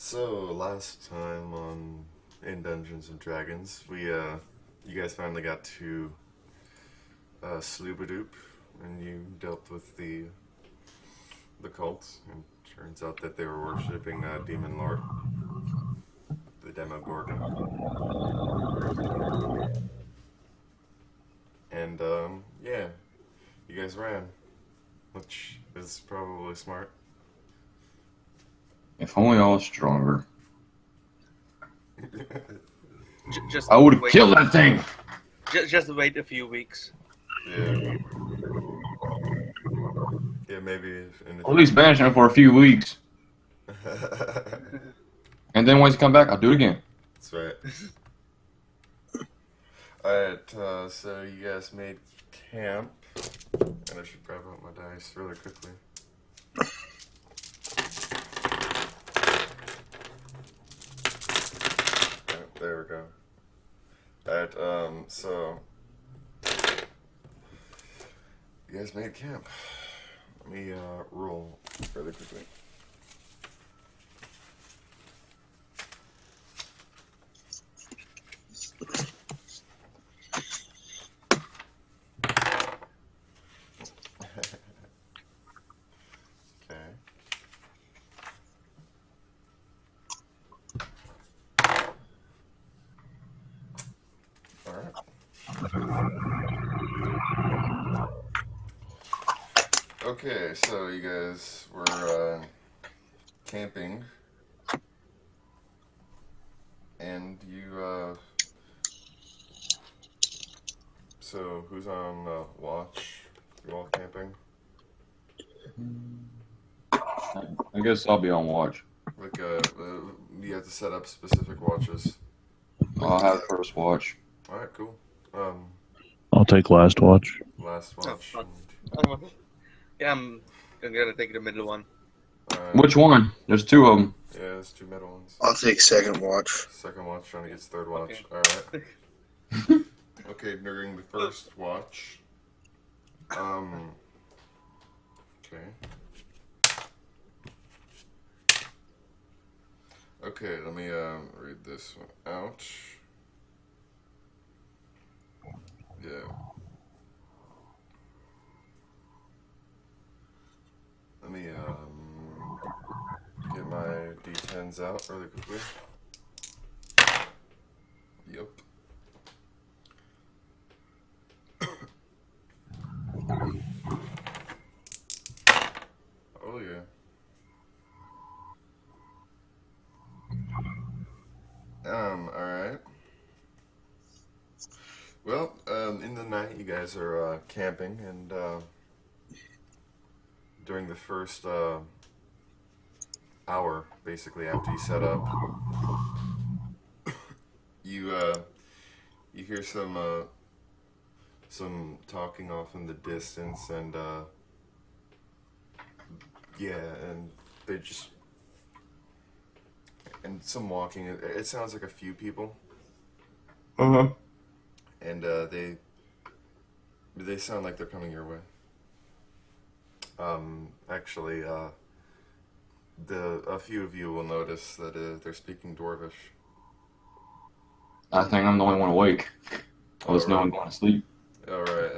So last time on in Dungeons and Dragons, you guys finally got to Sloobadoop, and you dealt with the cult. And turns out that they were worshiping Demon Lord, the Demogorgon, and yeah, you guys ran, which is probably smart. If only I was stronger. Just I would have wait. killed that thing. Just wait a few weeks. Yeah, yeah, maybe in Or at least banish him for a few weeks. And then once you come back, I'll do it again. That's right. Alright, so you guys made camp. And I should grab out my dice really quickly. Alright, there we go. Alright, so you guys made camp. Let me roll really quickly. Okay. Alright. Okay, so you guys were camping, and so who's on watch? You all camping? I guess I'll be on watch. Like, you have to set up specific watches. I'll have first watch. Alright, cool. I'll take last watch. Last watch. Yeah, I'm gonna take the middle one. Which one? There's two of them. Yeah, there's two middle ones. I'll take second watch. Second watch, trying to get third watch. Okay. Alright. Okay, during the first watch. Okay. Okay, let me read this one out. Yeah. Let me get my D10s out really quickly. Yep. Oh yeah. Alright. Well, in the night you guys are camping, and during the first hour, basically after you set up, you hear some talking off in the distance, and yeah, and they just and some walking. It sounds like a few people, and they sound like they're coming your way. Actually, a few of you will notice that they're speaking Dwarvish. I think I'm the only one awake. Oh, there's no one going to sleep. All right.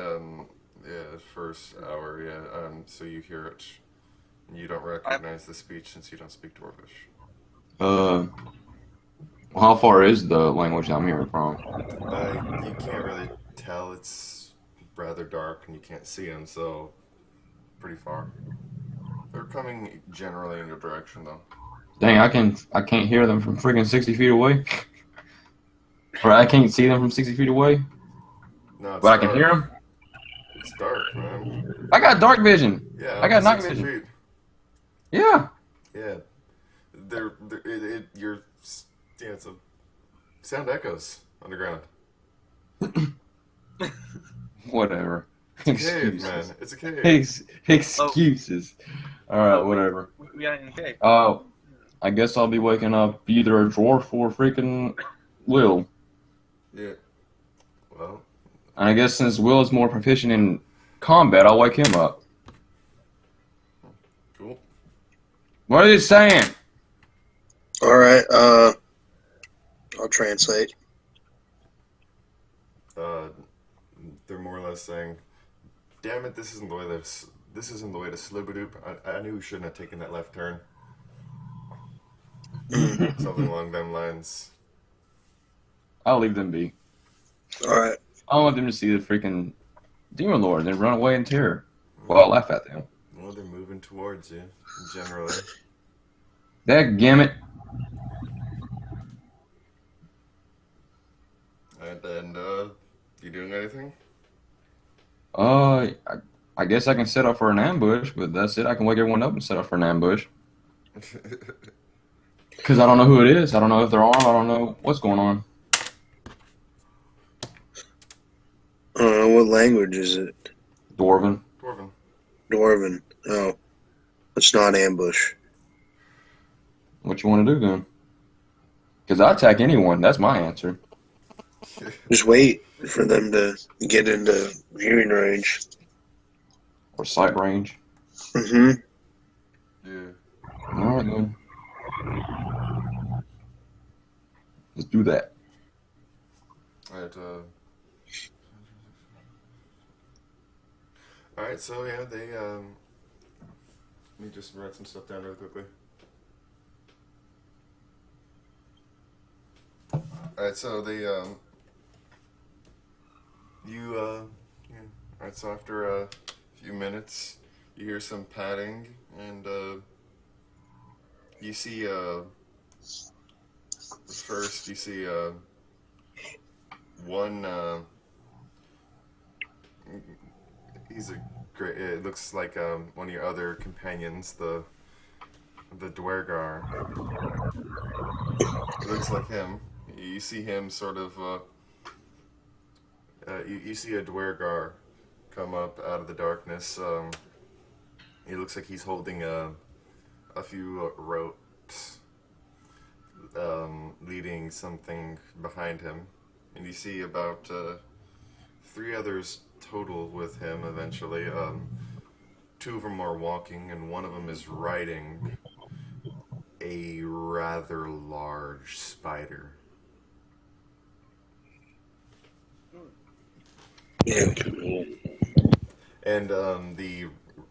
Yeah, first hour. Yeah. So you hear it, and you don't recognize the speech since you don't speak Dwarvish. How far is the language I'm hearing from? You can't really tell. It's rather dark, and you can't see them, so pretty far. They're coming generally in your direction, though. Dang, I can't hear them from freaking 60 feet away. Or I can't see them from 60 feet away. No, it's But I dark. can hear them. It's dark, man. I got dark vision. Yeah, I got night 60 vision. feet. Yeah. Yeah, it's a sound echoes underground. Whatever. It's a cave, man. It's a cave. Excuses. All right, whatever. We are in cave. I guess I'll be waking up either a dwarf or freaking Will. Yeah. Well. And I guess since Will is more proficient in combat, I'll wake him up. Cool. What are you saying? All right. I'll translate. They're more or less saying, "Damn it, this isn't the way to Slibadoop. I knew we shouldn't have taken that left turn." Something along them lines. I'll leave them be. All right. I don't want them to see the freaking demon lord and then run away in terror. Well, I'll laugh at them. Well, they're moving towards you, generally. Dadgummit. And you doing anything? I guess I can set up for an ambush, but that's it. I can wake everyone up and set up for an ambush. Because I don't know who it is. I don't know if they're armed. I don't know what's going on. What language is it? Dwarven. Dwarven. Dwarven. Oh, it's not ambush. What you want to do then? Because I attack anyone. That's my answer. Just wait for them to get into viewing range. Or sight range. Mm-hmm. Yeah. All right, then. Let's do that. Alright, Alright, so yeah, they, let me just write some stuff down really quickly. Alright, so they, yeah. Alright, so after a few minutes, you hear some padding, and, you see, first you see, one, he's a great, it looks like, one of your other companions, the Dwergar. It looks like him. You see him sort of, you see a Dwergar come up out of the darkness. He looks like he's holding a few ropes, leading something behind him. And you see about 3 others total with him eventually. 2 of them are walking, and one of them is riding a rather large spider. Yeah. And the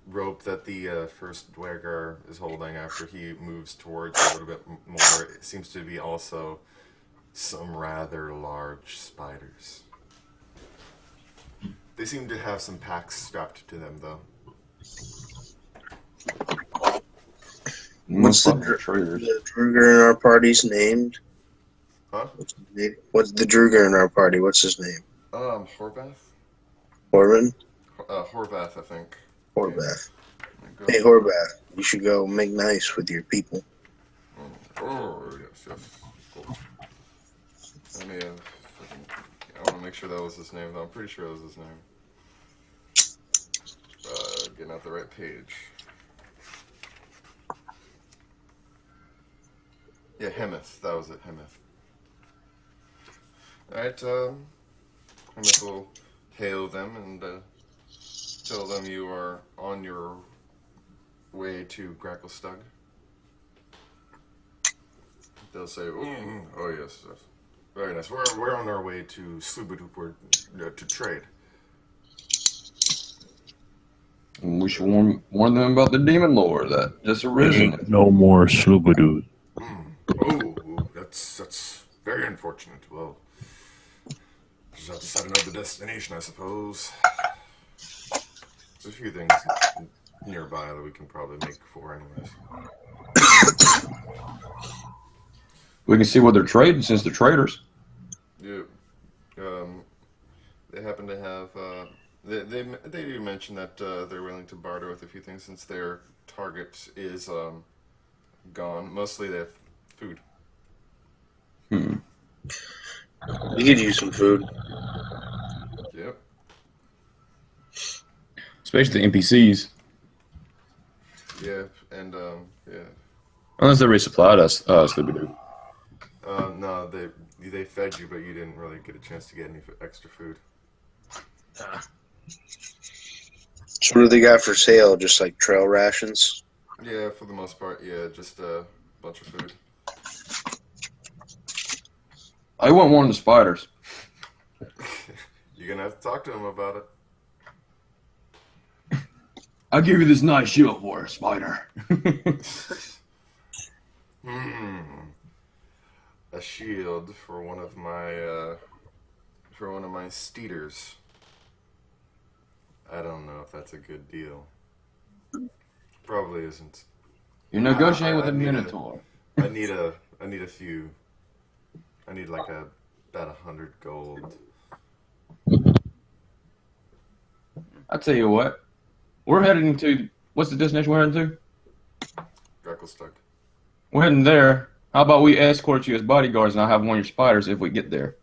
rope that the first Dwergar is holding after he moves towards a little bit more, it seems to be also some rather large spiders. They seem to have some packs strapped to them, though. What's the Druger in our party's named? Huh? What's the Druger in our party? What's his name? Horvath? Horvath? Horvath, I think. Horvath. Yeah. Hey, Horvath, you should go make nice with your people. Oh, yes. Cool. Let me, I want to make sure that was his name, though. I'm pretty sure it was his name. Getting out the right page. Yeah, Hemeth. That was it, Hemeth. Alright, Hemeth will hail them and tell them you are on your way to Gracklestug. They'll say, oh yes, very nice. We're on our way to Slubadoop to trade. We should warn them about the demon lord that just arisen. No more Sloobadoos. Oh, that's very unfortunate. Well, just have to set another destination, I suppose. There's a few things nearby that we can probably make for anyways. We can see what they're trading since they're traders. Yeah. They happen to have. They do mention that they're willing to barter with a few things since their target is gone. Mostly they have food. You could use some food. Yep. Especially the NPCs. Yeah, and yeah. Unless they resupplied us, Scooby-Doo. No, they fed you, but you didn't really get a chance to get any extra food. So what do they got for sale? Just like trail rations? Yeah, for the most part, yeah, just a bunch of food. I want one of the spiders. You're gonna have to talk to him about it. I'll give you this nice shield for a spider. A shield for one of my steeders. I don't know if that's a good deal. Probably isn't. You're negotiating with I a need minotaur. I need a few. I need like about 100 gold. I'll tell you what. We're heading to, what's the destination we're heading to? Grealok. We're heading there. How about we escort you as bodyguards and I'll have one of your spiders if we get there?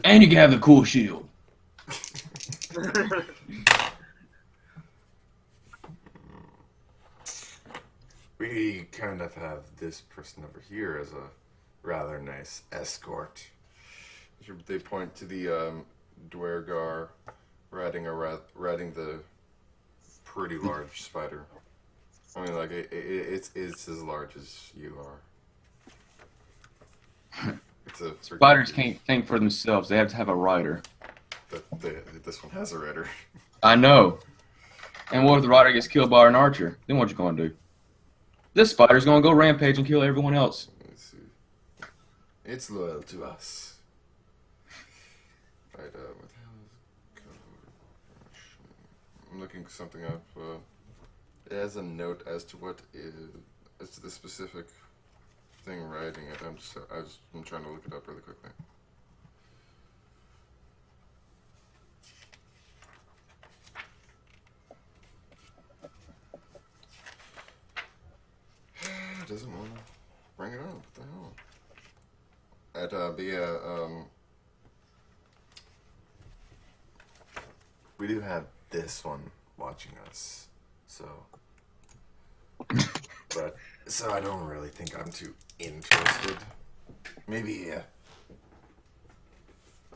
And you can have the cool shield. We kind of have this person over here as a rather nice escort. They point to the Dwergar riding the pretty large spider. I mean, like it's as large as you are. It's a Spiders can't think for themselves. They have to have a rider. This one has a rider. I know. And what if the rider gets killed by an archer? Then what you gonna do? This spider's gonna go rampage and kill everyone else. Let's see. It's loyal to us. Right, what the hell is I'm looking something up. It has a note as to as to the specific thing writing it. I'm trying to look it up really quickly. It doesn't want to bring it up. What the hell? We do have this one watching us, so I don't really think I'm too interested. Maybe, yeah.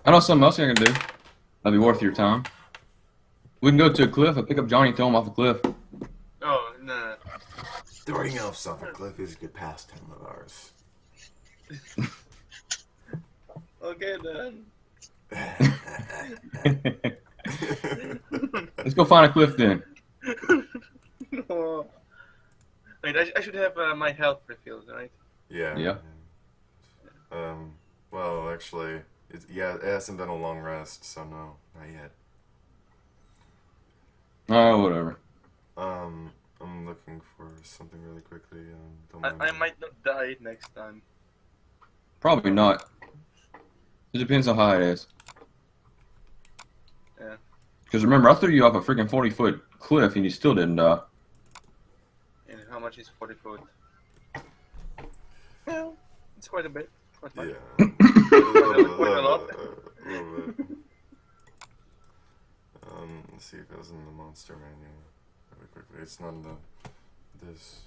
I know something else I can do. That'd be worth your time. We can go to a cliff and pick up Johnny and throw him off the cliff. Oh, no. Throwing elves off a cliff is a good pastime of ours. Okay, then. Let's go find a cliff then. No. Wait, I should have my health refilled, right? Yeah. Yeah. Well, actually, it hasn't been a long rest, so no, not yet. Oh, whatever. I'm looking for something really quickly. Don't I mind. might not die next time. Probably not. It depends on how it is. Yeah. Because remember, I threw you off a freaking 40-foot cliff and you still didn't die. And how much is 40 foot? Well, it's quite a bit. Quite much. Yeah. Quite a lot. A little bit. Let's see if it was in the monster menu. Really quickly. It's not in this.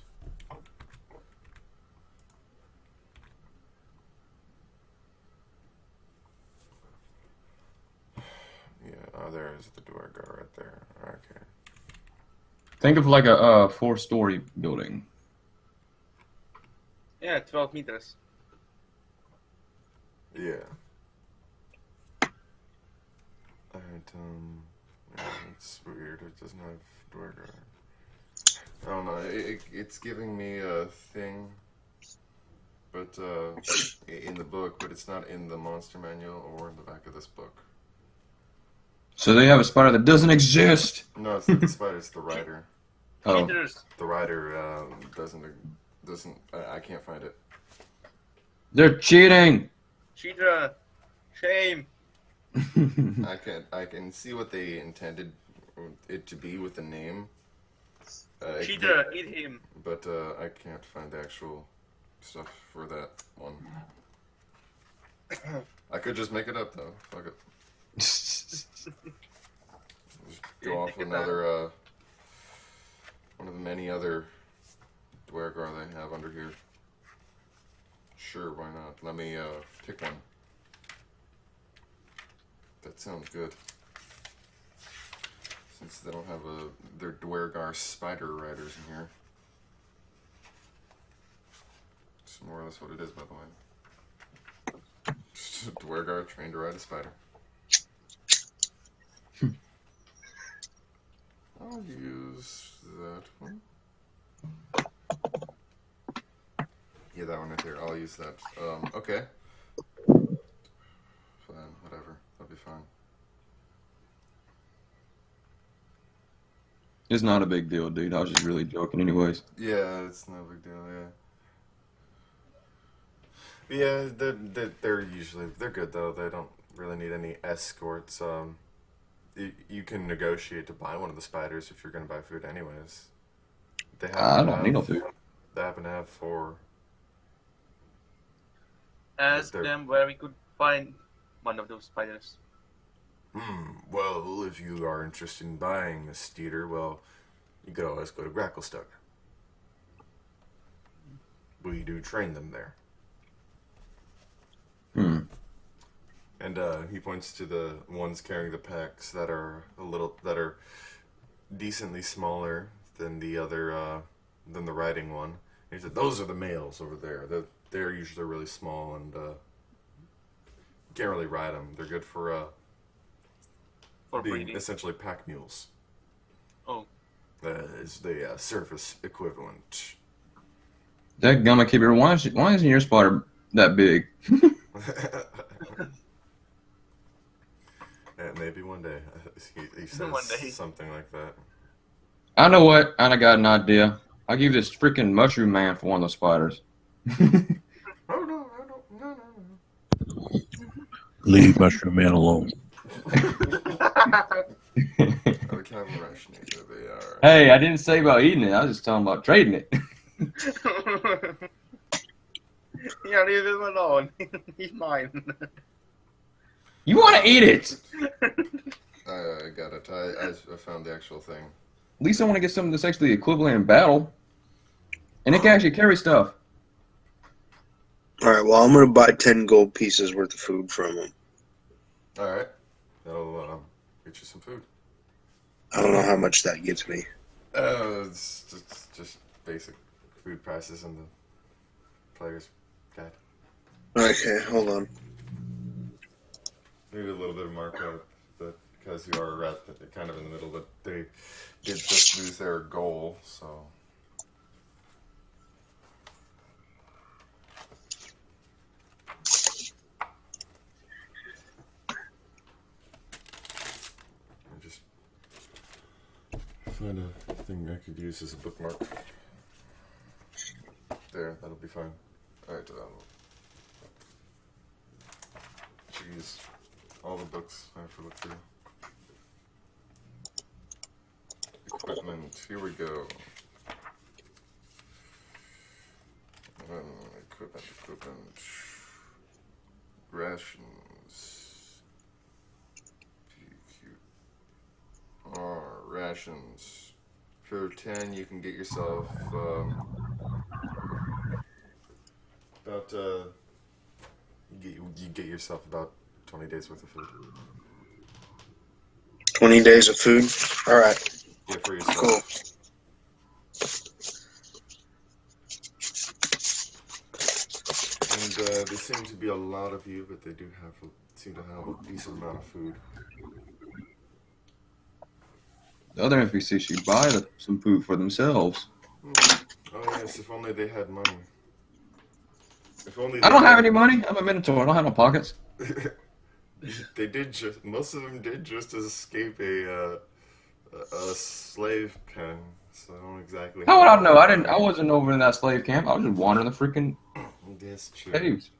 Yeah, there is the Dwergar right there. Okay. Think of like a 4-story building. Yeah, 12 meters. Yeah. Alright, yeah, it's weird. It doesn't have Dwergar. I don't know. It's giving me a thing, but in the book, but it's not in the monster manual or in the back of this book. So they have a spider that doesn't exist. No, it's not the spider. It's the rider. Oh. Meters. The rider doesn't. I can't find it. They're cheating. Cheetah. Shame. I can see what they intended it to be with the name. Cheetah, eat him. But I can't find the actual stuff for that one. I could just make it up though. Fuck it. Just go off another one of the many other Dwergar they have under here. Sure, why not? Let me pick one. That sounds good. Since they don't have their Dwergar spider riders in here. That's more or less what it is, by the way. Just a dwergar trained to ride a spider. I'll use that one. Yeah, that one right there. I'll use that. Okay. Fine, whatever. That'll be fine. It's not a big deal, dude. I was just really joking, anyways. Yeah, it's no big deal. Yeah. Yeah, they're usually they're good though. They don't really need any escorts. You can negotiate to buy one of the spiders if you're going to buy food, anyways. They I happen to don't need no have food. they happen to have 4. Ask They're- them where we could find one of those spiders. Well, if you are interested in buying a steeder, well, you could always go to Grealok. We do train them there. And he points to the ones carrying the packs that are decently smaller than the other than the riding one. He said, "Those are the males over there. They're usually really small and can't really ride them. They're good for For being breeding. essentially pack mules. Oh. Is the surface equivalent." Dadgummit, keep it. Why isn't your spider that big? Yeah, maybe one day. He says One day. something like that. I know what. I got an idea. I'll give this freaking mushroom man for one of those spiders. Oh no! No! Leave Mushroom Man alone. Okay, ration they are. Hey, I didn't say about eating it. I was just talking about trading it. Yeah, leave him alone. He's mine. You want to eat it? I got it. I found the actual thing. At least I want to get something that's actually equivalent in battle. And it can actually carry stuff. All right. Well, I'm gonna buy 10 gold pieces worth of food from him. All right, that'll get you some food. I don't know how much that gets me. It's just basic food prices in the player's guide. Okay, hold on. Maybe a little bit of markup, but because you are right, kind of in the middle, but they did just lose their goal, so. I just find a thing I could use as a bookmark. There, that'll be fine. Alright, jeez. All the books I have to look through. Equipment, here we go. Equipment. Rations. PQR, rations. For 10, you can get yourself, about, you get yourself about 20 days worth of food. 20 days of food. All right. Yeah, for yourself. Cool. And there seem to be a lot of you, but they do seem to have a decent amount of food. The other NPCs should buy some food for themselves. Oh yes, if only they had money. If only I don't have any money. I'm a Minotaur. I don't have no pockets. They did just. Most of them did just escape a slave pen. So I don't exactly. How would I know? I wasn't over in that slave camp. I was just wandering the freaking That's true. caves.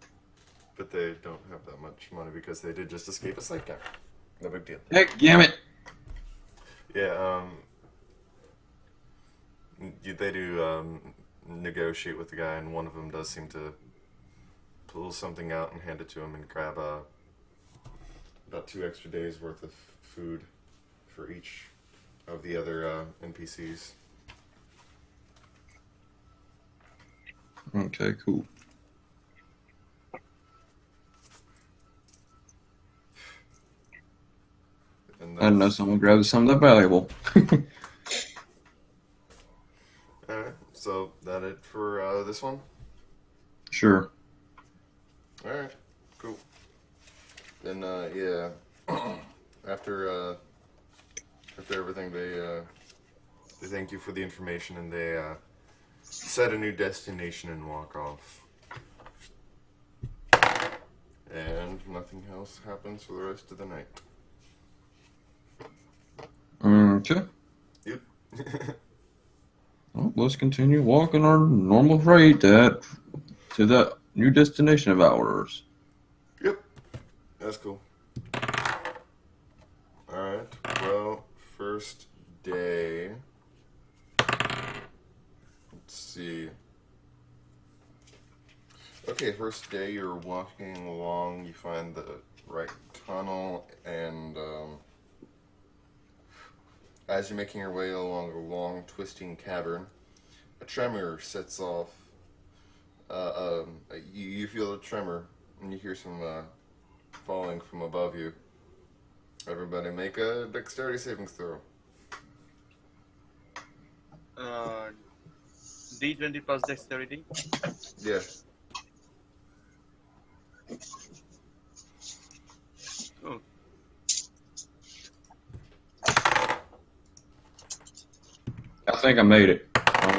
But they don't have that much money because they did just escape a slave camp. No big deal. Heck, damn it. Yeah. They do negotiate with the guy, and one of them does seem to pull something out and hand it to him and grab about 2 extra days worth of food for each of the other NPCs. Okay, cool. And I didn't know someone grabbed something valuable. Alright, so that it for this one? Sure. All right, cool. Then yeah, after everything, they thank you for the information and they set a new destination and walk off. And nothing else happens for the rest of the night. Okay. Yep. Well, let's continue walking our normal rate to the new destination of ours. Yep. That's cool. Alright. Well, first day. Let's see. Okay, first day you're walking along, you find the right tunnel, and as you're making your way along a long, twisting cavern, a tremor sets off. You feel a tremor, and you hear some falling from above you. Everybody make a dexterity saving throw. D20 plus dexterity. Yeah. Oh. I think I made it.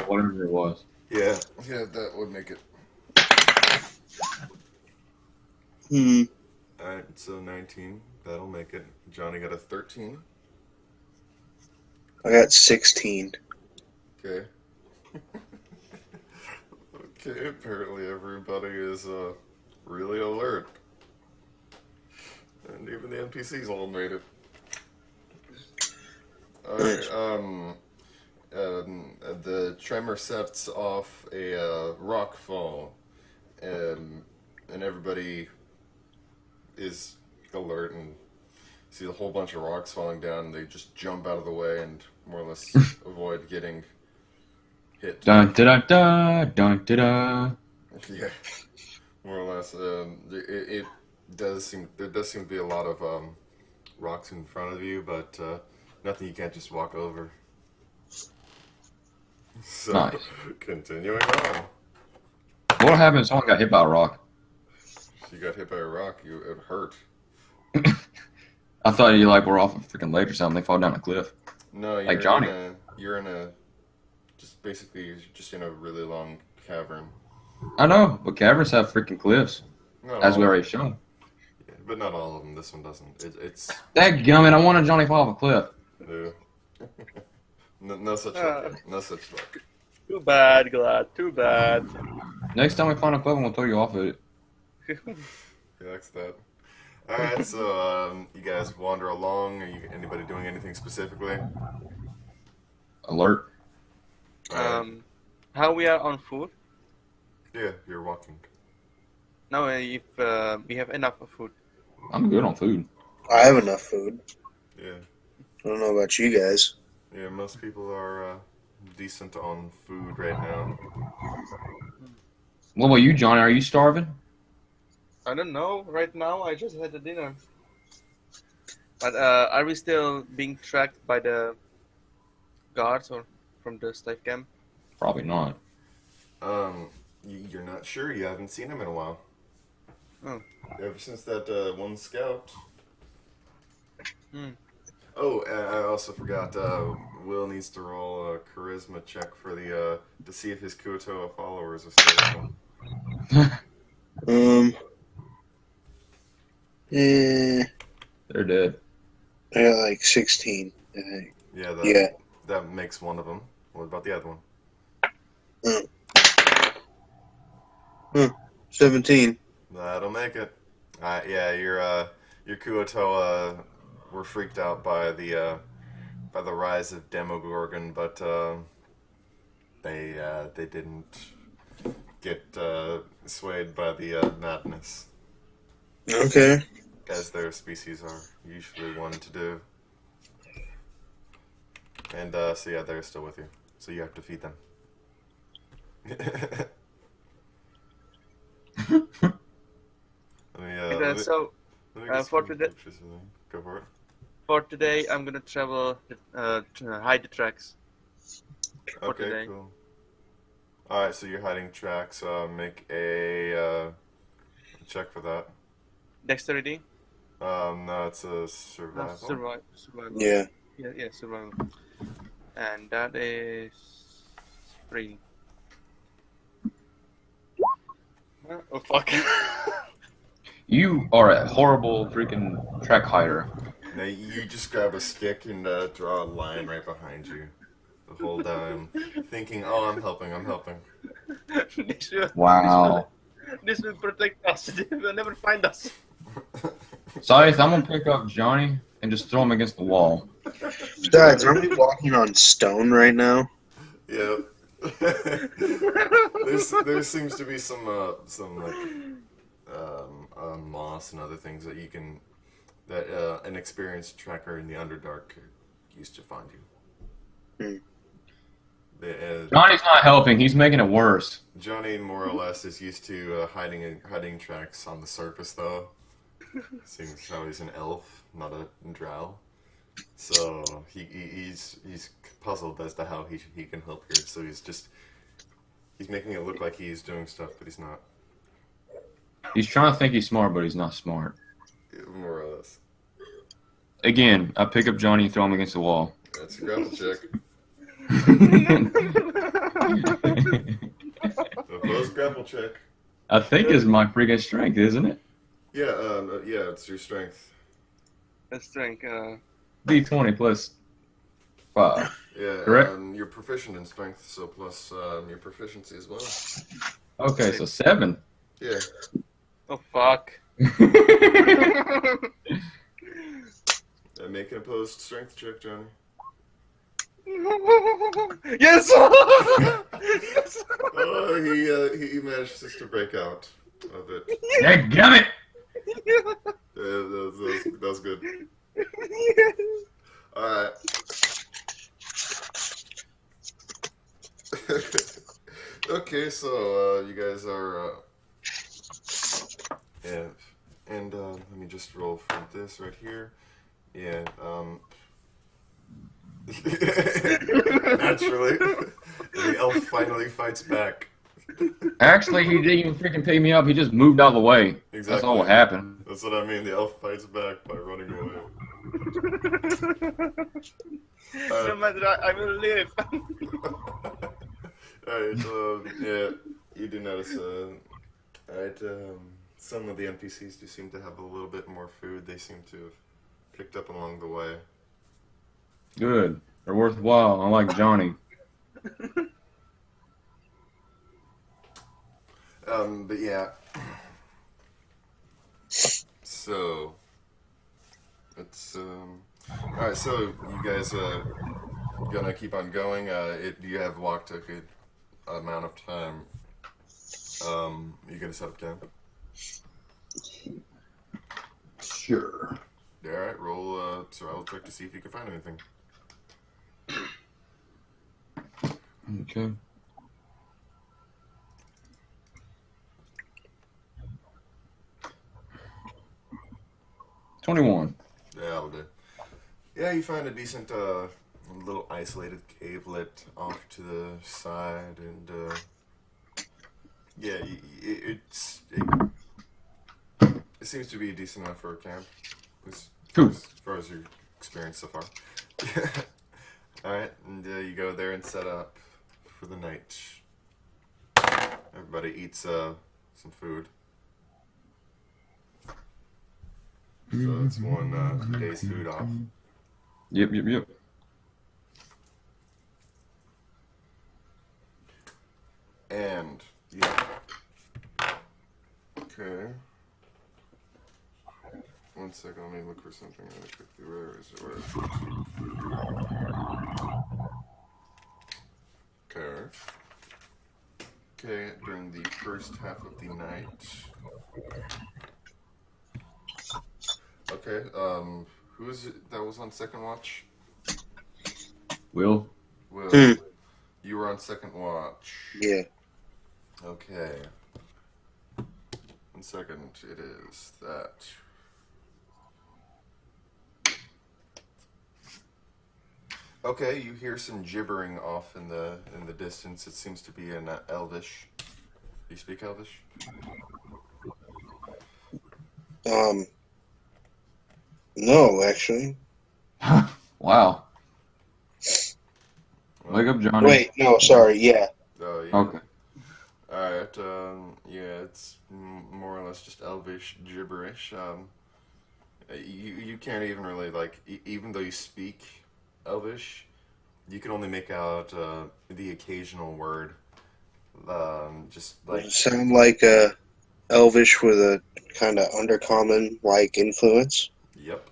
Whatever it was. Yeah, that would make it. Alright, so 19. That'll make it. Johnny got a 13. I got 16. Okay. Okay, apparently everybody is really alert. And even the NPCs all made it. Alright, the tremor sets off a rock fall. And everybody is alert and see a whole bunch of rocks falling down, and they just jump out of the way and more or less avoid getting hit. Dun da da dun da da. Yeah, more or less. It does seem there does seem to be a lot of rocks in front of you, but nothing you can't just walk over. So, Nice. continuing on. What happened if someone got hit by a rock? You got hit by a rock. It hurt. I thought you were off a freaking ledge or something. They fall down a cliff. No, Like Johnny. You're in a just in a really long cavern. I know, but caverns have freaking cliffs, Not as all we of already them. shown. Yeah, but not all of them. This one doesn't. It's Dadgummit, I wanted Johnny to fall off a cliff. no such luck. No such luck. Too bad, Glad. Too bad. Next time we find a cliff, we'll throw you off of it. He likes that. All right, so you guys wander along. Anybody doing anything specifically? Alert. How we are on food? Yeah, you're walking. No, if we have enough of food. I'm good on food. I have enough food. Yeah, I don't know about you guys. yeah. Most people are decent on food right now. What about you, Johnny? Are you starving? I don't know. Right now, I just had a dinner. But are we still being tracked by the guards or from the Schythe camp? Probably not. You're not sure. You haven't seen him in a while. Oh. Ever since that one scout. Hmm. Oh, I also forgot. Will needs to roll a charisma check for the to see if his Kuotoa followers are still with him. They're dead. I got like 16, I think. Yeah, that makes one of them. What about the other one? 17. That'll make it. Yeah, your Kuotoa were freaked out by the rise of Demogorgon, but they didn't get swayed by the madness, Okay. as their species are usually one to do. And so yeah, they're still with you. So you have to feed them. So for today, go for it. for today, I'm gonna travel, hide the tracks. For Okay, today. cool. All right, so you're hiding tracks. Make a check for that. Dexterity? No, it's a No, survival. survival. Yeah. Yeah, survival. And that is 3. Oh fuck. You are a horrible freaking track hider. Now you just grab a stick and draw a line right behind you the whole time, thinking, "Oh, I'm helping. I'm helping." Wow. This will protect us. They will never find us. Scythe, I'm gonna pick up Johnny and just throw him against the wall. Besides, aren't we walking on stone right now? Yep. there seems to be some like moss and other things that you can that an experienced tracker in the Underdark could use to find you. Johnny's not helping. He's making it worse. Johnny more or less is used to hiding tracks on the surface, though. Seems how he's an elf, not a drow. So he's puzzled as to how he can help here. So he's making it look like he's doing stuff, but he's not. He's trying to think he's smart, but he's not smart. More or less. Again, I pick up Johnny and throw him against the wall. That's a grapple check. Opposed grapple check. I think it's my freaking strength, isn't it? Yeah, yeah, it's your strength. That's strength. D20 plus 5. Yeah, Correct. You're proficient in strength, so plus your proficiency as well. Okay, so 7. Yeah. Oh fuck. Make an opposed strength check, Johnny. Yes. Yes. Oh, he managed just to break out of it. Dadgummit! That was good. Yes. Alright. Okay, so you guys are yeah, and let me just roll for this right here. Yeah, naturally, the elf finally fights back. Actually, he didn't even freaking pick me up. He just moved out of the way. Exactly. That's all what happened. That's what I mean. The elf fights back by running away. No matter, I will live. Alright, yeah, you do notice, alright, some of the NPCs do seem to have a little bit more food they seem to have picked up along the way. Good. They're worthwhile, unlike Johnny. But yeah. So, it's, alright, so you guys, gonna keep on going. You have walked a good amount of time. You gonna set up camp? Sure. Alright, roll survival check to see if you can find anything. Okay. $21. Yeah, that'll do. Yeah, you find a decent, little isolated cavelet off to the side, and, yeah, it seems to be decent enough for a camp, as far as your experience so far. Alright, and you go there and set up for the night. Everybody eats some food. So that's one day's food off. Yep. And, yeah. Okay. One second, let me look for something really quickly. Where is it? Okay. Okay, during the first half of the night. Okay, who is it that was on second watch? Will? Will, you were on second watch. Yeah. Okay. 1 second, it is that. Okay, you hear some gibbering off in the distance. It seems to be in Elvish. Do you speak Elvish? No, actually. Wow. Well, Wake up, Johnny. Wait, no, sorry. Yeah. oh yeah. Okay. All right. Yeah, it's more or less just Elvish gibberish. You can't even really like even though you speak Elvish, you can only make out the occasional word. Just Does like it sound like Elvish with a kind of undercommon like influence? yep.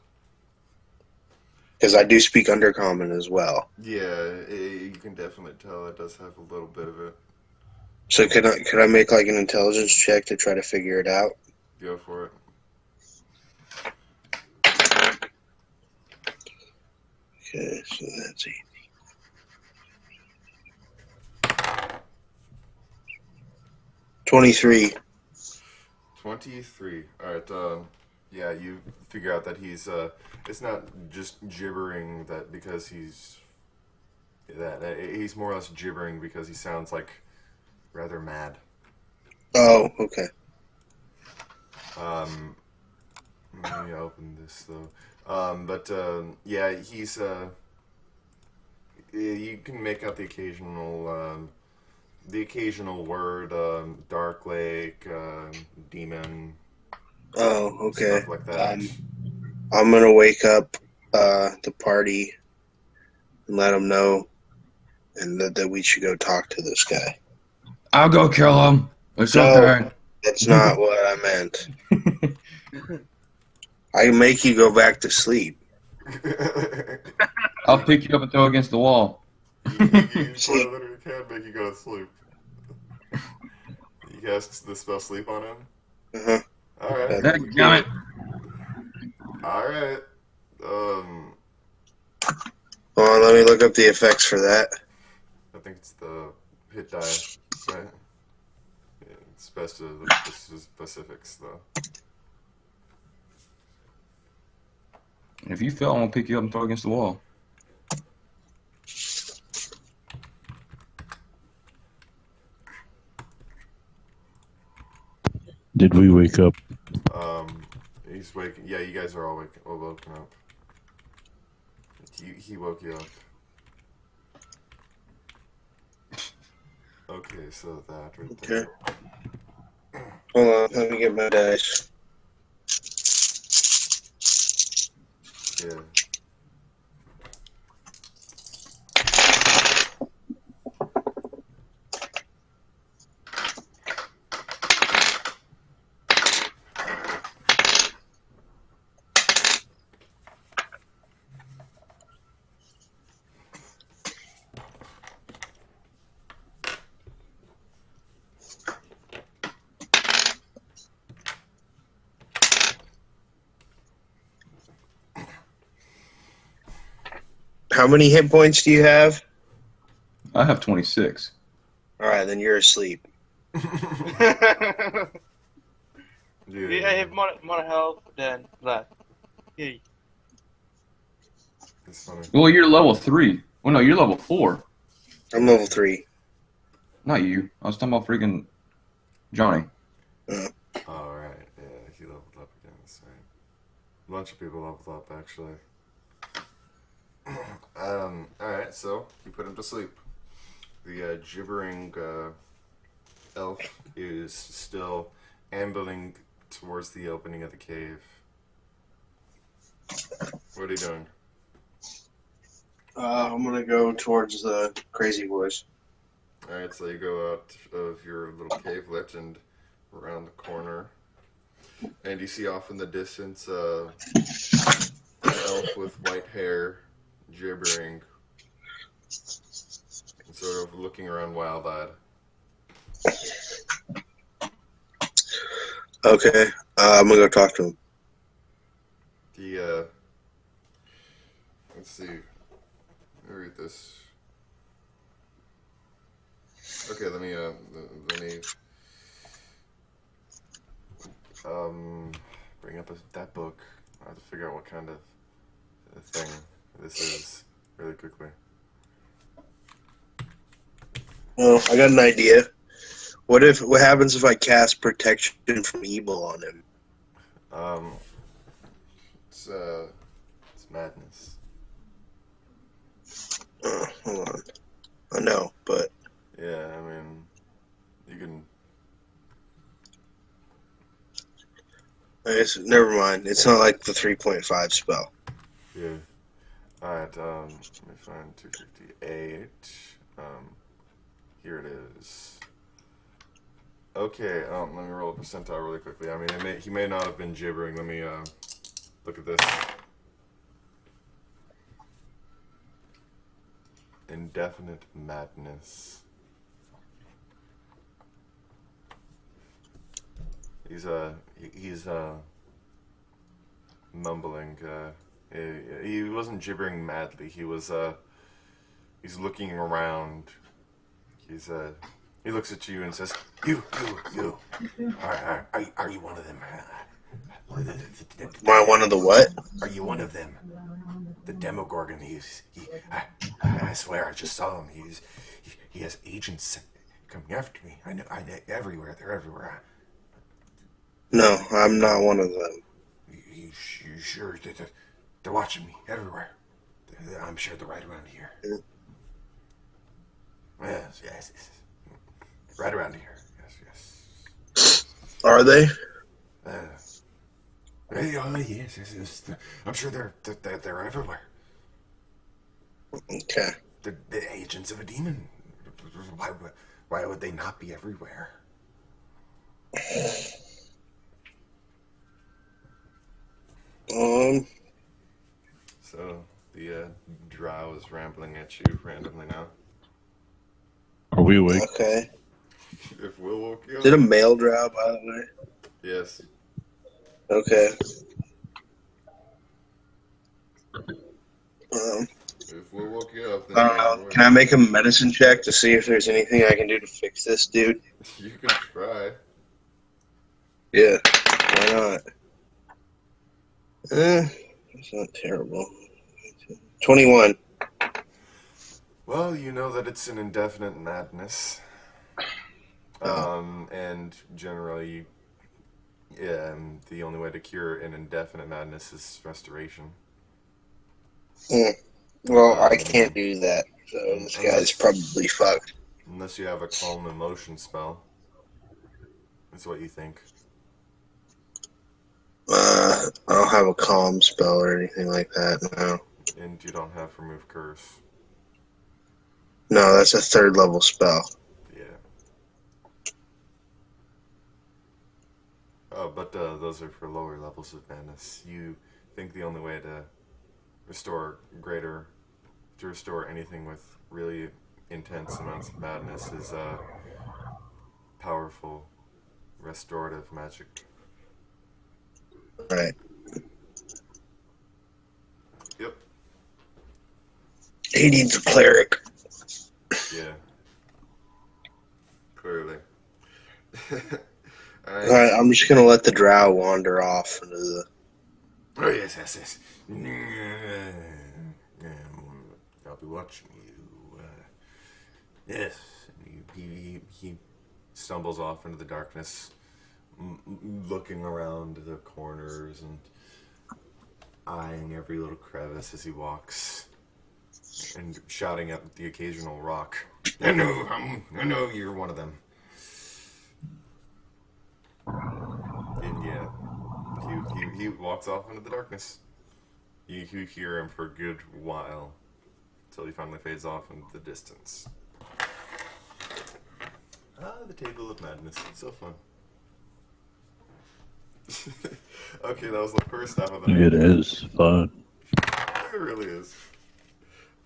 Because I do speak undercommon as well. Yeah, you can definitely tell it does have a little bit of it. So could I make like an intelligence check to try to figure it out? Go for it. Okay, so that's 23. 23. All right. Yeah, you figure out that he's. It's not just gibbering that because he's. He's more or less gibbering because he sounds like rather mad. Oh, okay. Let me open this though. But yeah, he's. You can make out the occasional word, dark lake, demon, Oh, okay. stuff like that. I'm gonna wake up the party and let them know, and that we should go talk to this guy. I'll go kill him. It's No. okay. That's not what I meant. I can make you go back to sleep. I'll pick you up and throw against the wall. You literally can make you go to sleep. You cast the spell sleep on him? Uh-huh. Alright. Dadgummit. Alright. Hold on, let me look up the effects for that. I think it's the hit die, right? Yeah, it's best of the specifics, though. If you fail, I'm gonna pick you up and throw against the wall. Did we wake up? He's waking. Yeah, you guys are all woken up. He woke you up. Okay, so that right there. Hold on, let me get my dice. Yeah. How many hit points do you have? I have 26. Alright, then you're asleep. Yeah. I have more health than that. Hey. It's funny. Well, you're level 3. Well, no, you're level 4. I'm level 3. Not you. I was talking about freaking Johnny. Alright, yeah, he leveled up again, that's right. A bunch of people leveled up, actually. Alright, so you put him to sleep. The gibbering elf is still ambling towards the opening of the cave. What are you doing? I'm gonna go towards the crazy boys. Alright, so you go out of your little cavelet and around the corner. And you see off in the distance an elf with white hair gibbering and sort of looking around wild-eyed. Okay, I'm gonna go talk to him. Let's see. Let me read this. Okay, let me bring up that book. I have to figure out what kind of thing this is really quickly. Well, I got an idea. What happens if I cast protection from evil on him? Um, it's madness. Hold on. I know, but Yeah, I mean, you can. I guess never mind. It's not like the 3.5 spell. Yeah. Alright, let me find 258. Here it is. Okay, let me roll a percentile really quickly. I mean, he may not have been gibbering. Let me, look at this. Indefinite madness. He's mumbling, he wasn't gibbering madly. He's looking around. He looks at you and says, You. Are you one of them? Am I one of the what? Are you one of them? The Demogorgon, I swear I just saw him. He has agents coming after me. I know, everywhere. They're everywhere. No, I'm not one of them. You sure? They're watching me everywhere. I'm sure they're right around here. Yes. Right around here. Yes. Are they? Yes. I'm sure they're everywhere. Okay. The agents of a demon. Why would they not be everywhere? So the drow is rambling at you randomly now. Are we awake? Okay. If Will woke you up. Is it a male drow, by the way? Yes. Okay. If Will woke you up, then I don't know. Can I make a medicine check to see if there's anything I can do to fix this dude? You can try. Yeah. Why not? It's not terrible. 21. Well, you know that it's an indefinite madness. And generally, the only way to cure an indefinite madness is restoration. Well, I can't do that, so this guy's probably fucked. Unless you have a calm emotion spell. That's what you think. I don't have a calm spell or anything like that, no. And you don't have remove curse. No, that's a 3rd level spell. Yeah. Oh, but those are for lower levels of madness. You think the only way to restore anything with really intense amounts of madness is powerful restorative magic. Right. Yep. He needs a cleric. Yeah. Clearly. Alright, I'm just gonna let the drow wander off into the... Oh, yes. I'll be watching you. Yes. He stumbles off into the darkness, looking around the corners and eyeing every little crevice as he walks, and shouting at the occasional rock. I know you're one of them. And yeah, he walks off into the darkness. You hear him for a good while, until he finally fades off into the distance. The Table of Madness. So fun. Okay, that was the first half of the night. It is fun. It really is.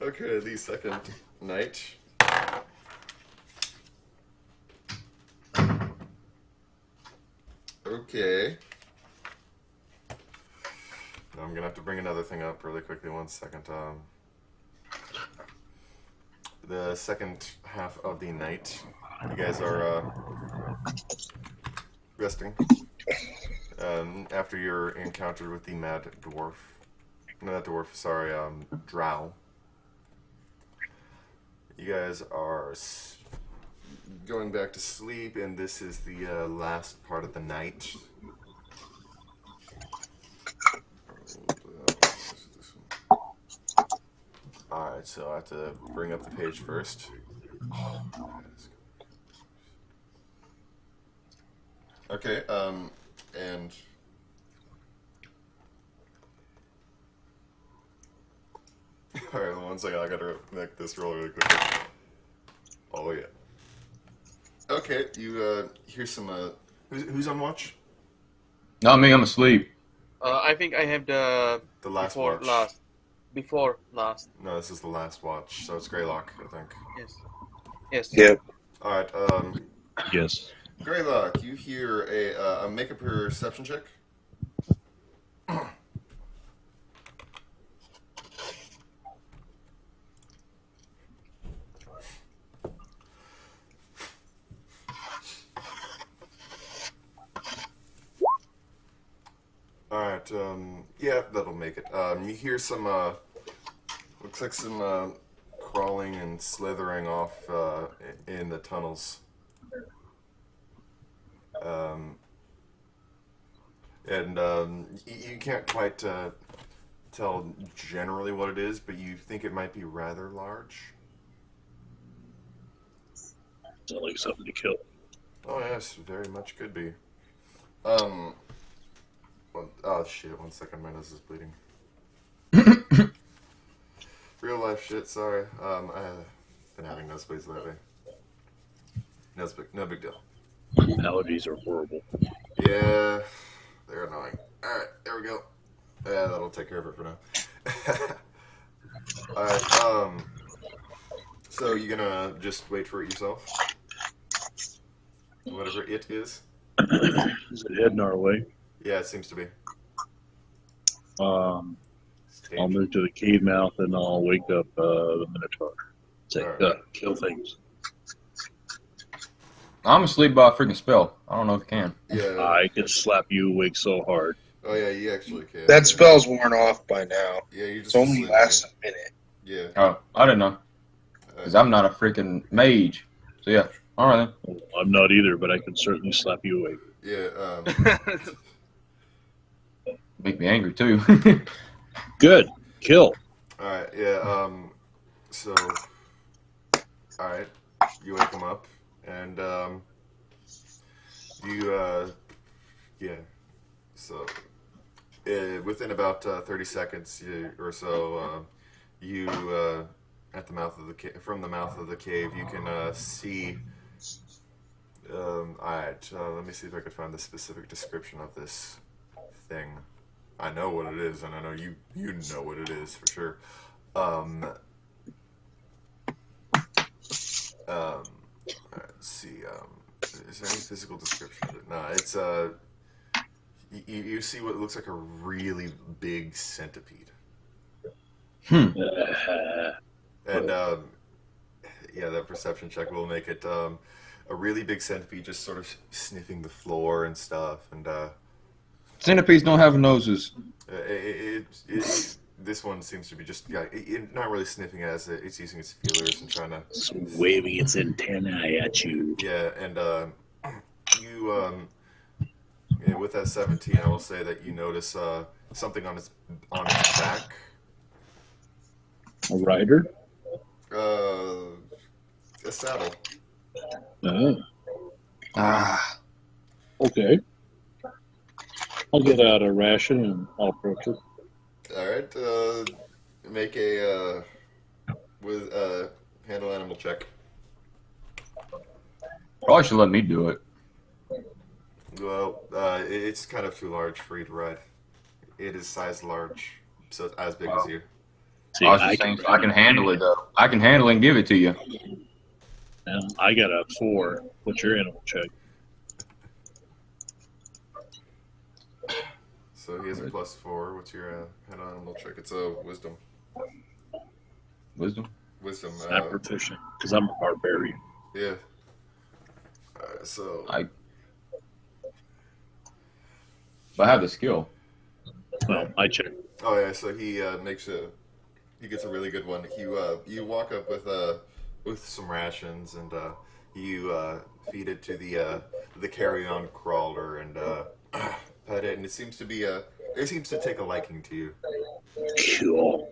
Okay, the second night. Okay. Now I'm gonna have to bring another thing up really quickly. 1 second. The second half of the night, you guys are resting. After your encounter with the mad dwarf. No, not dwarf, sorry, drow. You guys are going back to sleep, and this is the last part of the night. Alright, so I have to bring up the page first. Okay, and alright, one second, I gotta make this roll really quickly. Oh yeah. Okay, you hear some who's on watch? Not me. I'm asleep. I think I have the Last before watch. last. Before last. No, this is the last watch, so it's Grealok, I think. Yes. Yes. Yep. Alright, Yes. Grealok, you hear a make a perception check. Alright, yeah, that'll make it. You hear some, looks like some, crawling and slithering off, in the tunnels. You can't quite, tell generally what it is, but you think it might be rather large. Sounds like something to kill. Oh, yes, very much could be. Oh shit, one second, my nose is bleeding. Real life shit, sorry. I've been having nosebleeds lately. No big deal. Allergies are horrible. Yeah, they're annoying. Alright, there we go. Yeah, that'll take care of it for now. Alright, so you gonna just wait for it yourself? Whatever it is? Is it heading our way? Yeah, it seems to be. I'll move to the cave mouth and I'll wake up the Minotaur. Say, Alright. kill things. I'm asleep by a freaking spell. I don't know if you can. Yeah. I could slap you awake so hard. Oh yeah, you actually can. That yeah. spell's worn off by now. Yeah, you just It's only asleep, lasts a minute. Yeah. Oh, I didn't know. Because I'm not a freaking mage. So yeah. All right then. Well, I'm not either, but I can certainly slap you awake. Yeah. Make me angry too. Good. Kill. All right. Yeah. So. All right. You wake him up, and you. Yeah. So. Within about 30 seconds or so, you at the mouth of the from the mouth of the cave, you can see. All right. Let me see if I could find the specific description of this thing. I know what it is, and I know you know what it is for sure. Let's see. Is there any physical description of it? No, it's you see what looks like a really big centipede. And yeah, that perception check will make it a really big centipede, just sort of sniffing the floor and stuff, and Centipedes don't have noses. this one seems to be just not really sniffing as it's using its feelers and trying to It's waving its antennae at you. yeah, and you yeah, with that 17, I will say that you notice something on its back. A rider? A saddle. Ah. Okay. I'll get out a ration and I'll approach it. All right, make a with handle animal check. Probably should let me do it. Well, it's kind of too large for you to ride. It is size large, so it's as big as you. See, I was just saying, I can handle it though. I can handle it and give it to you. I got a 4. What's your animal check? So he has a +4. What's your head on animal check? It's a wisdom. Wisdom. Wisdom. I'm proficient because I'm a barbarian. Yeah. So. But I have the skill. Well, I check. Oh yeah. So he he gets a really good one. You walk up with some rations and You feed it to the carry-on crawler and pet it, and it seems to take a liking to you. Cool.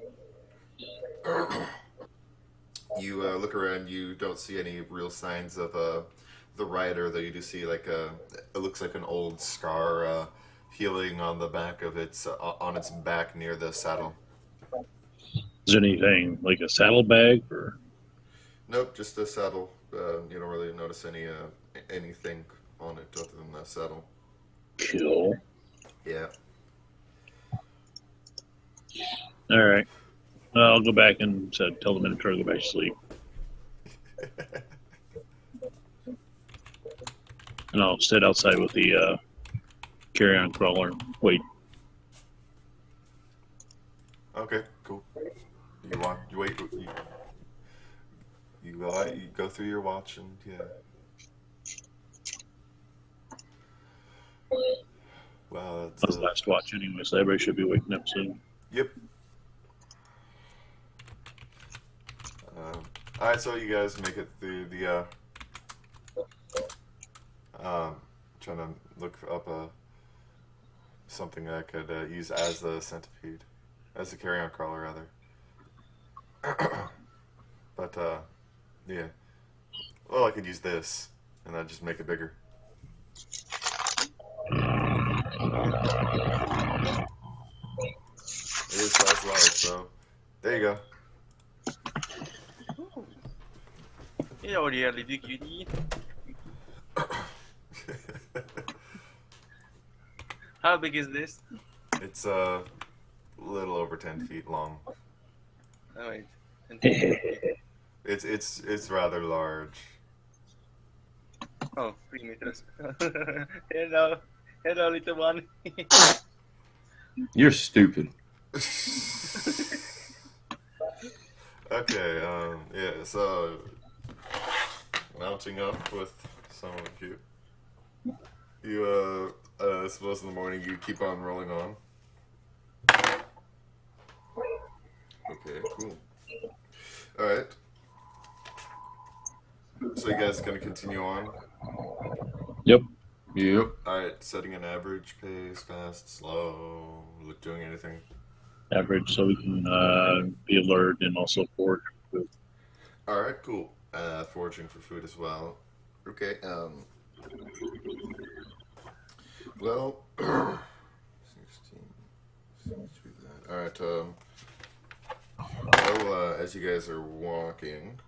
You look around. You don't see any real signs of the rider, though you do see like it looks like an old scar healing on the back of its on its back near the saddle. Is there anything like a saddlebag or? Nope, just a saddle. You don't really notice anything on it other than the saddle. Cool. Yeah. All right. I'll go back and tell the Minotaur to go back to sleep. And I'll sit outside with the carry-on crawler. Wait. Okay, cool. You wait. You go through your watch and yeah. Wow, That was the last watch anyway, so everybody should be waking up soon. Yep. All right, so you guys make it through the. Trying to look up something I could use as the centipede, as the carry-on crawler rather. But yeah. Well, I could use this, and then just make it bigger. It is size large, so there you go. Hello there, little cutie. How big is this? It's a little over 10 feet long. Oh, wait. It's rather large. Oh, 3 meters. Hello, little one. You're stupid. Okay, yeah, so mounting up with some of you. You, I suppose in the morning you keep on rolling on. Okay, cool. Alright. So you guys gonna continue on? Yep. Yep. Alright, setting an average pace, fast, slow, doing anything. Average, so we can be alert and also forage food. Alright, cool. Foraging for food as well. Okay, well, 16, alright, well, as you guys are walking,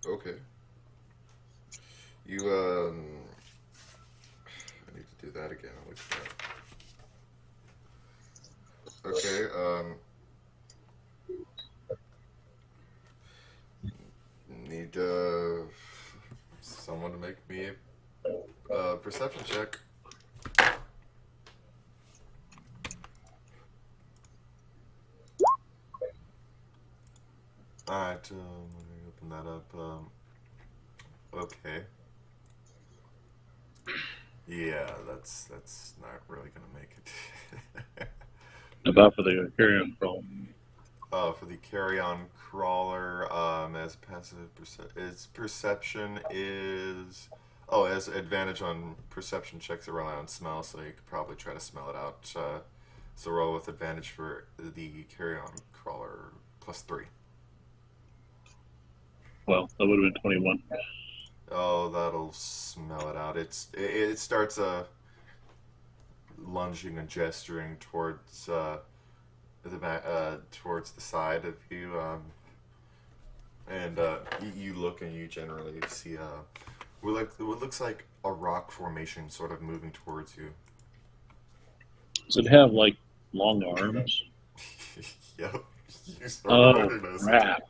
okay, you, I need to do that again, I'll look at that. Okay, need, someone to make me a perception check. Alright, let me open that up. Okay. Yeah, that's not really gonna make it. About for the carry-on crawl. For the carry-on crawler, as passive its perception is as advantage on perception checks that rely on smell, so you could probably try to smell it out. So roll with advantage for the carry-on crawler +3. Well, that would have been 21. Oh, that'll smell it out. It starts lunging and gesturing towards the back, towards the side of you, and you look and you generally see what looks like a rock formation sort of moving towards you. Does it have like long arms? Yep. You start Oh, recognizing crap.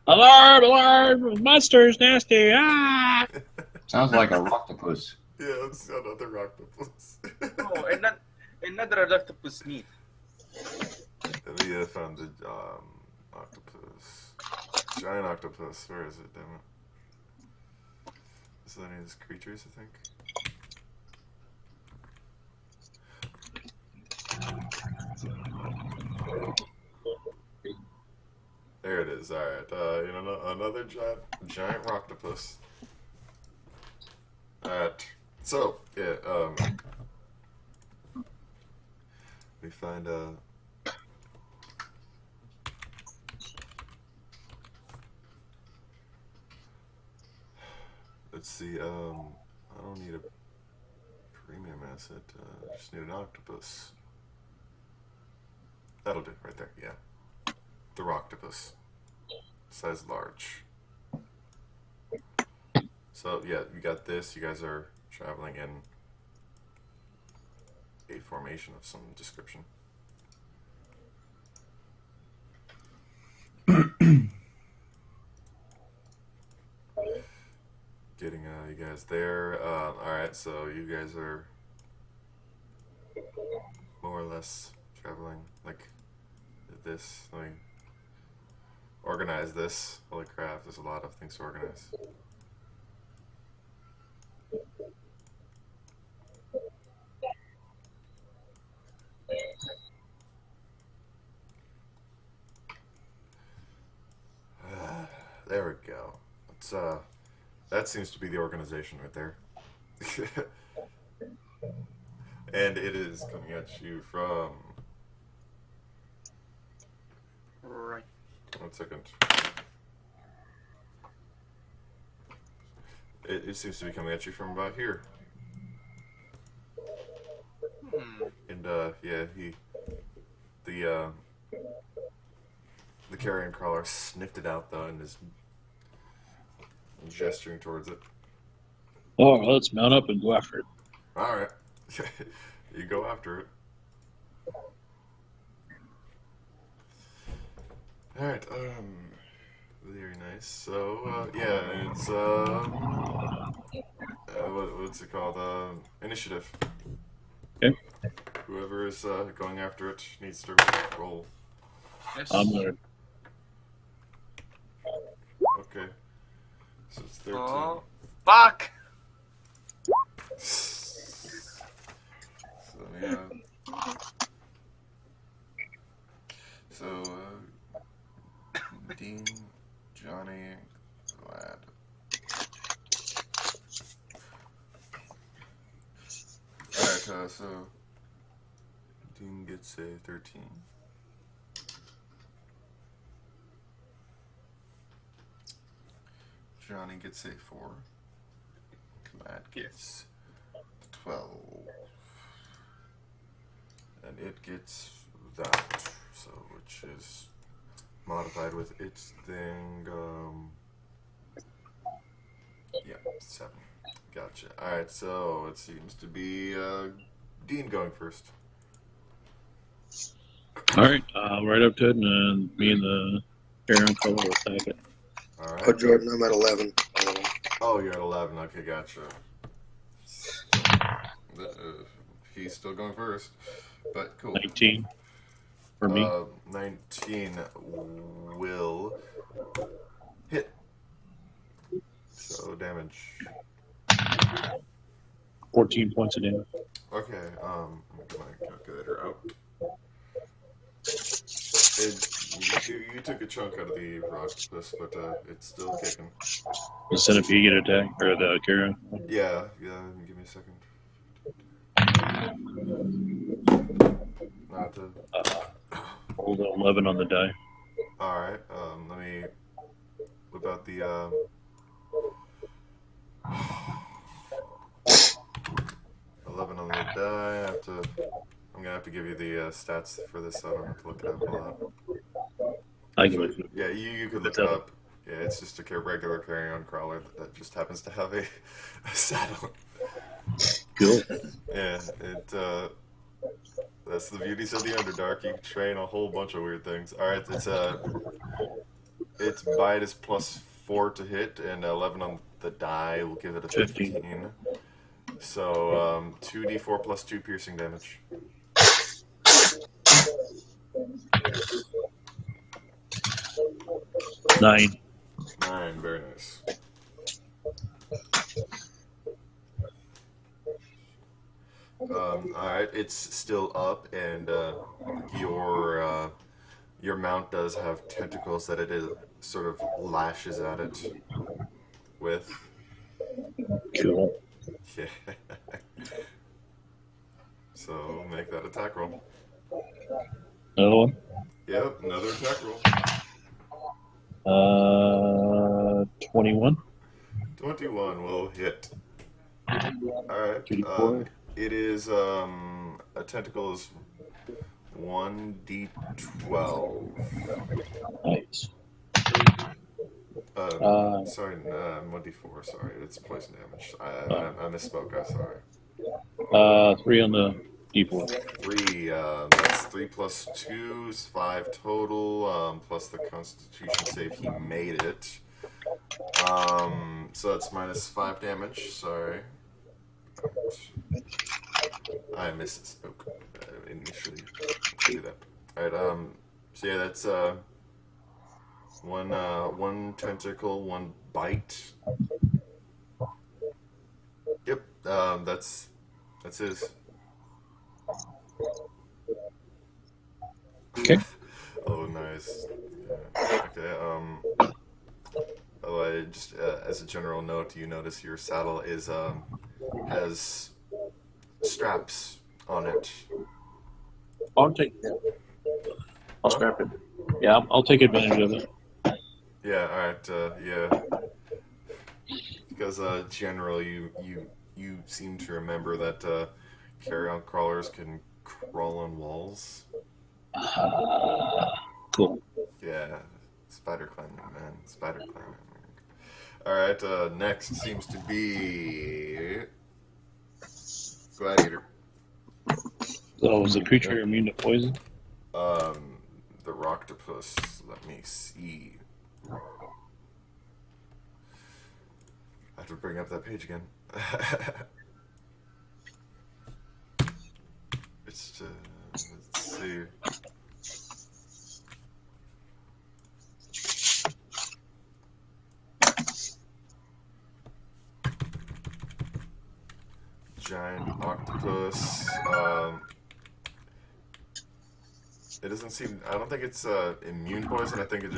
Alarm! Alarm! Monsters nasty! Ah! Sounds like a octopus. Yeah, it's another octopus. Oh, another octopus meat. Yeah, I found the octopus. Giant octopus. Where is it? Damn it. Is that any of these creatures, I think? There it is. All right. Another giant roctopus. All right. So yeah. We find Let's see. I don't need a premium asset. I just need an octopus. That'll do right there. Yeah. The roctopus. Size large. So yeah, you got this. You guys are traveling in a formation of some description. Getting you guys there. Alright, so you guys are more or less traveling like this. Let me organize this. Holy crap, there's a lot of things to organize. There we go. Let's that seems to be the organization right there. And it is coming at you from... Right. 1 second. It seems to be coming at you from about here. And yeah, the carrion crawler sniffed it out though and is gesturing towards it. Oh, let's mount up and go after it. All right, you go after it. All right, very nice. So yeah, it's what's it called? Initiative. Okay. Whoever is going after it needs to roll. Yes. I'm gonna. Okay. So it's 13. Oh, fuck! So yeah. So Dean, Johnny, Vlad. Alright, so Dean gets a 13. Johnny gets a 4. Vlad gets 12. And it gets that, so which is modified with its thing. Yeah, 7. Gotcha. Alright, so it seems to be Dean going first. All right, right up to it, and me and the Aaron color will attack it. Oh, Alright. Jordan, I'm at 11. Oh, you're at 11. Okay, gotcha. He's still going first, but cool. 19 for me. 19 will hit. So damage. 14 points of damage. Okay, let me get my calculator out. You took a chunk out of the octopus, but it's still kicking. The centipede attack, or the carrion. Yeah, give me a second. Not the... Rolled 11 on the die. Alright, let me whip out the 11 on the die. I'm gonna have to give you the stats for this, so I don't have to look it up a lot. I can look it up. Yeah, you could look it up. Yeah, it's just a regular carrion crawler that just happens to have a saddle. Cool. Yeah, that's the beauties of the Underdark. You can train a whole bunch of weird things. Alright, its bite is +4 to hit, and 11 on the die will give it a 15. So 2d4 plus 2 piercing damage. 9. 9, very nice. Alright, it's still up, and your Your mount does have tentacles that it is sort of lashes at it with. Cool. Yeah. So make that attack roll. Another one. Yep, another attack roll. 21. 21 will hit. Alright. 2d4. It is a tentacle is 1d12. Nice. Sorry, 1d4. Sorry, it's poison damage. I misspoke. I'm sorry. 3 on the d4. 3. That's 3 plus 2 is 5 total. Plus the Constitution save, he made it. So that's minus 5 damage. Sorry. I misspoke initially. Do that. Alright, so yeah, that's one tentacle, one bite. Yep, that's his. Okay. Oh, nice. Yeah. Okay, oh, I just as a general note, you notice your saddle is has straps on it. I'll take it. I'll scrap it. Yeah, I'll take advantage of it. Yeah, alright, yeah. Because generally you seem to remember that carry-on crawlers can crawl on walls. Cool. Yeah, spider climbing, man. Spider climbing. Alright, next seems to be Gladiator. So is the creature immune to poison? The Rocktopus. Let me see. I have to bring up that page again. It's let's see. Giant octopus. It doesn't seem. I don't think it's immune poison. I think it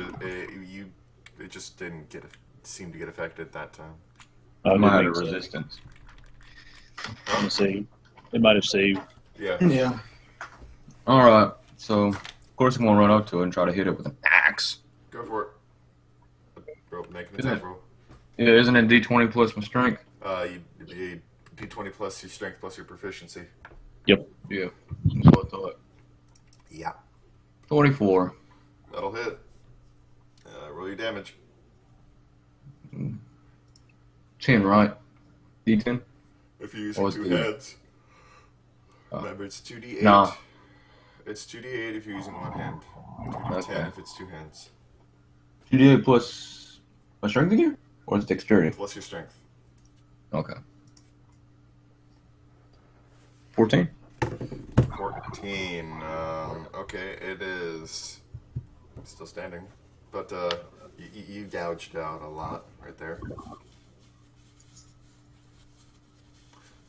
just didn't seem to get affected that time. Oh, Might that have a makes sense. resistance. I'm gonna say it might have saved. Yeah. Yeah. All right. So, of course, I'm gonna run up to it and try to hit it with an axe. Go for it. Bro, make an Isn't attack it? roll. Yeah, isn't it D20 plus my strength? You D20 plus your strength plus your proficiency. Yeah. That's what I thought. Yeah. 24. That'll hit. Roll your damage. 10, right? D10? If you're What using was two the- hands. Remember, it's 2d8. Nah. It's 2d8 if you're using one hand. 2d10 Okay. if it's two hands. 2D8 plus my strength again? Or is it dexterity? Plus your strength. Okay. 14? 14. Okay, it is still standing. But you gouged out a lot right there.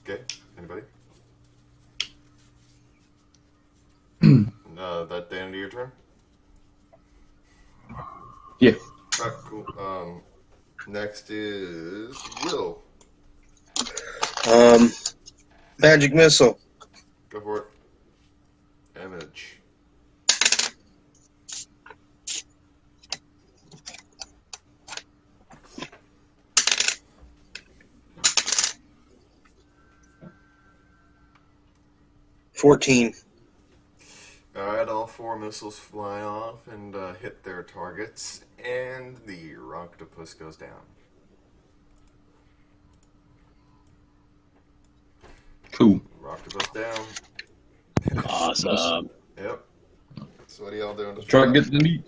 Okay, anybody? That the end of your turn? Yeah. Alright, cool. Next is Will. Magic missile. Go for it. Damage. $14. Alright, all 4 missiles fly off and hit their targets, and the Rocktopus goes down. Cool. Rocktopus down. Awesome. Yep. So what are y'all doing? Let's try to get the meat.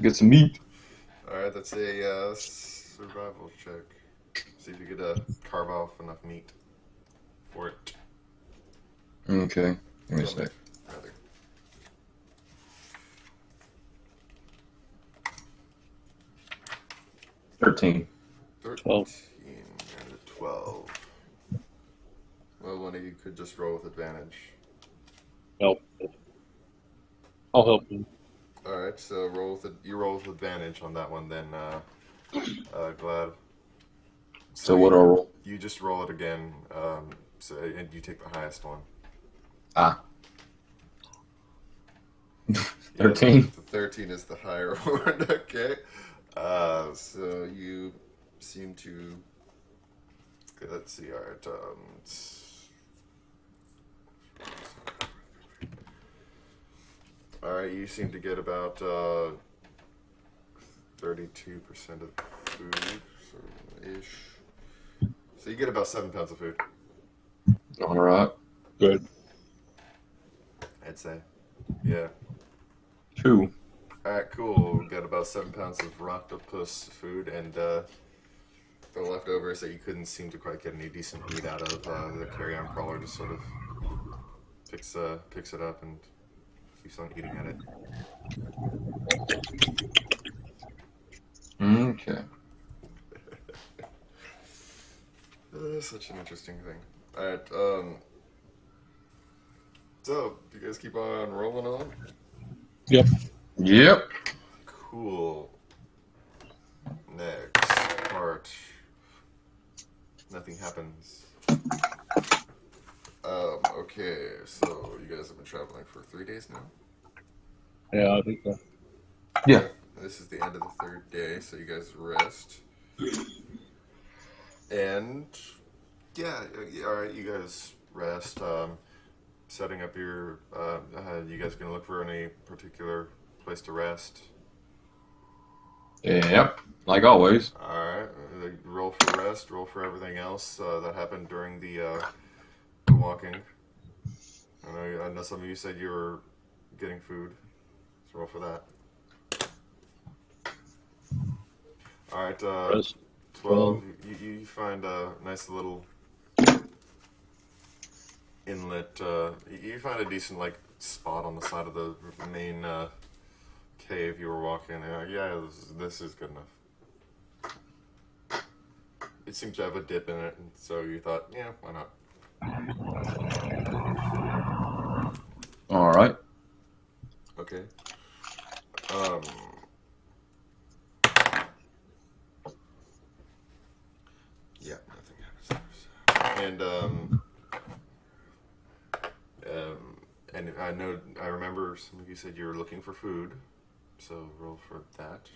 Get some meat. Alright, that's a survival check. See if you could carve off enough meat for it. Okay. Give me a sec. Rather. $13. 13 12. and a 12. Well, one of you could just roll with advantage. Help. I'll help you. All right, so you roll with advantage on that one then, Glad. So what do I roll? You just roll it again, and you take the highest one. Ah. Yeah, 13. the 13 is the higher one. Okay. So you seem to. Let's see. All right. All right. You seem to get about 32% of food, ish. So you get about 7 pounds of food. All right. Good. I'd say. Yeah. 2. Alright, cool. Got about 7 pounds of octopus food and the leftovers that you couldn't seem to quite get any decent meat out of. The carry-on crawler just sort of picks it up and keeps on eating at it. Okay. Such an interesting thing. Alright, so, do you guys keep on rolling on? Yep. Yep. Cool. Next part. Nothing happens. Okay, so you guys have been traveling for 3 days now? Yeah, I think so. Yeah. This is the end of the 3rd day, so you guys rest. And, yeah, alright, you guys rest. Setting up your, you guys gonna look for any particular place to rest? Yep. Like always. Alright, roll for rest, roll for everything else that happened during the walking. I know some of you said you were getting food, so roll for that. Alright, Rest. 12, you find a nice little inlet, you find a decent, like, spot on the side of the main cave you were walking. Yeah, this is good enough. It seems to have a dip in it, and so you thought, yeah, why not? All right. Okay. Yeah, nothing happens. And I remember some of you said you were looking for food, so roll for that.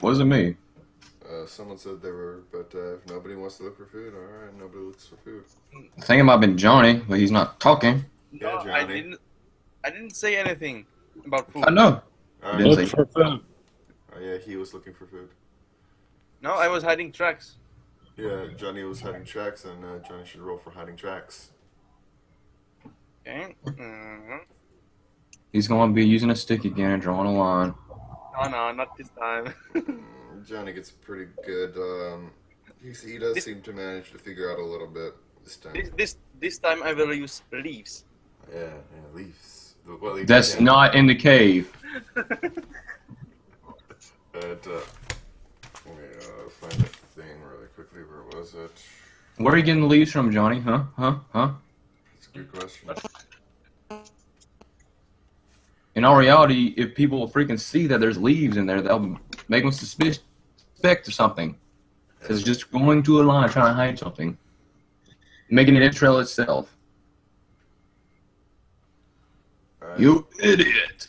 Wasn't me. Someone said they were, but if nobody wants to look for food, all right, nobody looks for food. Thinking about been Johnny, but he's not talking. Yeah, No, Johnny. I didn't say anything about food. I know. All Didn't right. say- Look for food. Oh, yeah, he was looking for food. No, I was hiding tracks. Yeah, Johnny was hiding tracks, and Johnny should roll for hiding tracks. Okay. He's going to be using a stick again and drawing a line. No, not this time. Johnny gets pretty good. He does seem to manage to figure out a little bit this time. This time I will use leaves. Yeah, leaves. Well, he That's did, not in the cave. But, let me find the thing really quickly. Where was it? Where are you getting the leaves from, Johnny? Huh? That's a good question. In all reality, if people freaking see that there's leaves in there, they'll make them suspect or something. Because it's just going to a line trying to hide something. Making it a trail itself. All right. You idiot!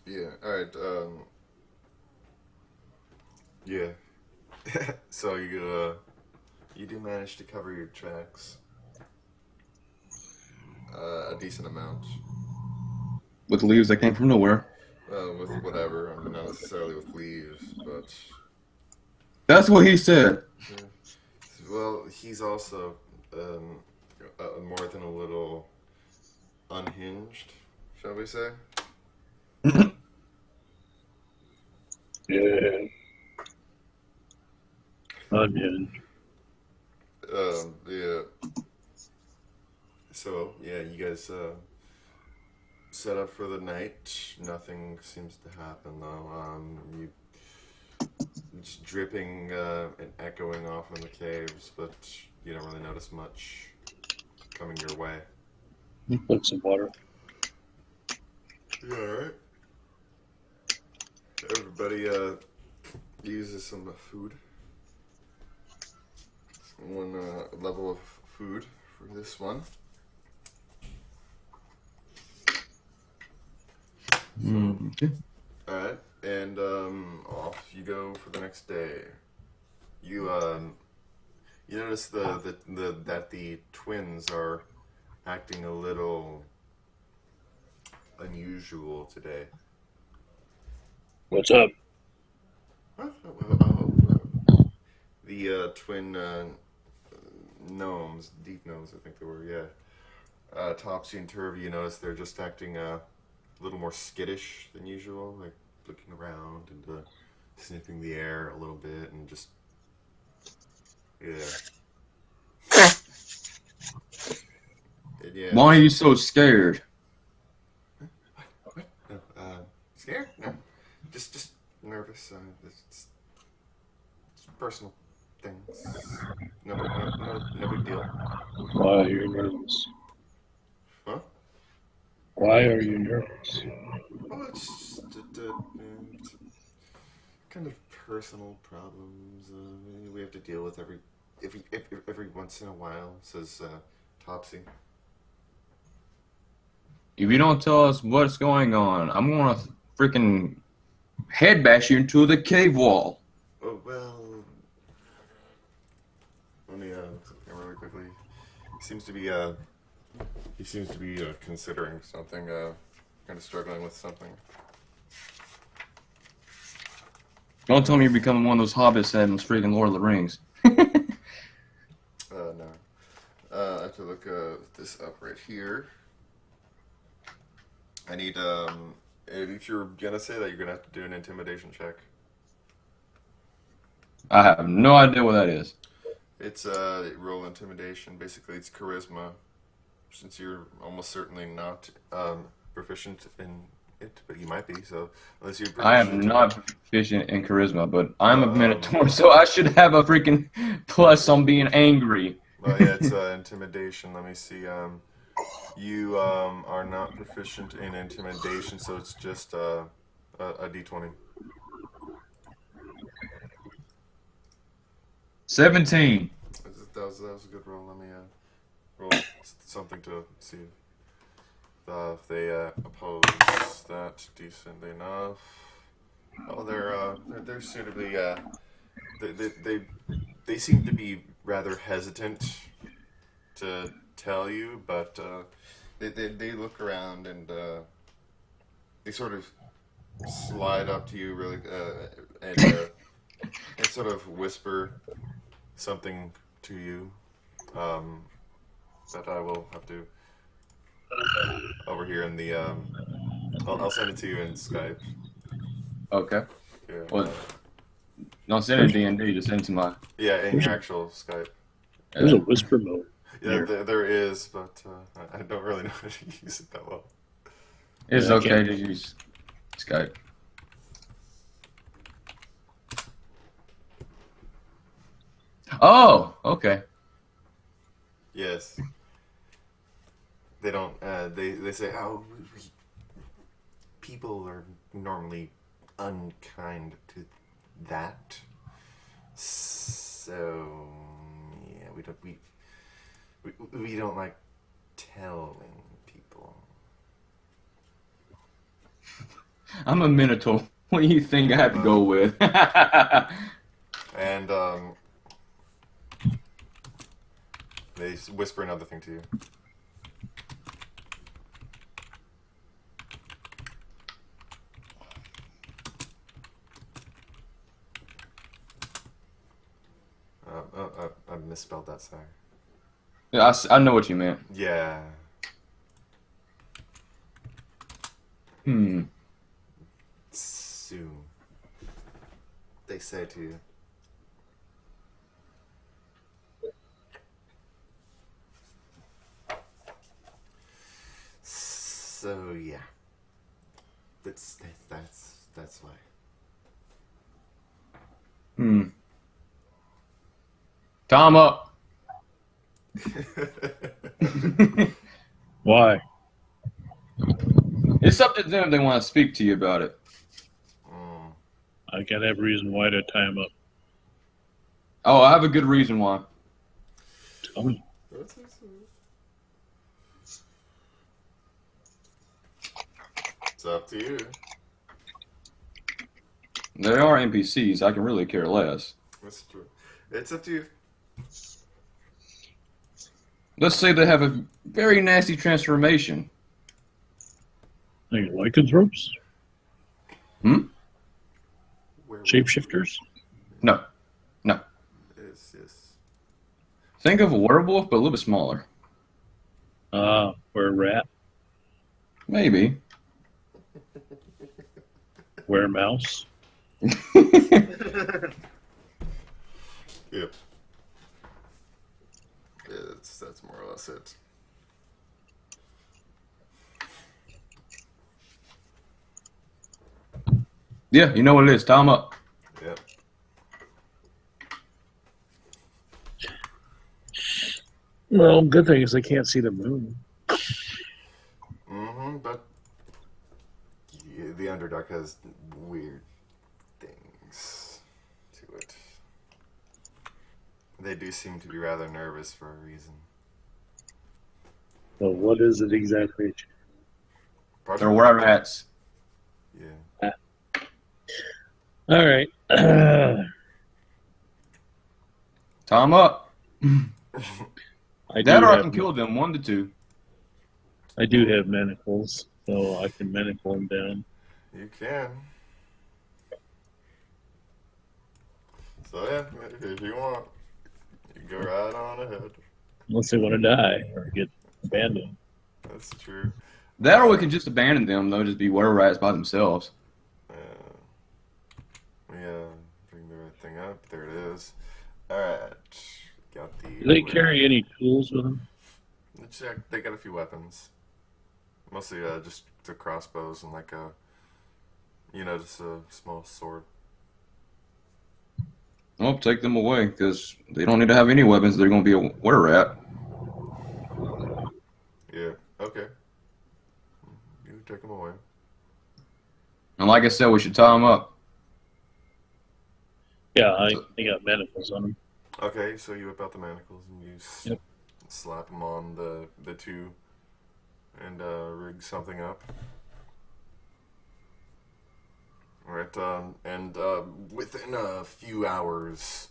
Yeah. All right. Yeah. So you do manage to cover your tracks. A decent amount. With leaves that came from nowhere. With whatever. I mean, not necessarily with leaves, but. That's what he said. Yeah. Well, he's also more than a little unhinged, shall we say? Yeah. Unhinged. Yeah. So, yeah, you guys set up for the night. Nothing seems to happen, though. It's dripping and echoing off in the caves, but you don't really notice much. coming your way. Put some water. You alright? Everybody uses some food. One level of food for this one. Okay. Alright, and off you go for the next day. You notice that the twins are acting a little unusual today. What's up? Huh? The twin gnomes, deep gnomes, I think they were, yeah. Topsy and Turvy, you notice they're just acting a little more skittish than usual, like looking around and sniffing the air a little bit and just, yeah. And yeah. Why are you so scared? What? No, scared? No, just nervous. It's personal things. No big deal. Why are you nervous? Huh? Why are you nervous? Oh, it's just kind of personal problems we have to deal with every once in a while, says Topsy. If you don't tell us what's going on, I'm gonna freaking head bash you into the cave wall. Oh, well, let me look something really quickly. He seems to be considering something, kind of struggling with something. Don't tell me you're becoming one of those hobbits that was freaking Lord of the Rings. No. I have to look this up right here. I need, if you're gonna say that, you're gonna have to do an intimidation check. I have no idea what that is. It's, roll intimidation. Basically, it's charisma. Since you're almost certainly not, proficient in it, but you might be, so, unless you're proficient. I am not proficient in charisma, but I'm a Minotaur, so I should have a freaking plus on being angry. Well, yeah, it's, intimidation. Let me see, you, are not proficient in intimidation, so it's just, a d20. 17. That was a good roll. Let me roll something to see if they oppose that decently enough. Oh, they're suitably they seem to be rather hesitant to tell you, but they look around and they sort of slide up to you really and sort of whisper something to you that I will have to over here in the I'll send it to you in Skype. Okay. Yeah. Well, don't send it in D&D, just send it to my... Yeah, in your actual Skype. There's a whisper mode. Yeah, there is, but I don't really know how to use it that well. It's Yeah, I okay can't- to use Skype. Oh, okay. Yes. They don't. They say, "Oh, people are normally unkind to that." So yeah, we don't like telling people. I'm a Minotaur. What do you think I have to go with? And they whisper another thing to you. I misspelled that, sorry. Yeah, I know what you meant. Yeah. Soon. They say to you. So yeah. That's why. Time up. Why? It's up to them if they want to speak to you about it. Mm. I gotta have a reason why to tie him up. Oh, I have a good reason why. Tell me. It's up to you. They are NPCs. I can really care less. That's true. It's up to you. Let's say they have a very nasty transformation. Like lycanthropes? Hmm? Shapeshifters? No. No. Yes. Think of a werewolf, but a little bit smaller. Wear a rat? Maybe. Wear a mouse? Yep. That's more or less it. Yeah, you know what it is. Tie 'em up. Yep. Well, good thing is they can't see the moon. But the Underdark has weird things to it. They do seem to be rather nervous for a reason. Well, what is it exactly? They're were rats. Yeah. All right. Tie 'em up. I That do or I have, can kill them. 1 to 2. I do have manacles, so I can manacle them down. You can. So yeah, if you want, you go right on ahead. Unless they want to die or get abandoned. That's true. That or we can just abandon them. They'll just be were rats by themselves. Bring the right thing up. There it is. Alright. Got the. Do they carry any tools with them? Let's check. They got a few weapons. Mostly just the crossbows and like a. Just a small sword. Well, take them away because they don't need to have any weapons. They're going to be a were rat. Yeah. Okay. You take them away. And like I said, we should tie them up. Yeah, I got manacles on them. Okay, so you whip out the manacles and you Yep. slap them on the two and rig something up. Alright, and within a few hours,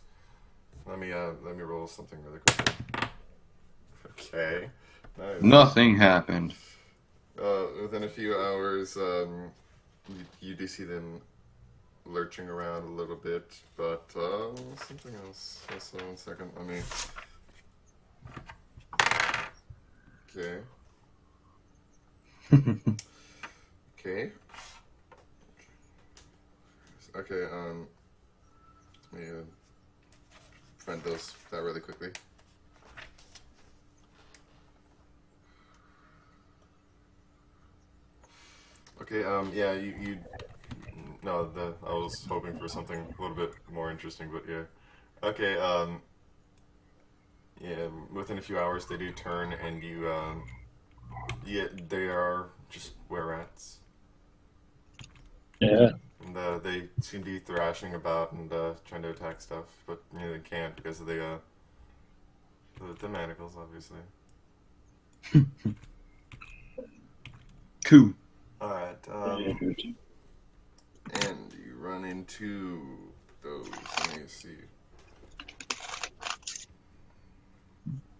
let me roll something really quickly. Okay. Nice. Nothing happened. Within a few hours, you do see them lurching around a little bit, but something else. Also, 1 second. Let me. Okay. Okay. Okay. Let me find that really quickly. Okay. Yeah. You. No. I was hoping for something a little bit more interesting, but yeah. Okay. Yeah. Within a few hours, they do turn, and you. Yeah. They are just were-rats. Yeah. And they seem to be thrashing about and trying to attack stuff, but they can't because of the manacles, obviously. Cool. Alright, and you run into those, let me see.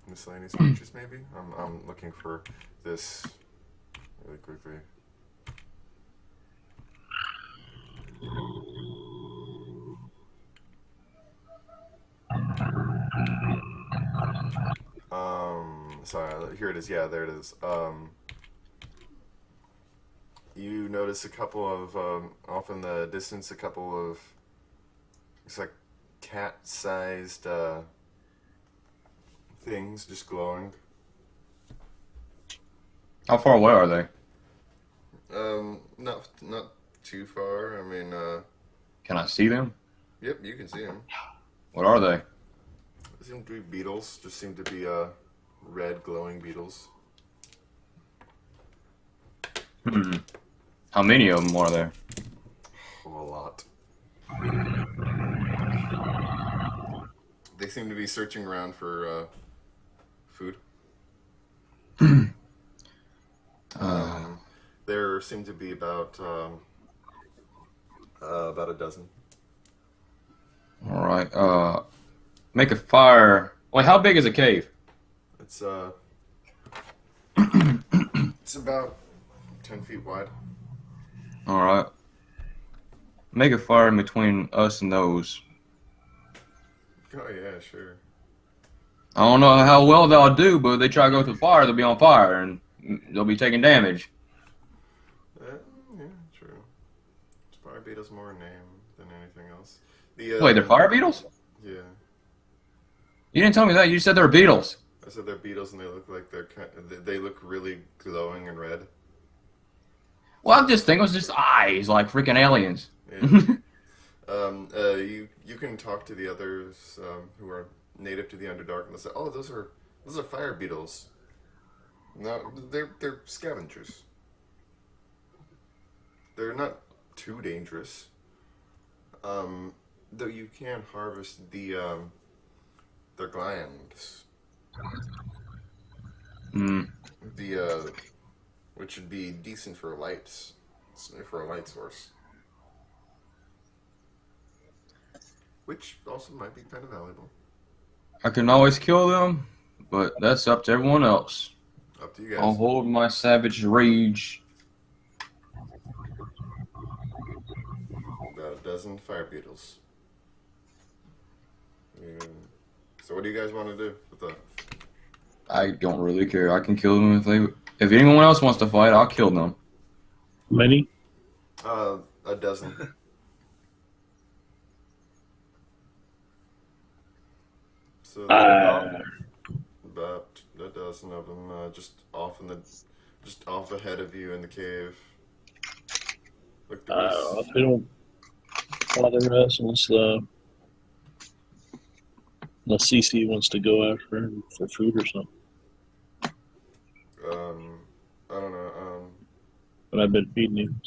Miscellaneous creatures, maybe? I'm looking for this really quickly. Sorry, here it is. Yeah, there it is. You notice a couple of, off in the distance, a couple of, it's like cat-sized, things just glowing. How far away are they? Not too far. I mean, Can I see them? yep, you can see them. What are they? They seem to be beetles. Just seem to be, red glowing beetles. How many of them are there? Oh, a lot. They seem to be searching around for food. There seem to be about a dozen. All right. Make a fire. Wait, how big is a cave? It's it's about 10 feet wide. All right. Make a fire in between us and those. Oh yeah, sure. I don't know how well they'll do, but if they try to go through fire, they'll be on fire and they'll be taking damage. Yeah, true. Fire beetles more a name than anything else. Wait, they're fire beetles? Yeah, You didn't tell me that. You said they're beetles. I said they're beetles, and they look like they look really glowing and red. Well, I just think it was just eyes, like freaking aliens. Yeah. You can talk to the others who are native to the Underdark, and they'll say, "Oh, those are fire beetles." No, they're scavengers. They're not too dangerous. Though you can harvest their glands. Which would be decent for lights, for a light source. Which also might be kind of valuable. I can always kill them, but that's up to everyone else. Up to you guys. I'll hold my savage rage. About a dozen fire beetles. So what do you guys want to do with that? I don't really care. I can kill them if anyone else wants to fight, I'll kill them. Many? A dozen. So Uh, about a dozen of them, just off ahead of you in the cave. Look, if they don't bother us unless CC wants to go after him for food or something. I don't know. But I've been feeding him.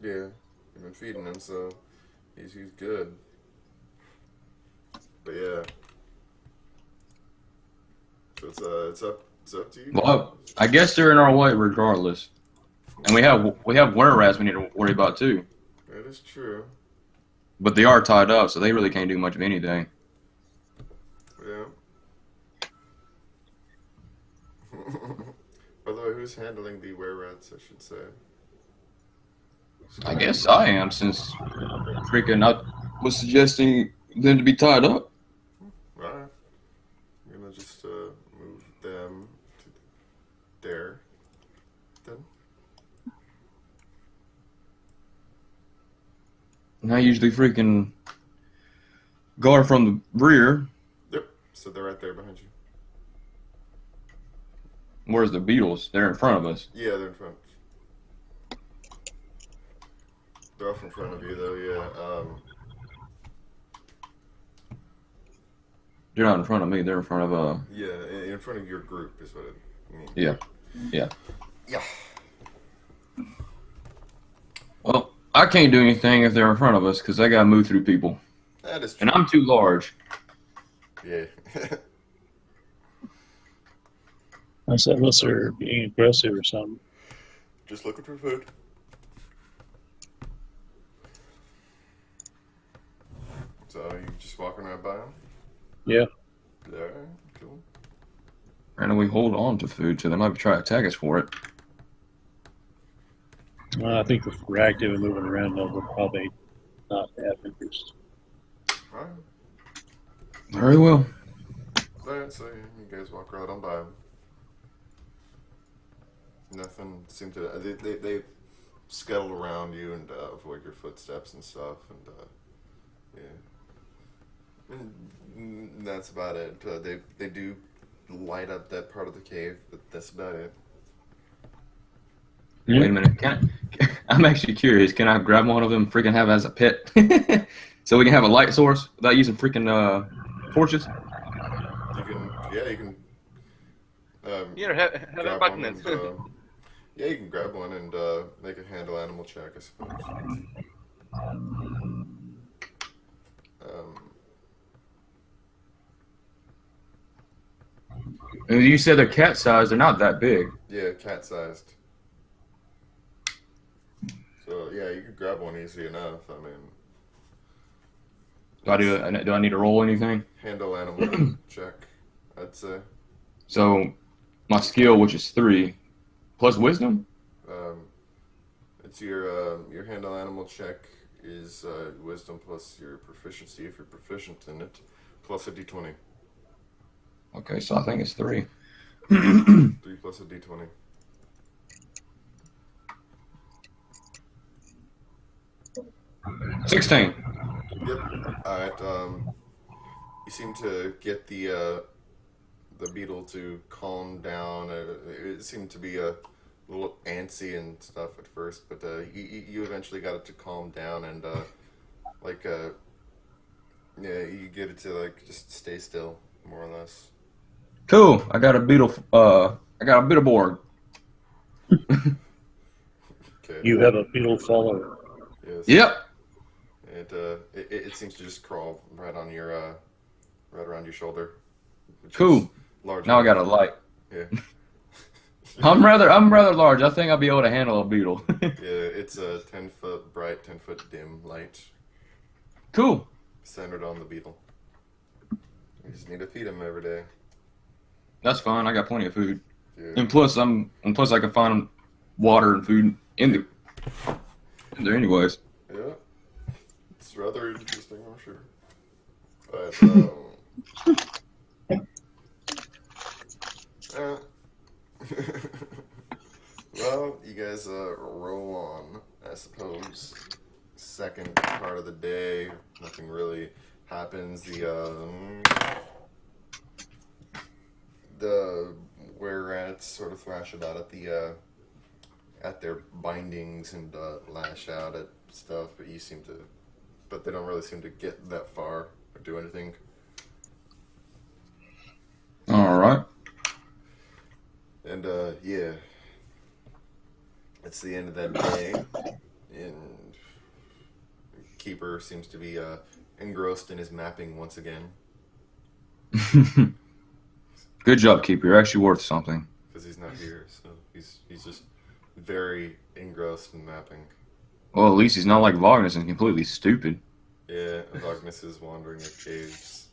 Yeah, you've been feeding him, so he's good. But yeah, so it's up to you. Well, I guess they're in our way regardless, and we have were rats we need to worry about too. That is true. But they are tied up, so they really can't do much of anything. Yeah. By the way, who's handling the were-rats, I should say? I guess I am, since freaking I was suggesting them to be tied up. Alright. I'm gonna just move them to there. Then. And I usually freaking guard from the rear. Yep. So they're right there behind you. Where's the beetles? They're in front of us. Yeah, they're in front. They're off in front of you, though. Yeah. They're not in front of me. They're in front of Yeah, in front of your group is what it means. Yeah. Yeah. Yeah. Well, I can't do anything if they're in front of us because I gotta move through people, That is true. and I'm too large. Yeah. I said unless they're being aggressive or something. Just looking for food. So you just walking right by them? Yeah. Alright, cool. And we hold on to food, so they might try to attack us for it. I think if we're active and moving around, they'll probably not have interest. Alright. Very well. Alright, so you guys walk right on by them. Nothing seemed to. They scuttle around you and avoid your footsteps and stuff, and yeah. And that's about it. They do light up that part of the cave, but that's about it. Wait a minute. I'm actually curious. Can I grab one of them and freaking have it as a pet? So we can have a light source without using freaking torches? You can, yeah, you can Here, have a grab one Vognus. and, yeah, you can grab one and make a handle animal check, I suppose. And you said they're cat sized. They're not that big. Yeah, cat-sized. So yeah, you could grab one easy enough. I mean, Do I need to roll anything? handle animal check, I'd say. So my skill, which is 3, plus wisdom. It's your handle animal check is wisdom plus your proficiency if you're proficient in it, plus a d20. Okay, so I think it's 3. 3 plus a d20. $16. Yep. All right. You seem to get the beetle to calm down. It seemed to be a little antsy and stuff at first, but you eventually got it to calm down and yeah, you get it to like just stay still, more or less. Cool. I got a beetle. I got a beetle board. Okay. You have a beetle follower. Yes. Yep. It seems to just crawl right on your right around your shoulder. Which Cool. is large Now I got a enough. light. Yeah. I'm rather large. I think I'll be able to handle a beetle. Yeah, it's a 10-foot bright, 10-foot dim light Cool. centered on the beetle. You just need to feed him every day. That's fine. I got plenty of food. Yeah. And plus I can find water and food in there anyways. Yeah. It's rather interesting, I'm sure. But, well, you guys roll on, I suppose. Second part of the day, nothing really happens. The were-rats sort of thrash about at their bindings and lash out at stuff, but they don't really seem to get that far or do anything. All right. And yeah, it's the end of that day, and Keeper seems to be engrossed in his mapping once again Good job, Keeper. You're actually worth something. because he's not here. So he's just very engrossed in mapping. Well, at least he's not like Vognus and completely stupid. Yeah, Vognus is wandering at caves.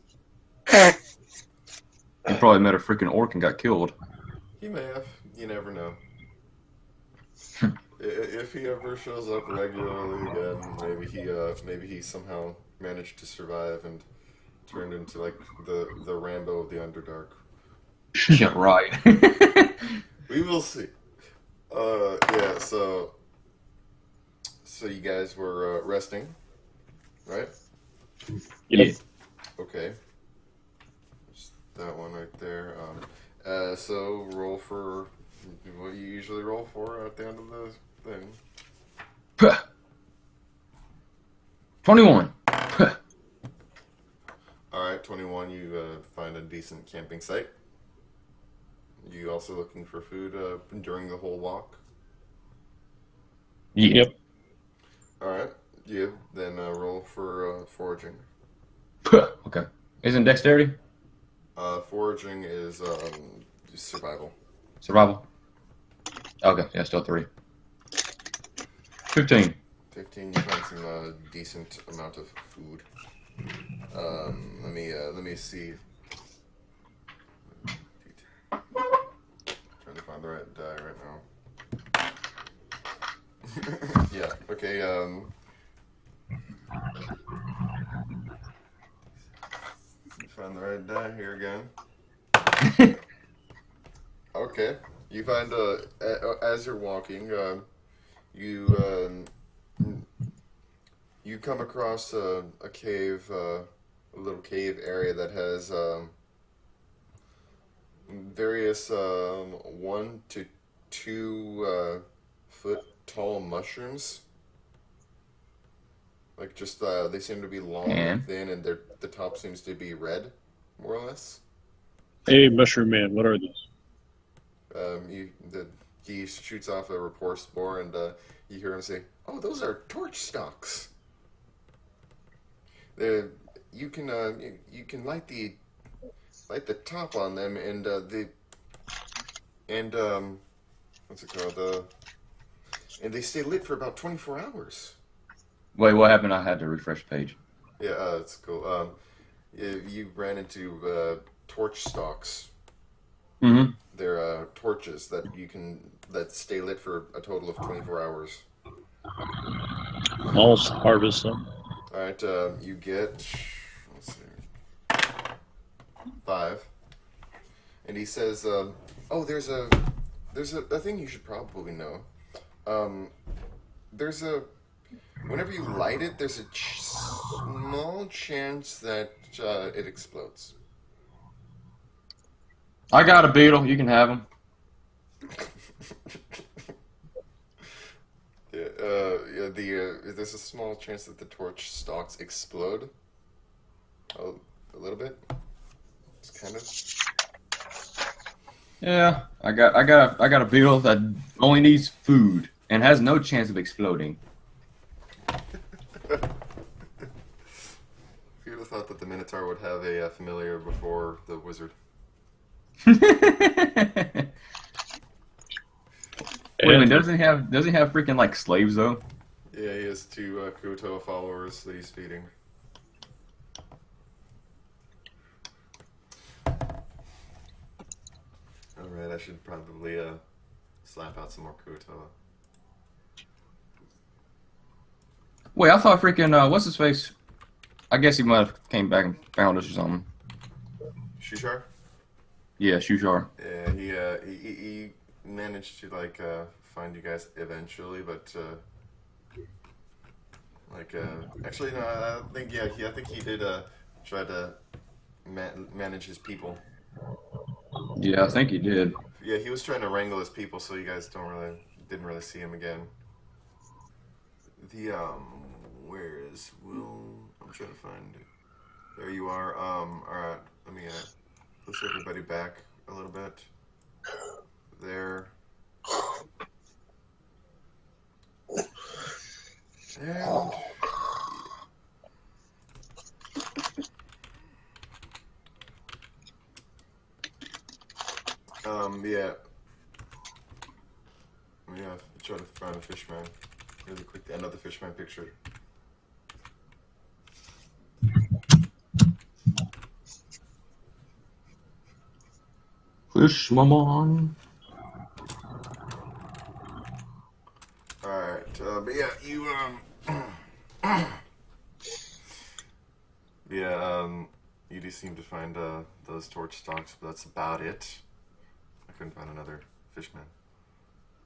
He probably met a freaking orc and got killed. He may have. You never know. If he ever shows up regularly again, maybe he somehow managed to survive and turned into like the Rambo of the Underdark. Yeah, right. We will see. Yeah. So you guys were resting, right? Yeah. Okay. Just that one right there. So roll for what you usually roll for at the end of the thing. Puh. 21. Puh. All right, 21. You find a decent camping site. You also looking for food during the whole walk. Yeah. Yep. All right. Yeah. Then roll for foraging. Puh. Okay. Isn't dexterity? Foraging is survival. Survival? Okay, yeah, still 3. 15. 15. You find some decent amount of food. Let me see. Trying to find the right die right now. Yeah. Okay. Find the right die here again. Okay. You find as you're walking, you come across a cave, a little cave area that has various 1 to 2 foot tall mushrooms. Like just they seem to be long and thin, and the top seems to be red, more or less. Hey, Mushroom Man, what are these? He shoots off a rapport spore, and you hear him say, "Oh, those are torch stalks. You can light the top on them, and what's it called? And they stay lit for about 24 hours." Wait, what happened? I had to refresh the page. Yeah, it's cool. You ran into torch stalks. Mm-hmm. They're torches that stay lit for a total of 24 hours. I'll harvest them. All right, you get, let's see, 5. And he says, "Oh, there's a thing you should probably know. Whenever you light it, there's a small chance that it explodes." I got a beetle. You can have him. There's a small chance that the torch stalks explode. A little bit. It's kind of. Yeah, I got a beetle that only needs food and has no chance of exploding. Who would have thought that the Minotaur would have a familiar before the wizard? Wait a minute, doesn't he have freaking like slaves though? Yeah, he has 2 Kuto followers that he's feeding. Alright, I should probably slap out some more Kuto. Wait, I thought freaking what's his face? I guess he might have came back and found us or something. Shushar? Yeah, Shushar. Yeah, he managed to find you guys eventually, but actually no, I think he did try to manage his people. Yeah, I think he did. Yeah, he was trying to wrangle his people, so you guys didn't really see him again. Where is Will? I'm trying to find it. There you are. Alright, let me push everybody back a little bit. There. And yeah. Try to find a fishman really quick. Another fishman picture. Fish Mammon. Alright, but yeah, you you do seem to find those torch stalks, but that's about it. I couldn't find another fishman,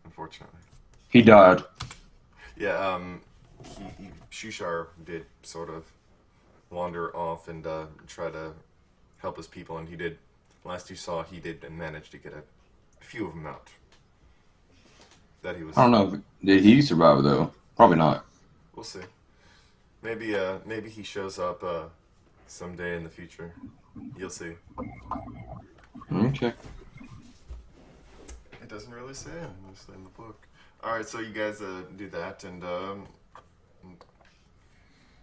unfortunately. He died. Yeah, Shushar did sort of wander off and try to help his people, and he did. Last you saw, he did manage to get a few of them out. That he was. I don't know. Did he survive though? Probably not. We'll see. Maybe he shows up someday in the future. You'll see. Okay. It doesn't really say in the book. All right, so you guys do that, and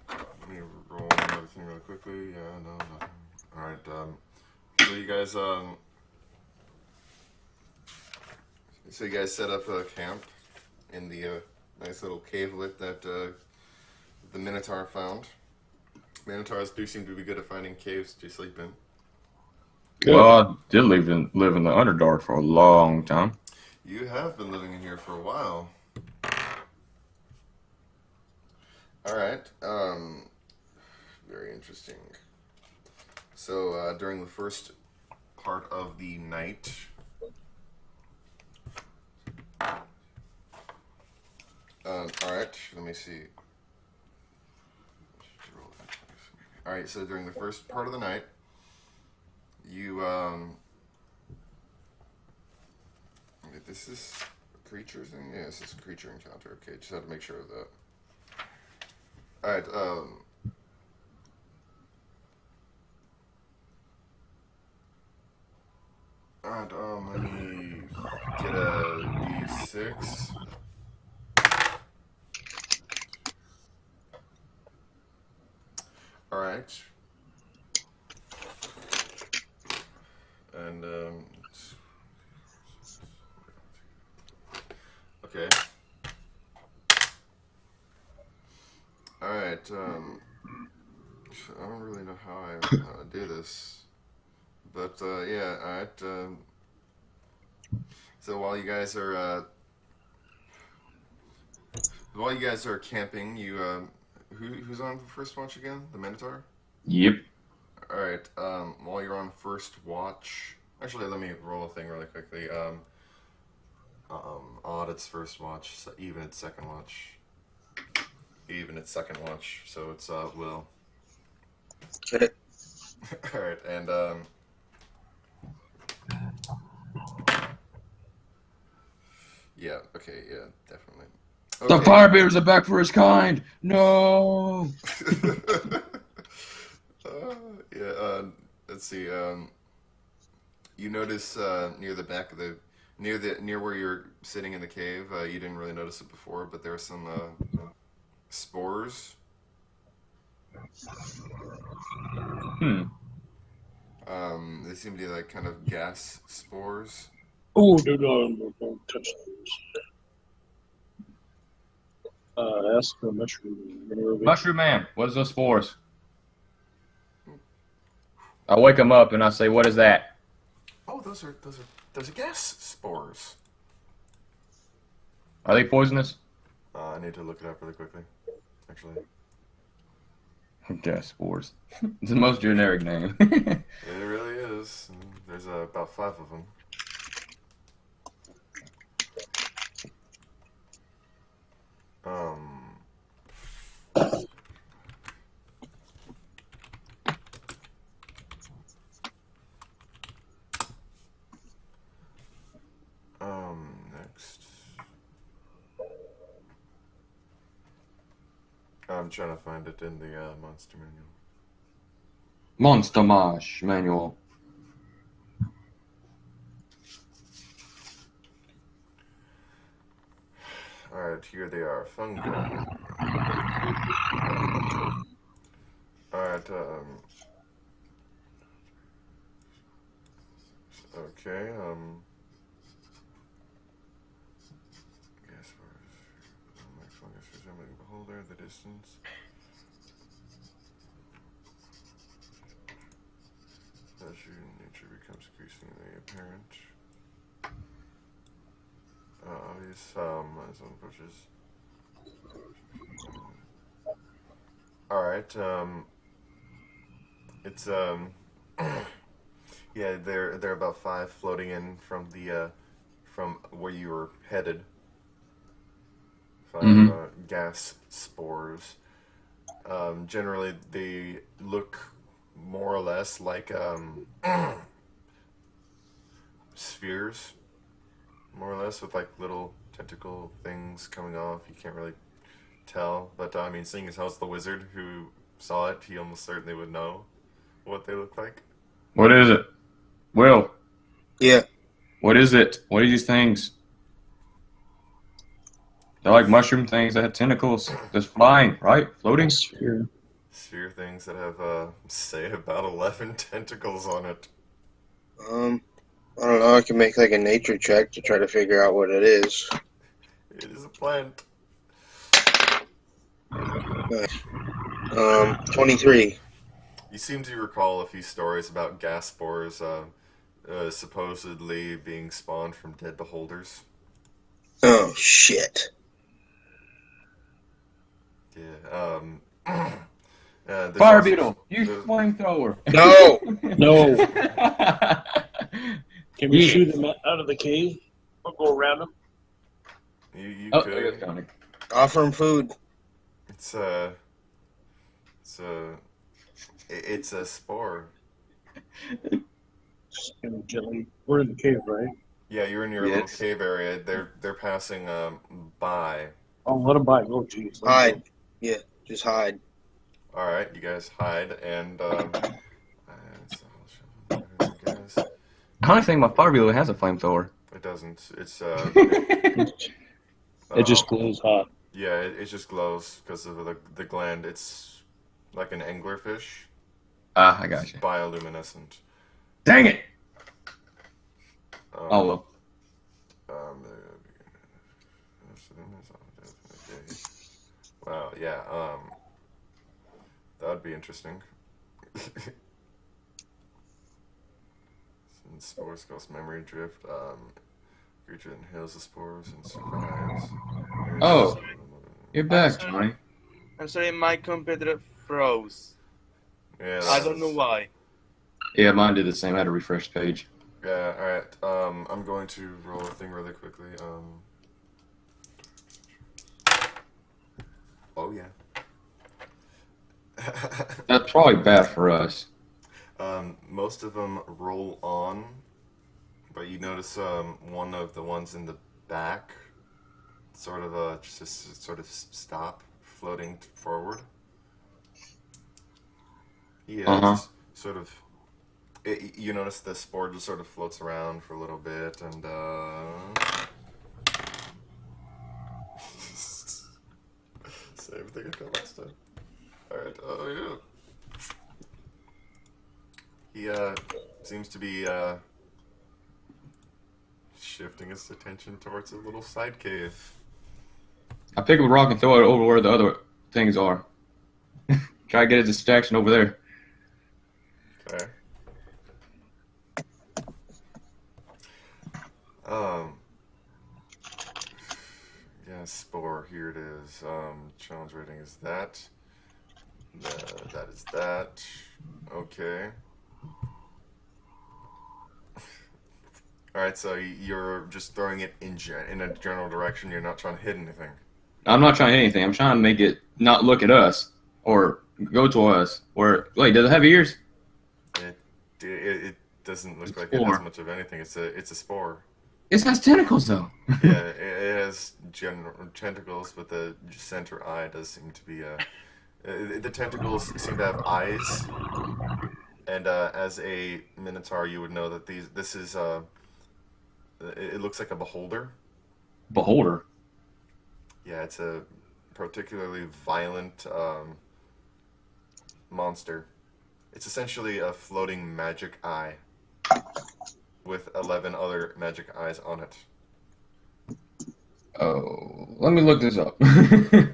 let me roll another thing really quickly. Yeah, no, nothing. All right. So you guys set up a camp in the nice little cavelet that the Minotaur found. Minotaurs do seem to be good at finding caves to sleep in. Good. Well, I did live in the Underdark for a long time. You have been living in here for a while. All right. Very interesting. So during the first part of the night, all right. Let me see. All right. So during the first part of the night, you this is a creature thing? Yes, it's a creature encounter. Okay, just had to make sure of that. Alright, let me Get a D6. All right. And okay. All right. I don't really know how I do this, but yeah. All right. So while you guys are camping, who's on the first watch again? The Minotaur. Yep. All right. While you're on first watch, actually, let me roll a thing really quickly. Odd its first watch, so even its second watch. Even its second watch, so it's Will. Okay. All right, and yeah, okay, yeah, definitely. The Okay. Firebeaters are back for his kind. No. Yeah. Let's see. You notice near the back of the near where you're sitting in the cave. You didn't really notice it before, but there are some spores. They seem to be like kind of gas spores. Oh, dude, don't touch those. Ask the mushroom. Mushroom Man, what is those spores? I wake him up and I say, "What is that?" Oh, those are gas spores. Are they poisonous? I need to look it up really quickly. Actually, Gas spores. It's the most generic name. it really is. There's about 5 of them. Next. I'm trying to find it in the monster manual. Monster Mash manual. Alright, here they are. Fungi. Alright, okay, gas bars. Like fungus resembling a beholder, the distance. As your nature becomes increasingly apparent. Obvious, as one approaches. Alright, it's, yeah, they're about 5 floating in from the, from where you were headed. 5 gas spores. Generally, they look more or less like, spheres. More or less, with like little tentacle things coming off. You can't really tell, but I mean, seeing as how it's the wizard who saw it, he almost certainly would know what they look like. What is it? Will, Yeah. what is it? What are these things? They're like mushroom things that have tentacles. Just flying, right? Floating? Sphere. Sphere things that have, say, about 11 tentacles on it. I don't know. I can make like a nature check to try to figure out what it is. It is a plant. 23. You seem to recall a few stories about gas spores supposedly being spawned from dead beholders. Oh shit. Yeah. There's Fire also- beetle, use there's- flamethrower. No. No. Can we Yeah. shoot them out of the cave? We'll go around them. You Oh, could. there goes Connie. Offer him food. It's a spore. Just gently. We're in the cave, right? Yeah, you're in your Yes. little cave area. They're passing by. Oh, let them by. Oh, jeez. Let 'em Hide. go. Yeah, just hide. All right, you guys hide, and guys, I don't think my fire beetle has a flamethrower. It doesn't. It's It just glows hot. yeah. It just glows because of the gland. It's like an anglerfish. Ah, I got It's you. bioluminescent. Dang it! Um, Oh well. um, wow. Yeah. That would be interesting. Since spores cause memory drift. Creature inhales the spores and survives. Oh, you're back, Johnny. I'm sorry, my computer froze. Yeah. I don't know why. Yeah, mine did the same. I had to refresh the page. Yeah, alright. I'm going to roll a thing really quickly. Oh, yeah. That's probably bad for us. Most of them roll on, but you notice one of the ones in the back sort of just sort of stop floating forward. Yeah, just sort of. You notice the spore just sort of floats around for a little bit, and same thing I got last time. All right. Oh yeah. He seems to be shifting his attention towards a little side cave. I pick up a rock and throw it over where the other things are. Try to get a distraction over there. Okay. Yeah, spore. Here it is. Challenge rating is that. That is that. Okay. All right. So you're just throwing it in a general direction. You're not trying to hit anything. I'm not trying to hit anything. I'm trying to make it not look at us or go to us. Or wait, does it have ears? It doesn't look like it Spore. has much of anything. It's a spore. It has tentacles though. Yeah, it has general tentacles, but the center eye does seem to be the tentacles seem to have eyes, and as a minotaur, you would know that this is it looks like a beholder. Beholder. Yeah, it's a particularly violent monster. It's essentially a floating magic eye with 11 other magic eyes on it. Oh, let me look this up. Yeah,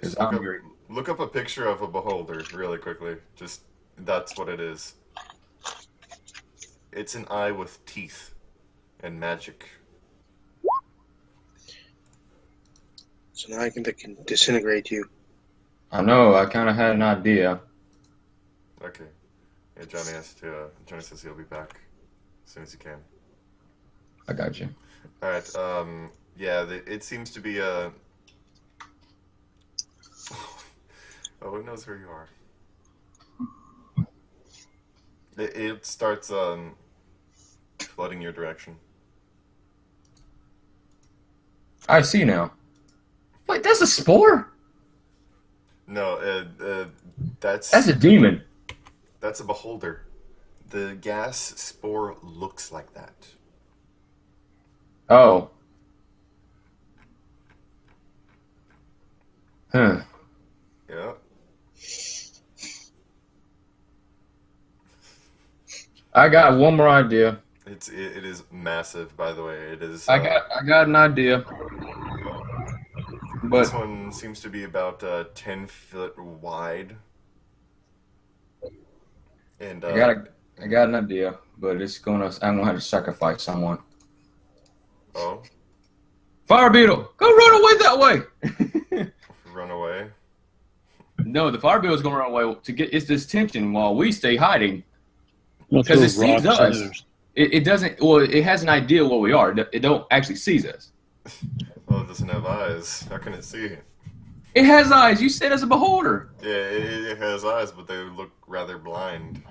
just I'm very- look up a picture of a beholder really quickly. Just that's what it is. It's an eye with teeth and magic. So now I can disintegrate you. I know. I kind of had an idea. Okay. Yeah, Johnny has to. Johnny says he'll be back as soon as he can. I got you. All right. Yeah. It seems to be a. Oh, it knows where you are. It starts flooding your direction. I see now. Wait, that's a spore? No, that's That's a demon. That's a beholder. The gas spore looks like that. Oh. Huh. Yeah. I got one more idea. It is massive, by the way. It is. I got an idea. This But one seems to be about 10 foot wide. And I got an idea, but I'm gonna have to sacrifice someone. oh, Fire beetle, go run away that way. run away. No, the fire beetle's gonna run away to get its attention while we stay hiding. I'll Because throw it sees rocks us. at theirs. It doesn't. Well, it has an idea where we are. It don't actually sees us. Well, it doesn't have eyes. How can it see? It has eyes. You said it's a beholder. Yeah, it has eyes, but they look rather blind.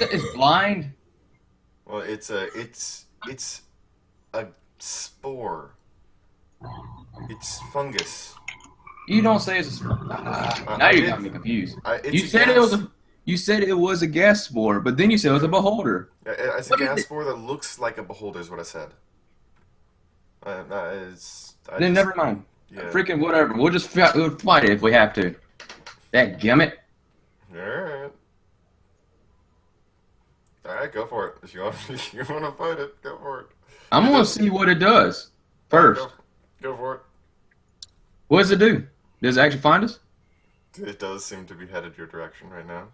It's blind. Well, it's a spore. It's fungus. You don't say it's a. Now I you did- got me confused. it's You a said gas. it was a. You said it was a gas spore, but then you said it was a beholder. It's a What is gas it? spore that looks like a beholder, is what I said. Then never mind. Yeah. Freaking whatever. We'll fight it if we have to. That gummit. Alright. Alright, go for it. If you want, if you want to fight it, go for it. I'm It gonna does- see what it does Alright, first. Go for it. What does it do? Does it actually find us? It does seem to be headed your direction right now.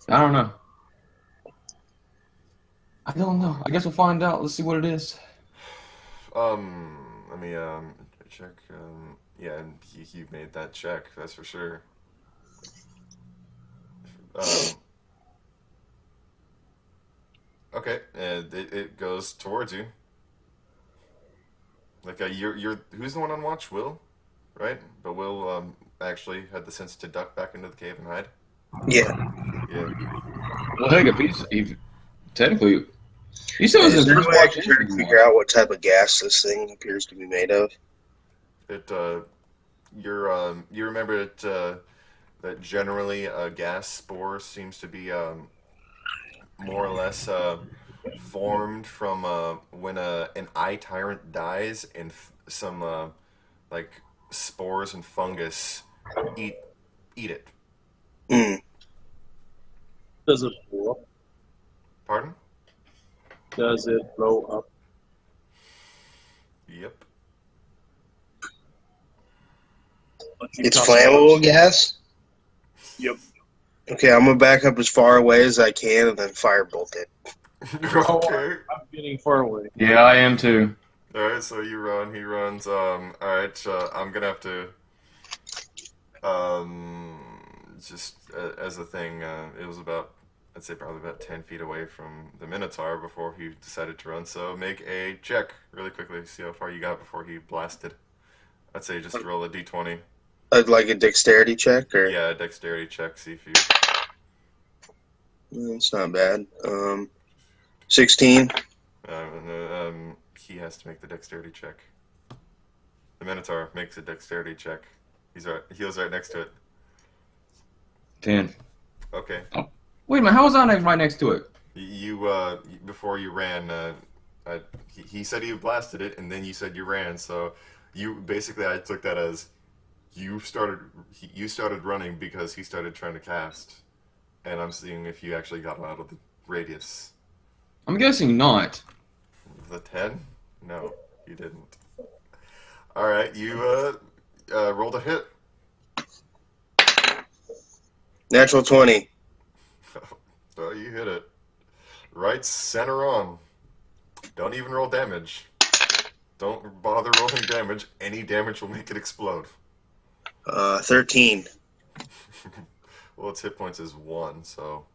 I don't know. I don't know. I guess we'll find out. Let's see what it is. Let me check. Yeah, and he made that check. That's for sure. Okay, and it goes towards you. Like you're who's the one on watch? Will, right? But Will actually had the sense to duck back into the cave and hide. Yeah. Yeah. Well, heck, if technically, he still was Is in there a first way I watch. can try to figure out what type of gas this thing appears to be made of? It you remember it that generally a gas spore seems to be more or less formed from when an eye tyrant dies and some like spores and fungus eat it. Mm. Does it blow up? Pardon? Does it blow up? Yep. It's flammable gas? Yep. Okay, I'm gonna back up as far away as I can and then firebolt it. Okay. I'm getting far away. Yeah, I am too. All right, so you run. He runs. All right, I'm gonna have to. Just as a thing, it was about, I'd say probably about 10 feet away from the Minotaur before he decided to run. So make a check really quickly. See how far you got before he blasted. I'd say just roll a d20. Like a dexterity check, or Yeah, dexterity check. See if you. It's not bad. 16. He has to make the dexterity check. The Minotaur makes a dexterity check. He was right next to it. 10. Okay. Wait a minute, how was I right next to it? You before you ran, he said he blasted it, and then you said you ran. So you basically, I took that as you started running because he started trying to cast, and I'm seeing if you actually got out of the radius. I'm guessing not. The 10? No, you didn't. All right, you rolled a hit. Natural 20. Oh, you hit it. Right center on. Don't even roll damage. Don't bother rolling damage. Any damage will make it explode. 13. Well, its hit points is 1, so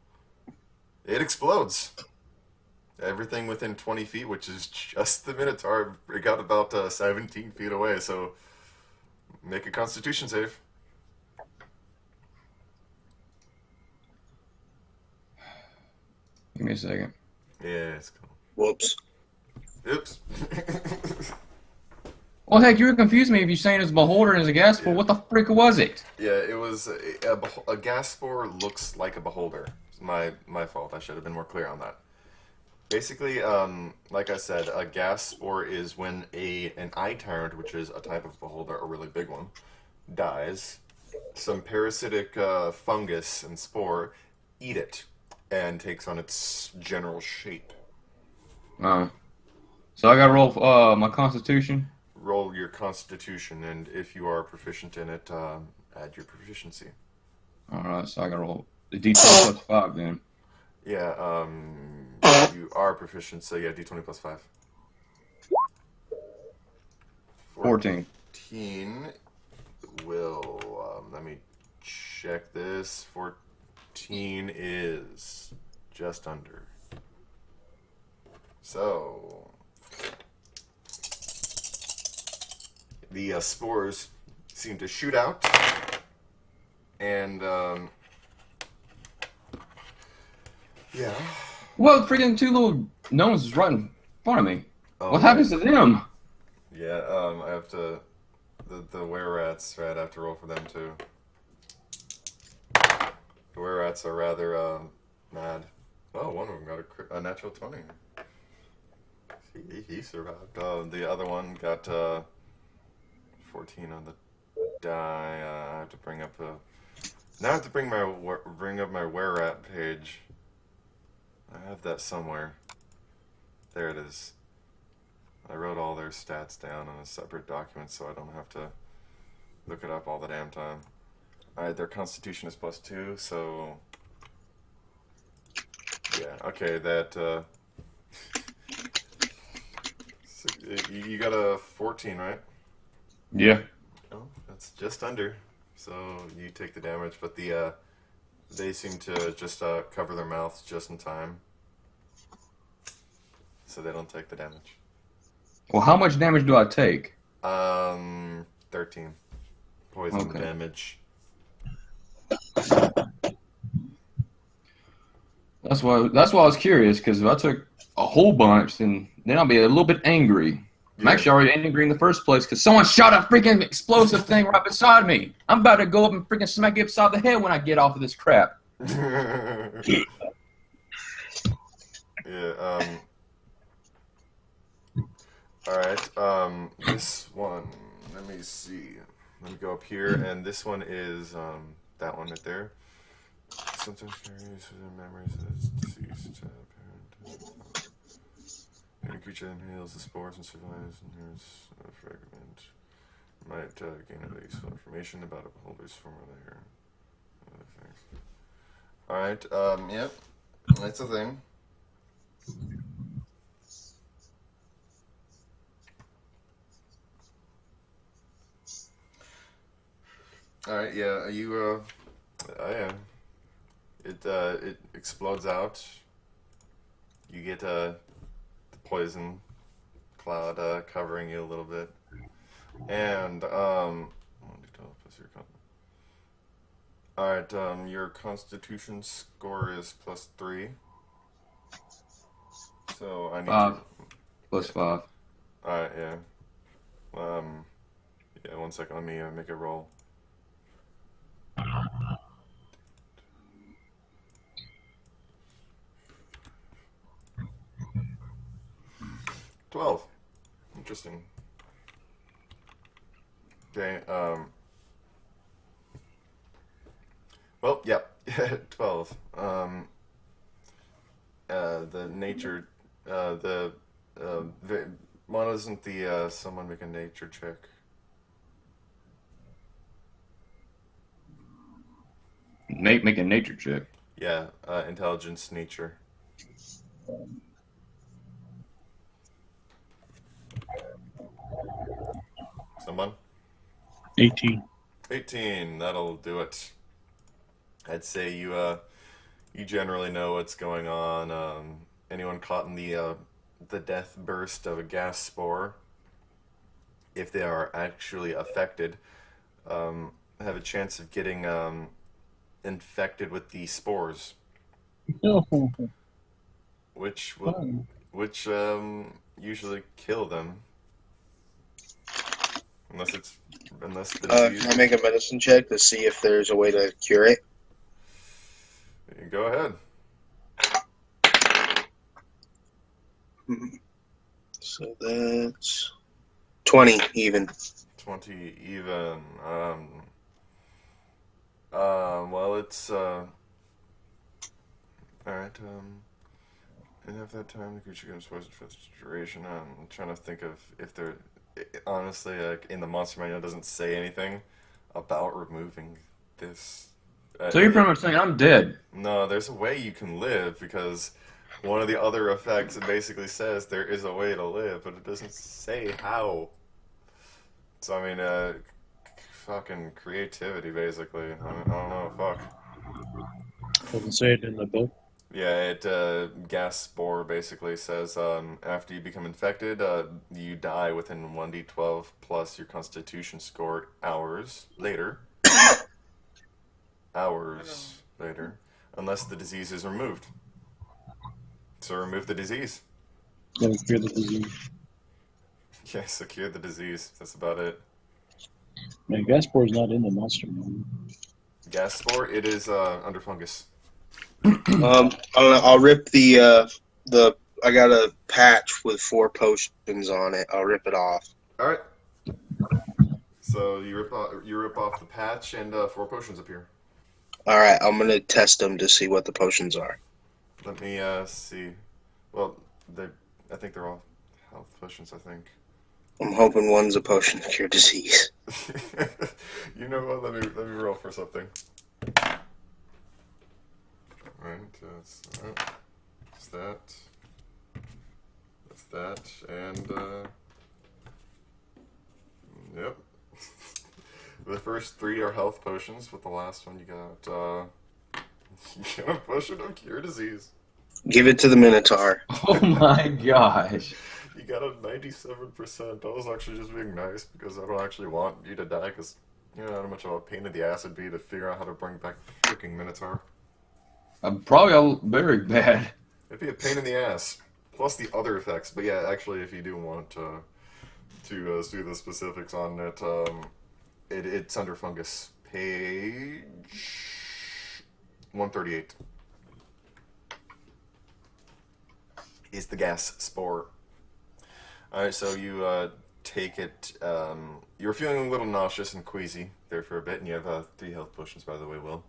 it explodes. Everything within 20 feet, which is just the Minotaur, it got about 17 feet away, so make a Constitution save. Give me a second. Yeah, it's cool. Whoops. Oops. Well, heck, you were confusing me if you're saying it's a beholder and it's a gas spore. Yeah. What the frick was it? Yeah, it was a gas spore looks like a beholder. It's my fault. I should have been more clear on that. Basically, like I said, a gas spore is when an eye tyrant, which is a type of beholder, a really big one, dies. Some parasitic fungus and spore eat it and takes on its general shape. So I gotta roll my Constitution. Roll your Constitution, and if you are proficient in it, add your proficiency. Alright, so I gotta roll the D10 plus 5 then. Yeah, you are proficient, so yeah, d20 plus 5. 14. 14 will, let me check this. 14 is just under. So, the spores seem to shoot out, and, yeah. Well, freaking two little gnomes is right in front of me. Oh, What happens to them? Yeah, I have to, the were-rats, right, I have to roll for them too. The were-rats are rather, mad. Oh, one of them got a natural 20. He survived. The other one got 14 on the die. I have to bring up a. Now I have to bring up my where at page. I have that somewhere. There it is. I wrote all their stats down on a separate document so I don't have to look it up all the damn time. Alright, their constitution is +2, so... Yeah, okay, that... So you got a 14, right? Yeah. Oh, that's just under. So you take the damage, but they seem to just cover their mouths just in time. So they don't take the damage. Well, how much damage do I take? 13 poison Okay. damage. That's why I was curious, because if I took a whole bunch, then I'll be a little bit angry. I'm actually already angry in the first place because someone shot a freaking explosive thing right beside me. I'm about to go up and freaking smack it upside the head when I get off of this crap. Yeah. All right. This one. Let me see. Let me go up here, and this one is that one right there. Sometimes carries within memories of its deceased parent. Any creature inhales the spores and survives and hears a fragment might gain at least useful information about a beholder's former lair. Other things. Alright, yep. That's a thing. Alright, yeah, you, yeah. It explodes out. You get, the poison cloud, covering you a little bit. And, 1d12 plus your Alright, your constitution score is +3. So I need 5 to... plus 5. Alright, yeah. Yeah, 1 second, let me make a roll. $12. Interesting. Okay, well, yep, 12. The nature, why doesn't someone make a nature check? Make a nature check. Yeah, intelligence, nature. Someone? 18. 18, that'll do it. I'd say you generally know what's going on. Anyone caught in the death burst of a gas spore, if they are actually affected, have a chance of getting infected with the spores, which usually kill them, unless the disease. Can I make a medicine check to see if there's a way to cure it? Go ahead. So that's 20 even. 20 even. Well, it's all right. And at that time, the creature becomes poisoned for its duration. I'm trying to think of if there, honestly, like in the monster manual, it doesn't say anything about removing this. So you're pretty much saying I'm dead. No, there's a way you can live, because one of the other effects, it basically says there is a way to live, but it doesn't say how. So, I mean, fucking creativity, basically. I don't know, fuck. Doesn't say it in the book. Yeah, gas spore basically says, after you become infected, you die within 1d12 plus your constitution score hours later. Hours later. Unless the disease is removed. So remove the disease. Gotta cure the disease. Yeah, so cure the disease. That's about it. Man, gas spore is not in the monster manual. Gas spore, it is under fungus. I'll rip the. I got a patch with 4 potions on it. I'll rip it off. All right. So you rip off the patch, and 4 potions appear. All right, I'm gonna test them to see what the potions are. Let me see. Well, I think they're all health potions. I think. I'm hoping one's a potion to cure disease. You know what? Let me roll for something. Alright, that's that. That's that, and yep. The first 3 are health potions, but the last one you got a potion of cure disease. Give it to the Minotaur. Oh my gosh. You got a 97%. I was actually just being nice because I don't actually want you to die because you know how much of a pain in the ass it'd be to figure out how to bring back the freaking Minotaur. I'm probably very bad. It'd be a pain in the ass. Plus the other effects. But yeah, actually, if you do want to see the specifics on it, it's under fungus. Page 138 is the gas spore. Alright, so you take it. You were feeling a little nauseous and queasy there for a bit, and you have 3 health potions, by the way, Will.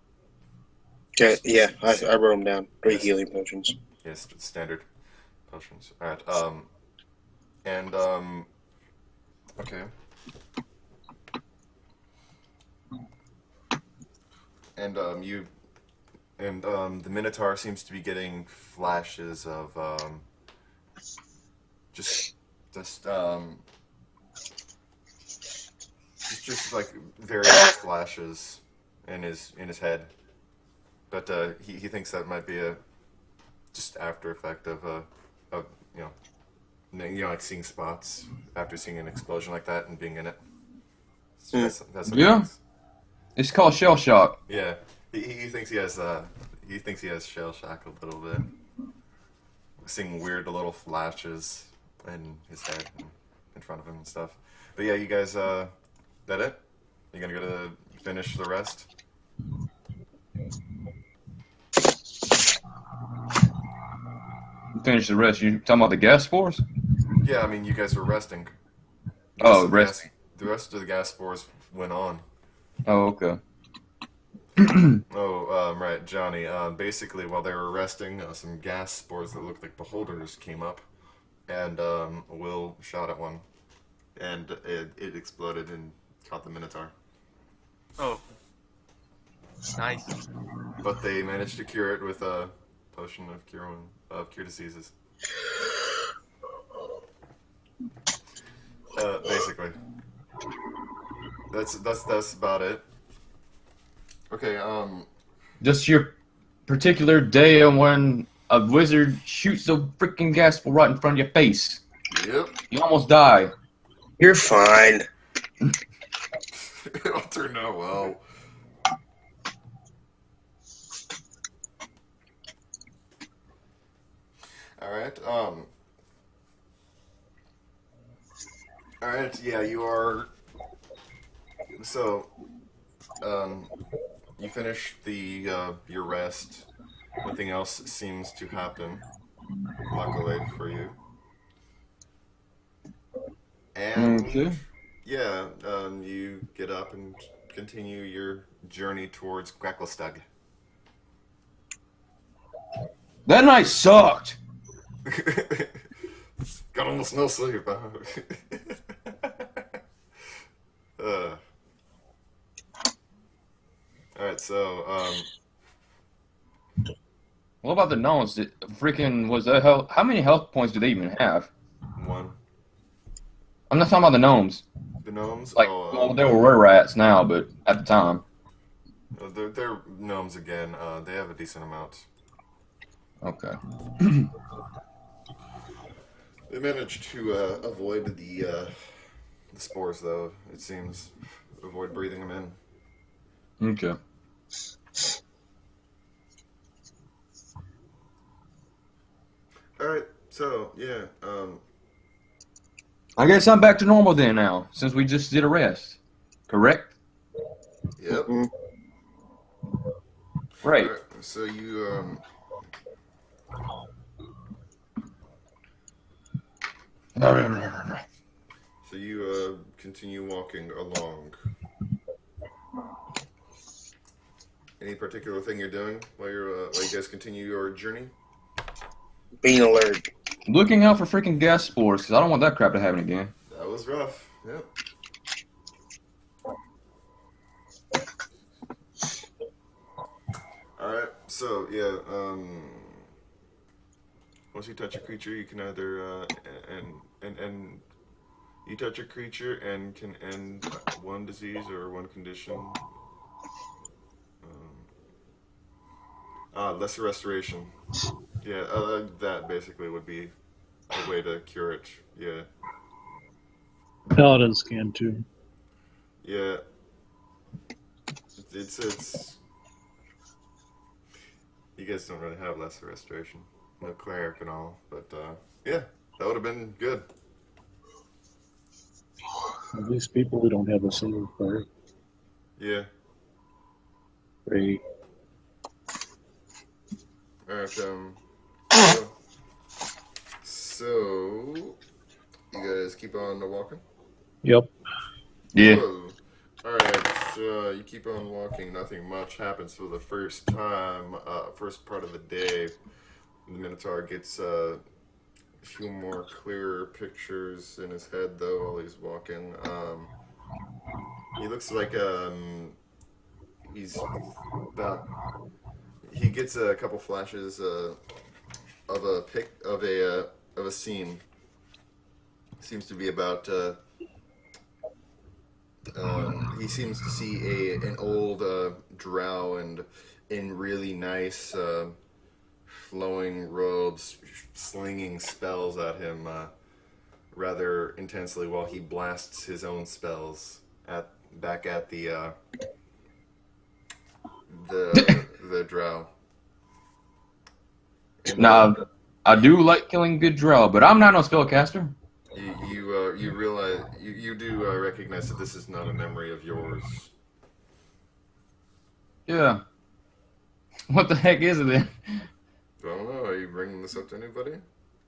Okay, yeah, I wrote them down. 3 healing potions. Yes, standard potions. Alright, okay. And the Minotaur seems to be getting flashes of just like various flashes in his head, but he thinks that might be a just after effect of you know like seeing spots after seeing an explosion like that and being in it. So that's what he Yeah. thinks. It's called shell shock. Yeah, he thinks he has shell shock a little bit, seeing weird little flashes in his head and in front of him and stuff. But yeah, you guys, that it? You gonna go to finish the rest? Finish the rest. You talking about the gas spores? Yeah, I mean you guys were resting. Oh, resting. The rest of the gas spores went on. Oh, okay. Right, Johnny. Basically, while they were resting, some gas spores that looked like beholders came up, and Will shot at one, and it exploded and caught the Minotaur. Oh. Nice. But they managed to cure it with a potion of cure diseases. Basically, that's about it. Okay. Just your particular day on when a wizard shoots a freaking gas spore right in front of your face. Yep. You almost die. You're fine. It'll turn out well. Alright, Alright, yeah, you are... So, you finish your rest. Nothing else seems to happen, luckily for you. And, Okay. yeah, you get up and continue your journey towards Gracklestag. That night sucked. Got almost no sleep. Alright, so, What about the gnomes? How many health points do they even have? 1. I'm not talking about the gnomes. The gnomes? Well, they were rare rats now, but at the time. They're gnomes again. They have a decent amount. Okay. They managed to avoid the spores, though, it seems. Avoid breathing them in. Okay. Alright, so, yeah, I guess I'm back to normal then now, since we just did a rest. Correct? yep. Mhm. Right. Alright. So you continue walking along. Any particular thing you're doing while while you guys continue your journey? Being alert. Looking out for freaking gas spores, because I don't want that crap to happen again. That was rough. Yep. All right. So yeah. Once you touch a creature, you can either and you touch a creature and can end one disease or one condition. Lesser restoration. Yeah, that basically would be a way to cure it. Yeah. Paladins can too. Yeah. It's. You guys don't really have lesser restoration. No cleric and all, but yeah, that would have been good. At least people who don't have a single player. Yeah. Great. All right. So you guys keep on walking. Yep. Yeah. Whoa. Alright, so you keep on walking, nothing much happens for the first time, first part of the day. The Minotaur gets a few more clearer pictures in his head, though, while he's walking. He looks like, he's about, he gets a couple flashes, of a scene. Seems to be about, he seems to see an old drow and in really nice flowing robes slinging spells at him rather intensely while he blasts his own spells back at the drow. And, Now, I do like killing good drow, but I'm not no spellcaster. You realize you do recognize that this is not a memory of yours. Yeah. What the heck is it then? I don't know. Are you bringing this up to anybody?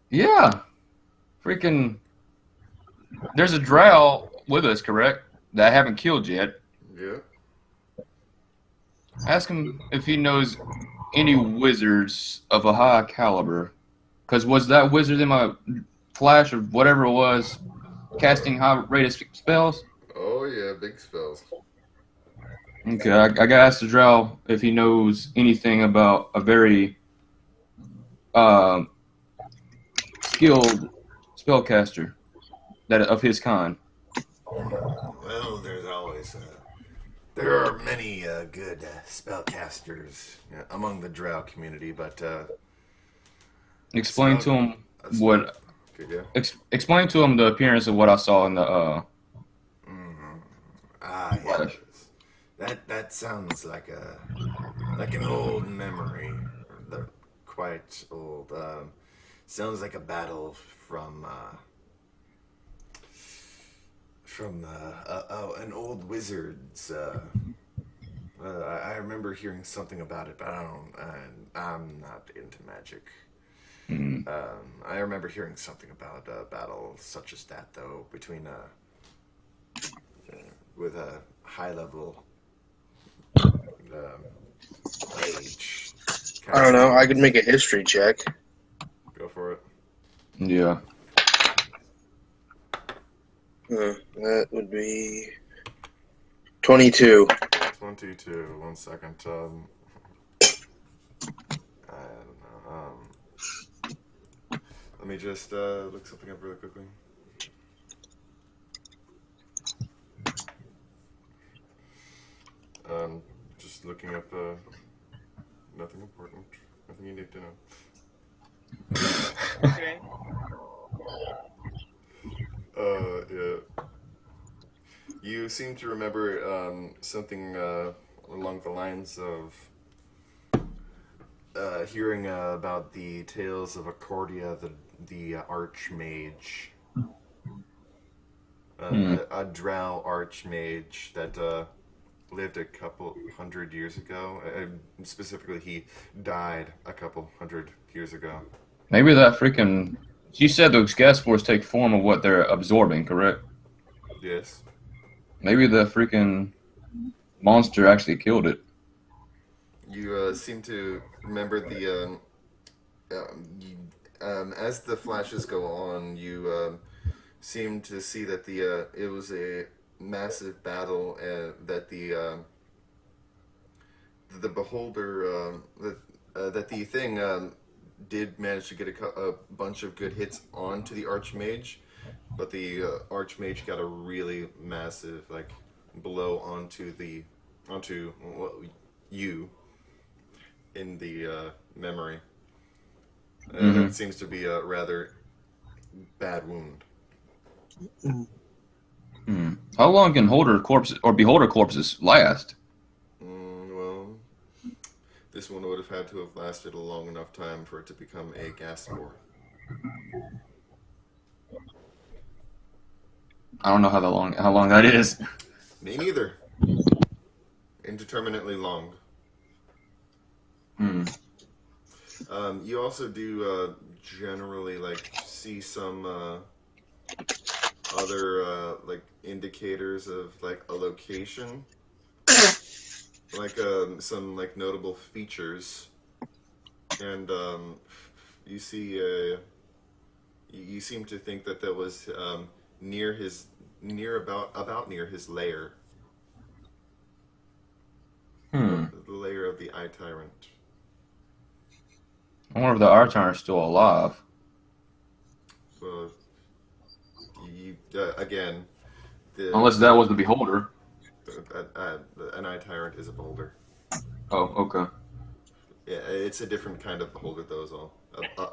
Yeah. Freaking. There's a drow with us, correct? That I haven't killed yet. Yeah. Ask him if he knows any wizards of a high caliber. Because was that wizard in my flash or whatever it was casting high rated spells? Oh yeah, big spells. Okay, I gotta ask the drow if he knows anything about a very skilled spellcaster that of his kind. Well, there are many good spellcasters among the drow community, but Explain to him what. good, yeah. Explain to him the appearance of what I saw in the Yes. That sounds like an old memory, quite old. Sounds like a battle from an old wizard's. I remember hearing something about it, but I'm not into magic. I remember hearing something about a battle such as that, though, between with a high level mage. I don't know. I could make a history check. Go for it. yeah. That would be 22. 22. 1 second. I don't know. Let me just look something up really quickly. Just looking up nothing important. Nothing you need to know. Okay. Yeah. You seem to remember something along the lines of hearing about the tales of Accordia, the archmage, a drow archmage that lived a couple hundred years ago. Specifically, he died a couple hundred years ago. Maybe that freaking. You said those gas spores take form of what they're absorbing, correct? Yes. Maybe the freaking monster actually killed it. You seem to remember as the flashes go on, you seem to see that it was a massive battle that the beholder that the thing did manage to get a bunch of good hits onto the archmage, but the archmage got a really massive blow onto you in the memory. That seems to be a rather bad wound. How long can holder corpses or beholder corpses last? Well, this one would have had to have lasted a long enough time for it to become a gas spore. I don't know how long that is. Me neither. Indeterminately long. You also do generally see some other indicators of a location, some notable features, and you see you seem to think that was near his lair. The lair of the Eye Tyrant. I wonder if the Archon is still alive. Well, again, Unless that was the beholder. An Eye Tyrant is a beholder. Oh, okay. Yeah, it's a different kind of beholder, though, is all.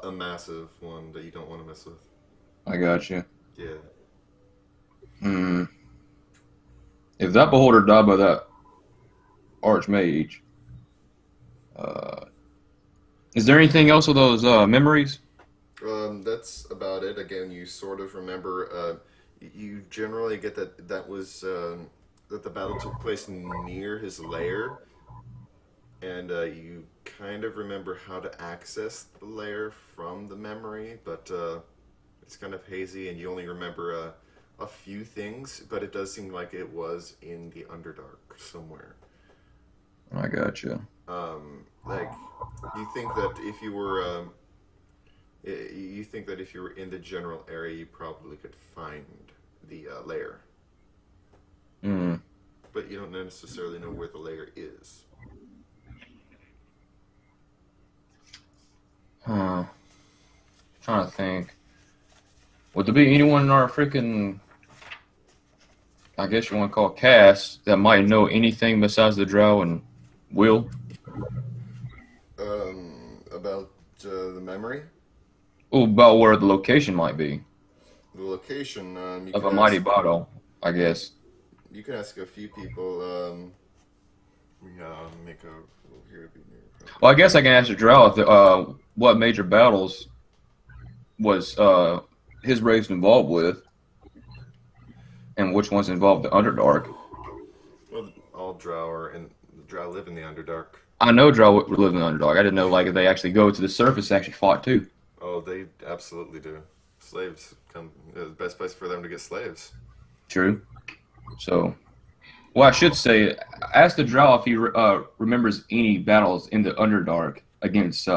A massive one that you don't want to mess with. I got you. Yeah. If that beholder died by that archmage, is there anything else with those memories? That's about it. Again, you sort of remember. You generally get that was that the battle took place near his lair, and you kind of remember how to access the lair from the memory, but it's kind of hazy, and you only remember a few things. But it does seem like it was in the Underdark somewhere. I got you. You think that if you were in the general area, you probably could find the lair. But you don't necessarily know where the lair is. Trying to think. Would there be anyone in our freaking, I guess you want to call it cast, that might know anything besides the Drow and Will? About the memory? Oh, about where the location might be. The location, Of a mighty battle, I guess. You can ask a few people. Make a little here. Well, I guess I can ask the Drow if what major battles was his race involved with, and which ones involved the Underdark. Well, all Drow live in the Underdark. I know Drow live in the Underdark. I didn't know if they actually go to the surface and actually fought too. Oh, they absolutely do. Slaves come. The best place for them to get slaves. True. So, well, I should say, ask the Drow if he remembers any battles in the Underdark against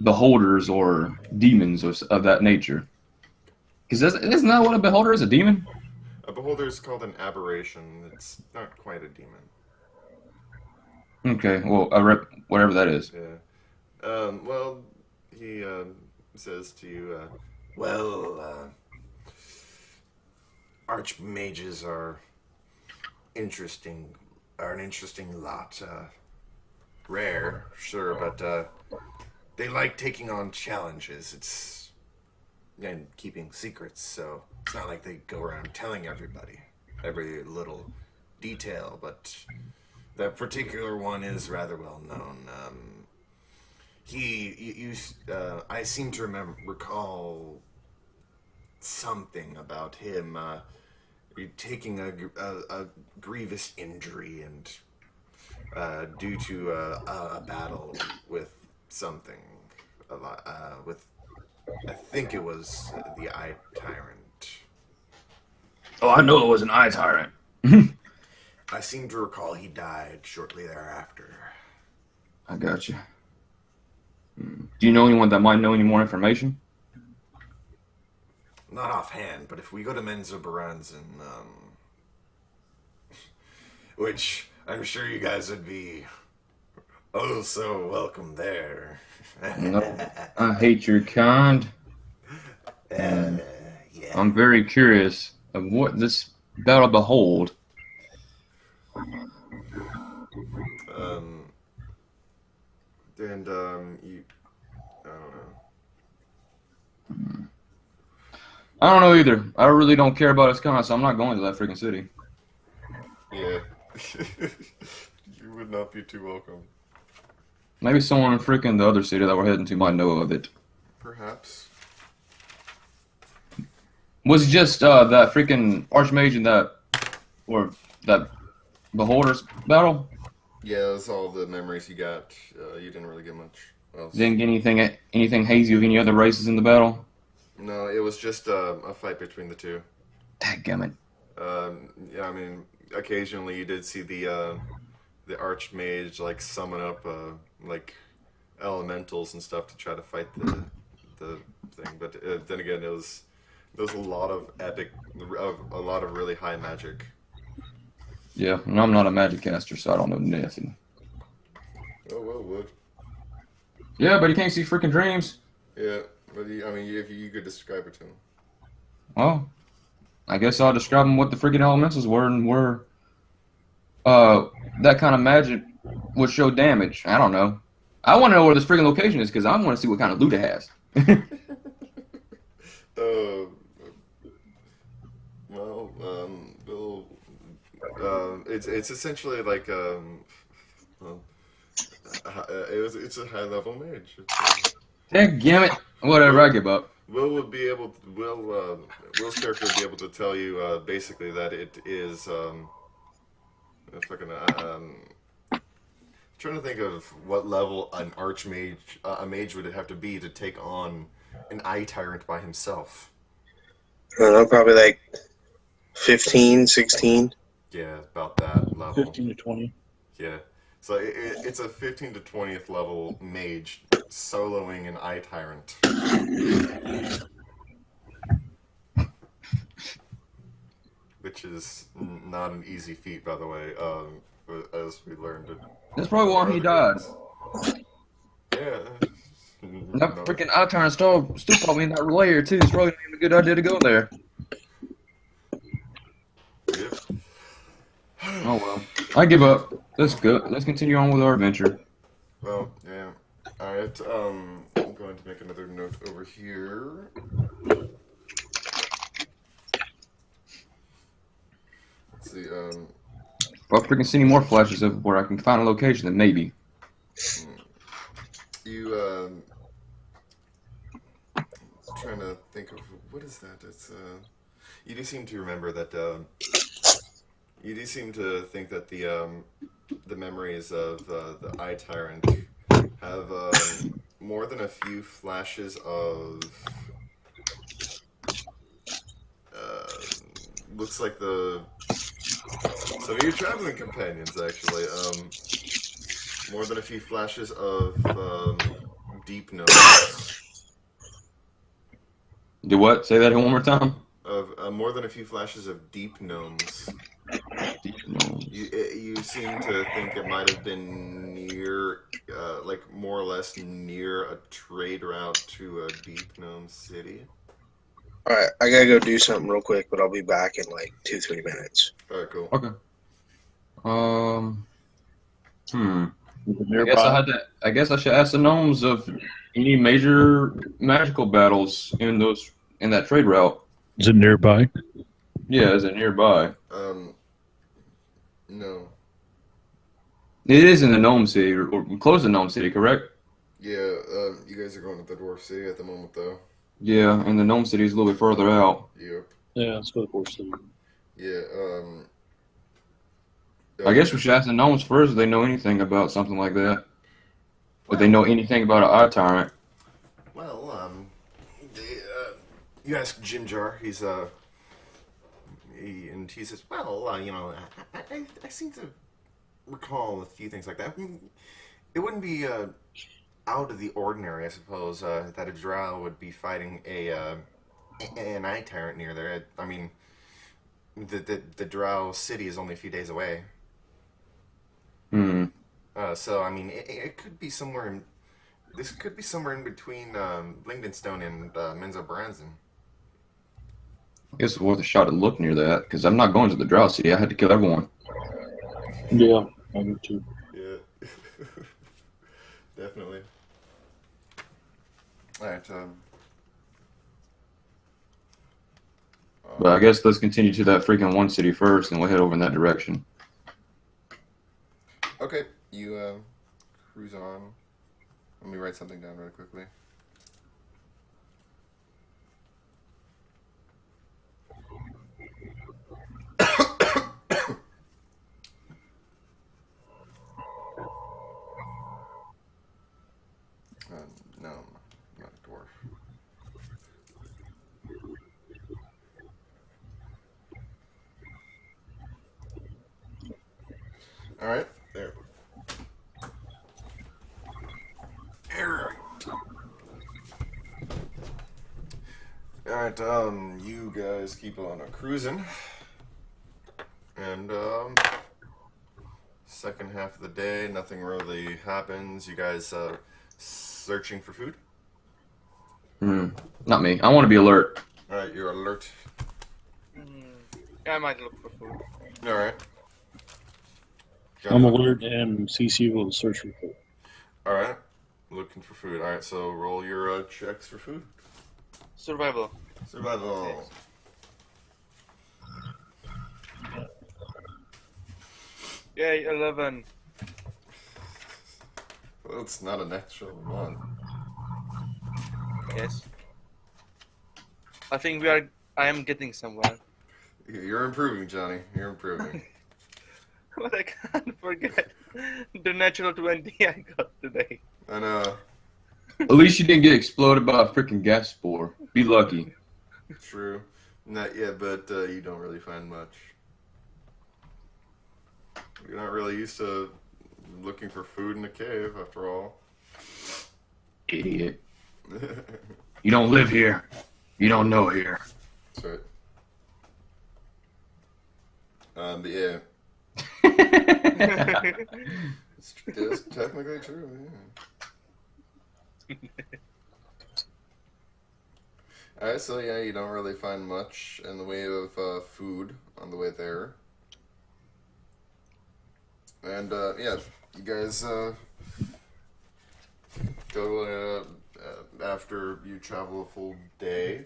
beholders or demons of that nature. Because isn't that what a beholder is? A demon? A beholder is called an aberration. It's not quite a demon. Okay, well, whatever that is. Yeah. Well, he says to you, archmages are an interesting lot. Rare, sure, but they like taking on challenges. And keeping secrets, so it's not like they go around telling everybody every little detail, but that particular one is rather well known. I seem to recall something about him. You're taking a grievous injury and due to a battle with something. With I think it was the Eye Tyrant. Oh, I know it was an eye tyrant. I seem to recall he died shortly thereafter. I got you. Do you know anyone that might know any more information? Not offhand, but if we go to Menzoberranzan, which I'm sure you guys would be oh so welcome there. No, I hate your kind. Yeah. I'm very curious of what this battle behold. And you, I don't know. I don't know either. I really don't care about his kind, so I'm not going to that freaking city. Yeah. You would not be too welcome. Maybe someone in freaking the other city that we're heading to might know of it. Perhaps. Was it just that freaking Archmage and that Beholder's battle? Yeah, that's all the memories you got. You didn't really get much else. Didn't get anything hazy of any other races in the battle? No, it was just a fight between the two. Dadgummit. Yeah, I mean, occasionally you did see the Archmage like summon up like elementals and stuff to try to fight the thing, but then again, there was a lot of a lot of really high magic. Yeah, and I'm not a magic caster, so I don't know nothing. Oh well, would. Yeah, but he can't see freaking dreams. Yeah, but I mean, if you could describe it to him. Well, I guess I'll describe him what the freaking elementals were and where that kind of magic would show damage. I don't know. I want to know where this freaking location is because I want to see what kind of loot it has. Well, Bill, it's essentially like well, it's a high level mage. Dadgummit. Whatever, I give up. Will would be able to, Will's character would be able to tell you basically that it is fucking trying to think of what level an archmage a mage would have to be to take on an eye tyrant by himself. I don't know, probably like 15, 16. Yeah, about that level. 15 to 20. Yeah. So it's a 15 to 20th level mage soloing an eye tyrant. Which is not an easy feat, by the way, as we learned. That's probably why he died. Yeah. That freaking eye tyrant still probably in that layer too. It's probably not even a good idea to go there. Yep. Oh well. I give up. Let's go. Let's continue on with our adventure. Well, yeah. Alright, I'm going to make another note over here. Let's see, If I freaking see any more flashes of where I can find a location, then maybe. you, trying to think of, what is that? It's, you do seem to remember that, you do seem to think that the memories of the Eye Tyrant have more than a few flashes of looks like some of your traveling companions actually more than a few flashes of deep gnomes. Do what? Say that one more time. Of more than a few flashes of deep gnomes. Deep gnomes. You seem to think it might have been near, like more or less near a trade route to a deep gnome city. Alright, I gotta go do something real quick, but I'll be back in like 2-3 minutes. Alright, cool. Okay. Is it I guess I should ask the gnomes of any major magical battles in that trade route. Is it nearby? Yeah, is it nearby? No. It is in the gnome city, or close to gnome city, correct? Yeah, you guys are going to the dwarf city at the moment, though. Yeah, and the gnome city is a little bit further out. Yep. Yeah, let's go to Force City. Yeah. I guess we should ask the gnomes first if they know anything about something like that. If they know anything about our tyrant. Well, they, you ask Jim Jar. He says, well, I seem to recall a few things like that. I mean, it wouldn't be out of the ordinary, I suppose, that a drow would be fighting an eye tyrant near there. I mean, the drow city is only a few days away. Hmm. So I mean, it could be somewhere in. This could be somewhere in between Blingdenstone and Menzo Branson. I guess it's worth a shot to look near that, because I'm not going to the Drow City. I had to kill everyone. Yeah, I do too. Yeah, definitely. All right. But I guess let's continue to that freaking one city first, and we'll head over in that direction. Okay, you cruise on. Let me write something down really quickly. No, I'm not a dwarf. All right, there. All right, you guys keep on cruising, and second half of the day, nothing really happens. You guys searching for food? Not me. I want to be alert. All right, you're alert. Yeah, I might look for food. All right. I'm alert and CC will search for food. All right, looking for food. All right, so roll your checks for food. Survival. Survival. Yay, 11. Well, it's not a natural one. Yes. I think I am getting somewhere. You're improving, Johnny. You're improving. But I can't forget the natural 20 I got today. I know. At least you didn't get exploded by a freaking gas spore. Be lucky. True. Not yet, but you don't really find much. You're not really used to looking for food in a cave, after all. Idiot. You don't live here. You don't know here. That's right. But yeah, it's technically true. Yeah. All right, so yeah, you don't really find much in the way of food on the way there, and yeah, you guys go after you travel a full day.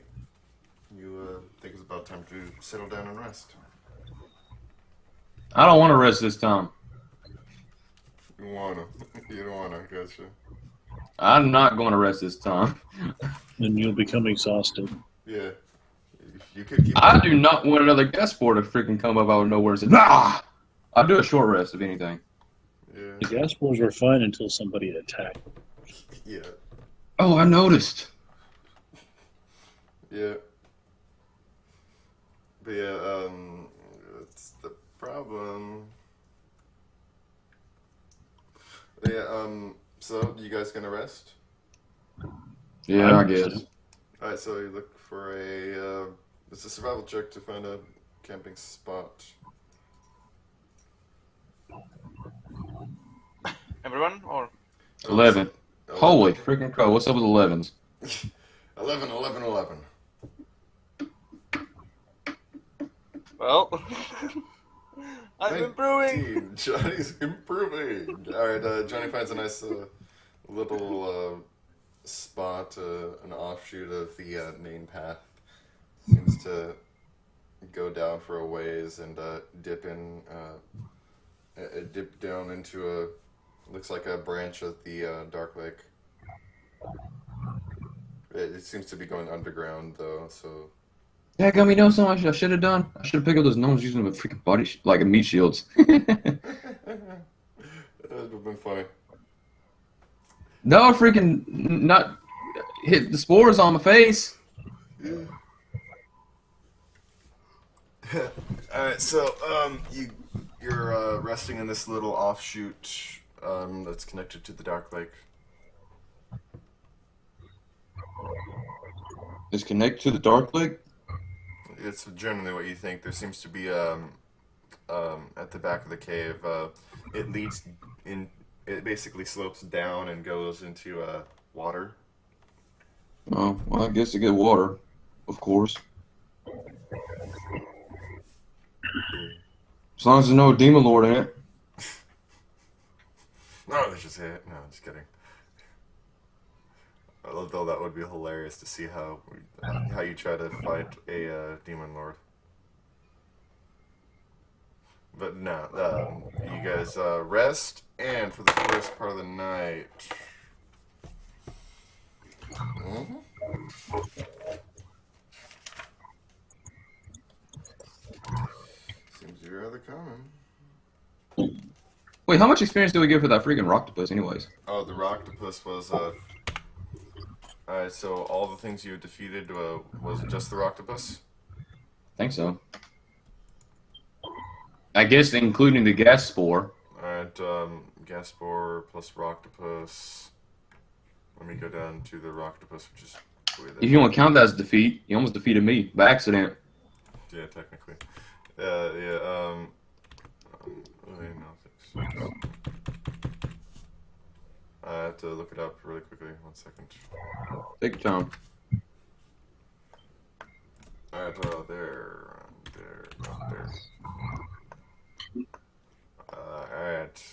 You think it's about time to settle down and rest. I don't want to rest this time. You don't wanna, gotcha. I'm not going to rest this time. And you'll become exhausted. Yeah, you could keep. I do not want another gas spore to freaking come up out of nowhere and say, nah! I'll do a short rest, if anything. Yeah, The gas spores were fine until somebody attacked. yeah, Oh, I noticed. yeah. But yeah, that's the problem. But yeah, so you guys gonna rest? Yeah, I guess. Alright, so you look for it's a survival check to find a camping spot. Everyone? Or 11. Holy freaking crow. What's up with 11s? 11, 11, 11. well, I'm improving. 19. Johnny's improving. Alright, Johnny finds a nice little spot, an offshoot of the main path. Seems to go down for a ways and dip down into looks like a branch of the Dark Lake. It seems to be going underground though, so Yeah, got me know something I should have done. I should have picked up those gnomes using them with freaking like meat shields. That would have been funny. No, freaking not hit the spores on my face. Yeah. Alright, so you're resting in this little offshoot that's connected to the Dark Lake. Is connected to the Dark Lake? It's generally what you think. There seems to be at the back of the cave. It leads in. It basically slopes down and goes into water. Oh, well, I guess to get water, of course. As long as there's no demon lord in it. No, that's just it. No, just kidding. Although that would be hilarious to see how you try to fight a demon lord. But no, you guys rest, and for the first part of the night. Seems you're rather common. Wait, how much experience do we get for that freaking octopus, anyways? Oh, the Rocktopus was Alright, so all the things you defeated was it just the Rocktopus? I think so. I guess including the gas spore. Alright, Gaspor plus Rocktopus. Let me go down to the Rocktopus, which is way there. If you want to count that as defeat, you almost defeated me by accident. Yeah, technically. Yeah, wait, no, thanks. I have to look it up really quickly. 1 second. Take your time. Alright, there. Alright.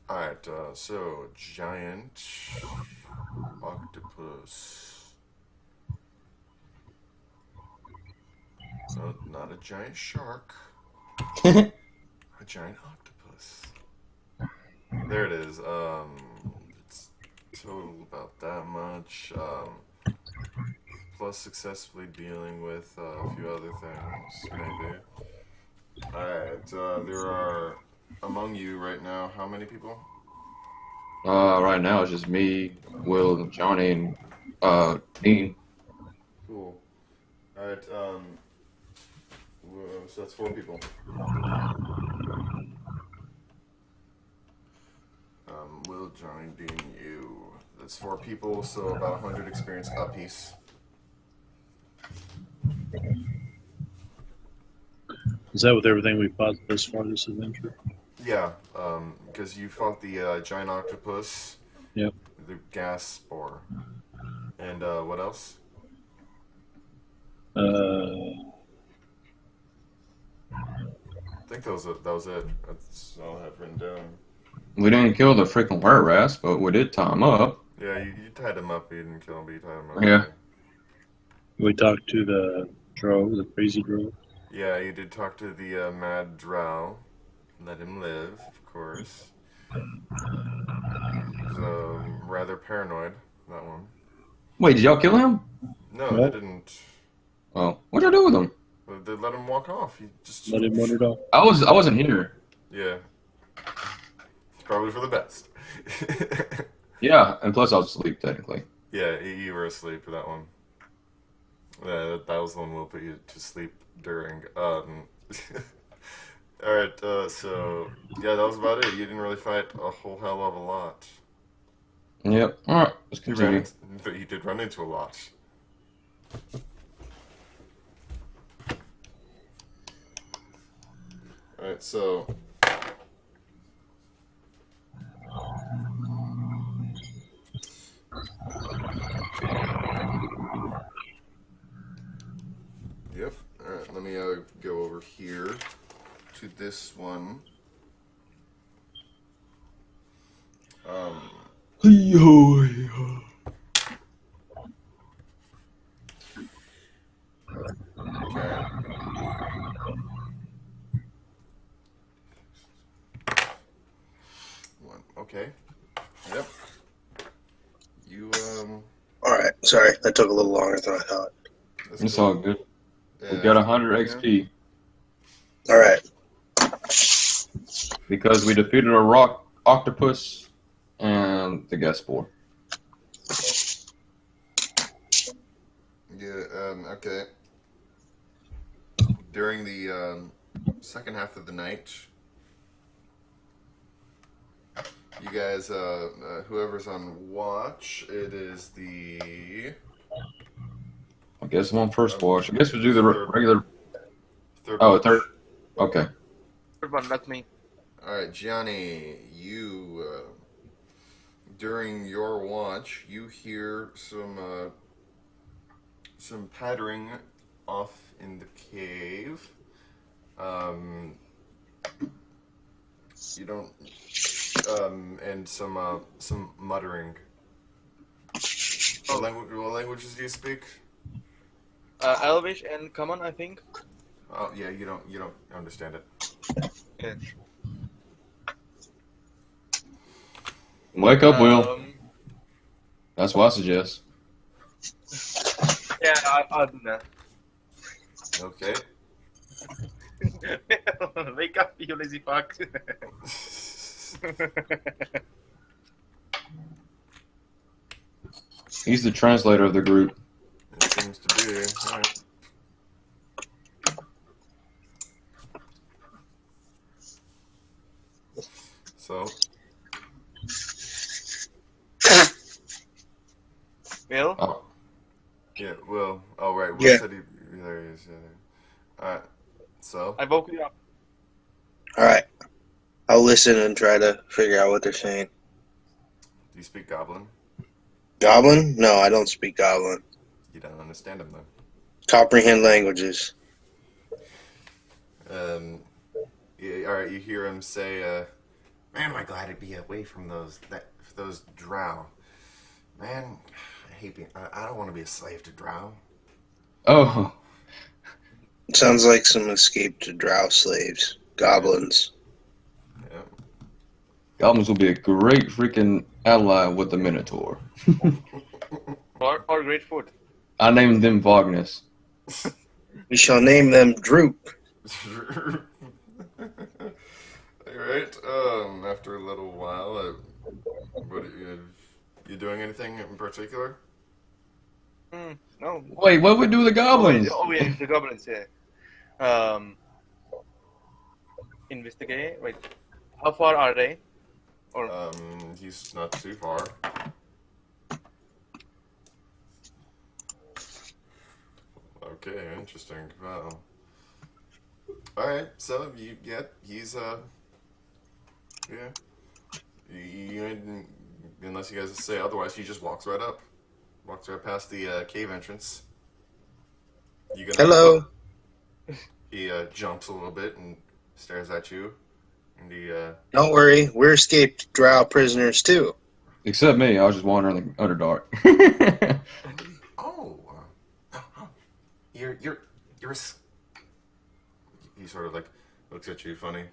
Alright, so giant octopus. So not a giant shark. A giant octopus. There it is. It's total about that much. Plus successfully dealing with a few other things, maybe. Alright, there are among you right now, how many people? Right now it's just me, Will, Johnny, and Dean. Cool. Alright, so that's 4 people. Will, Johnny, Dean, you. That's 4 people, so about 100 experience apiece. Is that with everything we fought thus far this adventure? Yeah, because you fought the giant octopus. Yep. The gas spore. And what else? Uh, I think that was it. That's all I have written down. We didn't kill the freaking were-rats, but we did tie him up. Yeah, you tied him up. You didn't kill him, but you tied him up. Yeah. we talked to the drow, the crazy drow. Yeah, you did talk to the mad drow. Let him live, of course. He's rather paranoid, that one. Wait, did y'all kill him? No, Nope. they didn't. Oh, what'd y'all do with him? They let him walk off. He just Let him wander off. I wasn't here. Yeah. Probably for the best. Yeah, and plus I was asleep technically. Yeah, you were asleep for that one. Yeah, that was the one we'll put you to sleep during. Alright, so, yeah, that was about it. You didn't really fight a whole hell of a lot. Yep. All right, let's You continue. did run into a lot. Alright, so... Yep. Alright, let me go over here to this one. Okay. Sorry, that took a little longer than I thought. That's It's cool. all good. Yeah, We got 100 XP All right. because we defeated a rock octopus and the gas spore. Yeah, okay. During the second half of the night, you guys, whoever's on watch, it is the I guess I'm on first watch. I guess we'll do the Third. regular. third Oh, watch. third. Okay. Third one, that's me. Alright, Gianni, you, during your watch, you hear some pattering off in the cave. You don't, and some muttering. What languages do you speak? Elvish and common, I think. Oh yeah, you don't understand it. Yeah. Wake up, Will. That's what I suggest. Yeah, I'll do that. Okay. Wake up, you lazy fuck. He's the translator of the group. It seems to be. Alright. So, Will? Oh, yeah, Will. Oh, right. Will Yeah. said he. There he is. Yeah, there. Alright. So, I woke you up. All right. I'll listen and try to figure out what they're saying. do you speak Goblin? Goblin? No, I don't speak Goblin. You don't understand him, then. Comprehend languages. Yeah, alright, you hear him say, man, am I glad to be away from those drow. Man, I hate being, I don't want to be a slave to drow. oh, Sounds like some escaped drow slaves. Goblins. Yeah. goblins will be a great freaking ally with the Minotaur. Or great food. I named them Vognus. We shall name them Droop. Alright, after a little while, what you doing anything in particular? No. Wait, what would we do with the goblins? Oh, yeah, the goblins, yeah. Investigate. Wait, how far are they? Or He's not too far. Okay, interesting. Wow. Alright, so he's yeah. Unless you guys say otherwise, he just walks right up. Walks right past the cave entrance. You gonna Hello. He jumps a little bit and stares at you. And he Don't worry, we're escaped drow prisoners too. Except me, I was just wandering in the Underdark. oh, you're he sort of like looks at you funny.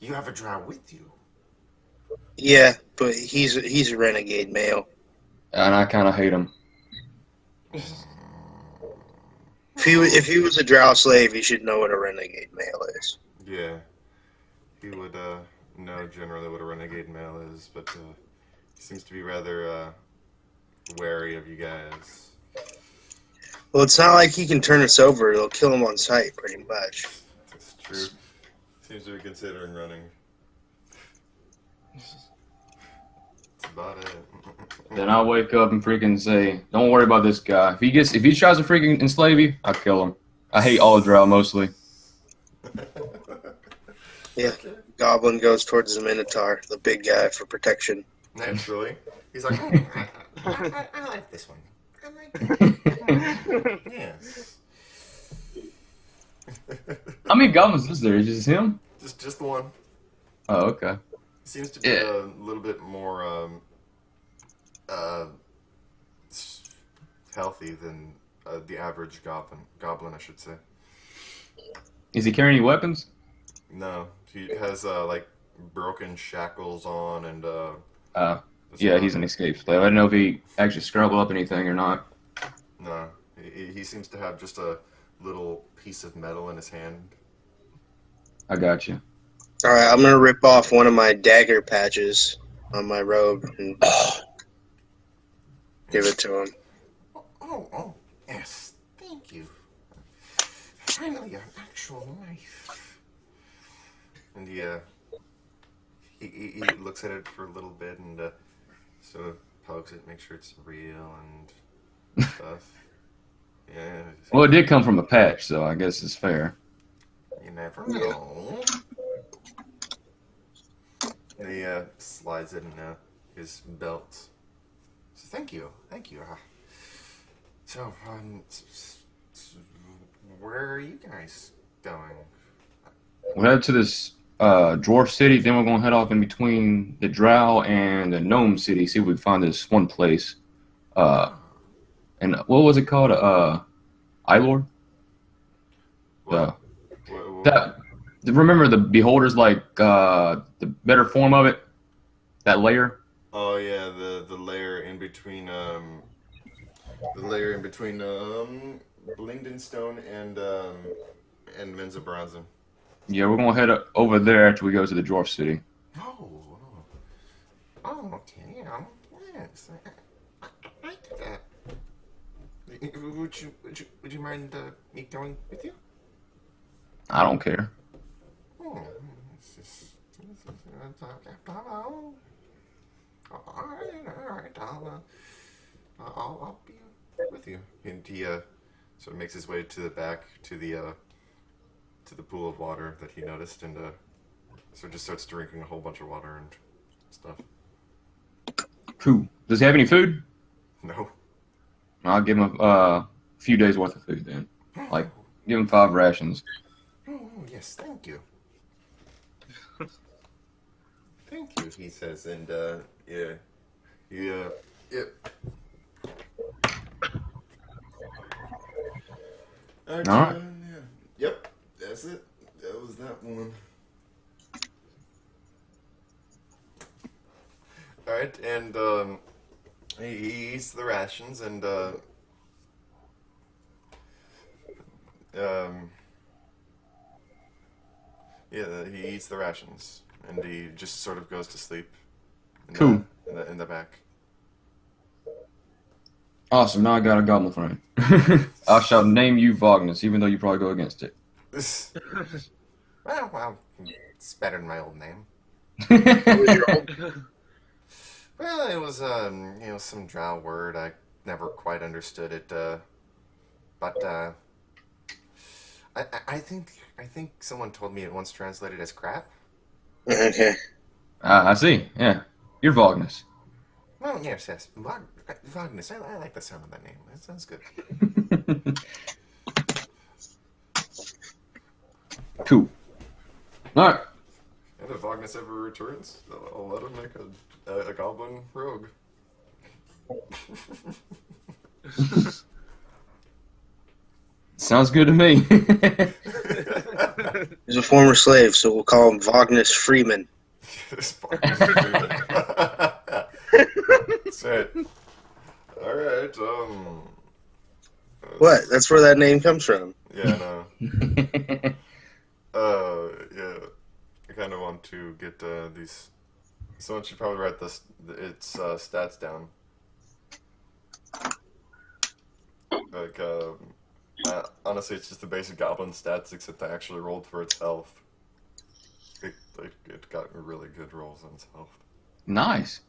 You have a drow with you. Yeah, but he's a renegade male. And I kind of hate him. If he was a drow slave, he should know what a renegade male is. Yeah, he would know generally what a renegade male is, but he seems to be rather wary of you guys. Well, it's not like he can turn us over. It'll kill him on sight, pretty much. That's true. Seems to be considering running. That's about it. Then I wake up and freaking say, "Don't worry about this guy. If he tries to freaking enslave you, I'll kill him. I hate all drow mostly." Yeah. Goblin goes towards the Minotaur, the big guy for protection. Naturally. He's like, I like this one. I like it. Yes. How many goblins is there? Is it just him? Just the one. Oh, okay. Seems to be Yeah. a little bit more healthy than the average goblin, I should say. Is he carrying any weapons? No, he has like broken shackles on and Yeah, he's an escaped slave. I don't know if he actually scrabbled up anything or not. No, he seems to have just a little piece of metal in his hand. I got you. All right, I'm gonna rip off one of my dagger patches on my robe and give it to him. Oh, yes, thank you. Finally, an actual knife. And he looks at it for a little bit and sort of pokes it, make sure it's real and stuff. Yeah. Well, it did come from a patch, so I guess it's fair. You never know. And he slides it in his belt. So thank you. So, where are you guys going? We'll head to this dwarf city, then we're going to head off in between the drow and the gnome city, see if we can find this one place. And what was it called? Ilor? What? That, remember the beholders, like the better form of it? That layer? Oh yeah, the layer in between Blingdenstone and Menzoberranzan. Yeah, we're going to head over there after we go to the dwarf city. Oh, okay, yes, I do that. Would you mind me going with you? I don't care. Oh, all right, I'll be with you. And he sort of makes his way to the back to the pool of water that he noticed, and so just starts drinking a whole bunch of water and stuff. Cool. Does he have any food? No. I'll give him a few days worth of food then. Like, give him 5 rations. Oh, yes, thank you. Thank you, he says, and yeah. All right. Yep, that's it. That was that one. All right, and he eats the rations, and he eats the rations, and he just sort of goes to sleep. Cool. In the back. Awesome. Now I got a goblin friend. I shall name you Vognus, even though you probably go against it. Well, it's better than my old name. What was your old? Well, it was some drow word. I never quite understood it. But I think someone told me it once translated as crap. Okay. I see. Yeah. You're Vognus. Well, yes. Vognus. I like the sound of that name. That sounds good. Cool. All right. And if Vognus ever returns, I'll let him make a goblin rogue. Sounds good to me. He's a former slave, so we'll call him Vognus Freeman. That's it. All right. What? That's where that name comes from. Yeah. No. Yeah. I kind of want to get these. Someone should probably write its stats down. Like, honestly, it's just the basic goblin stats, except I actually rolled for its health. It got really good rolls on its health. Nice.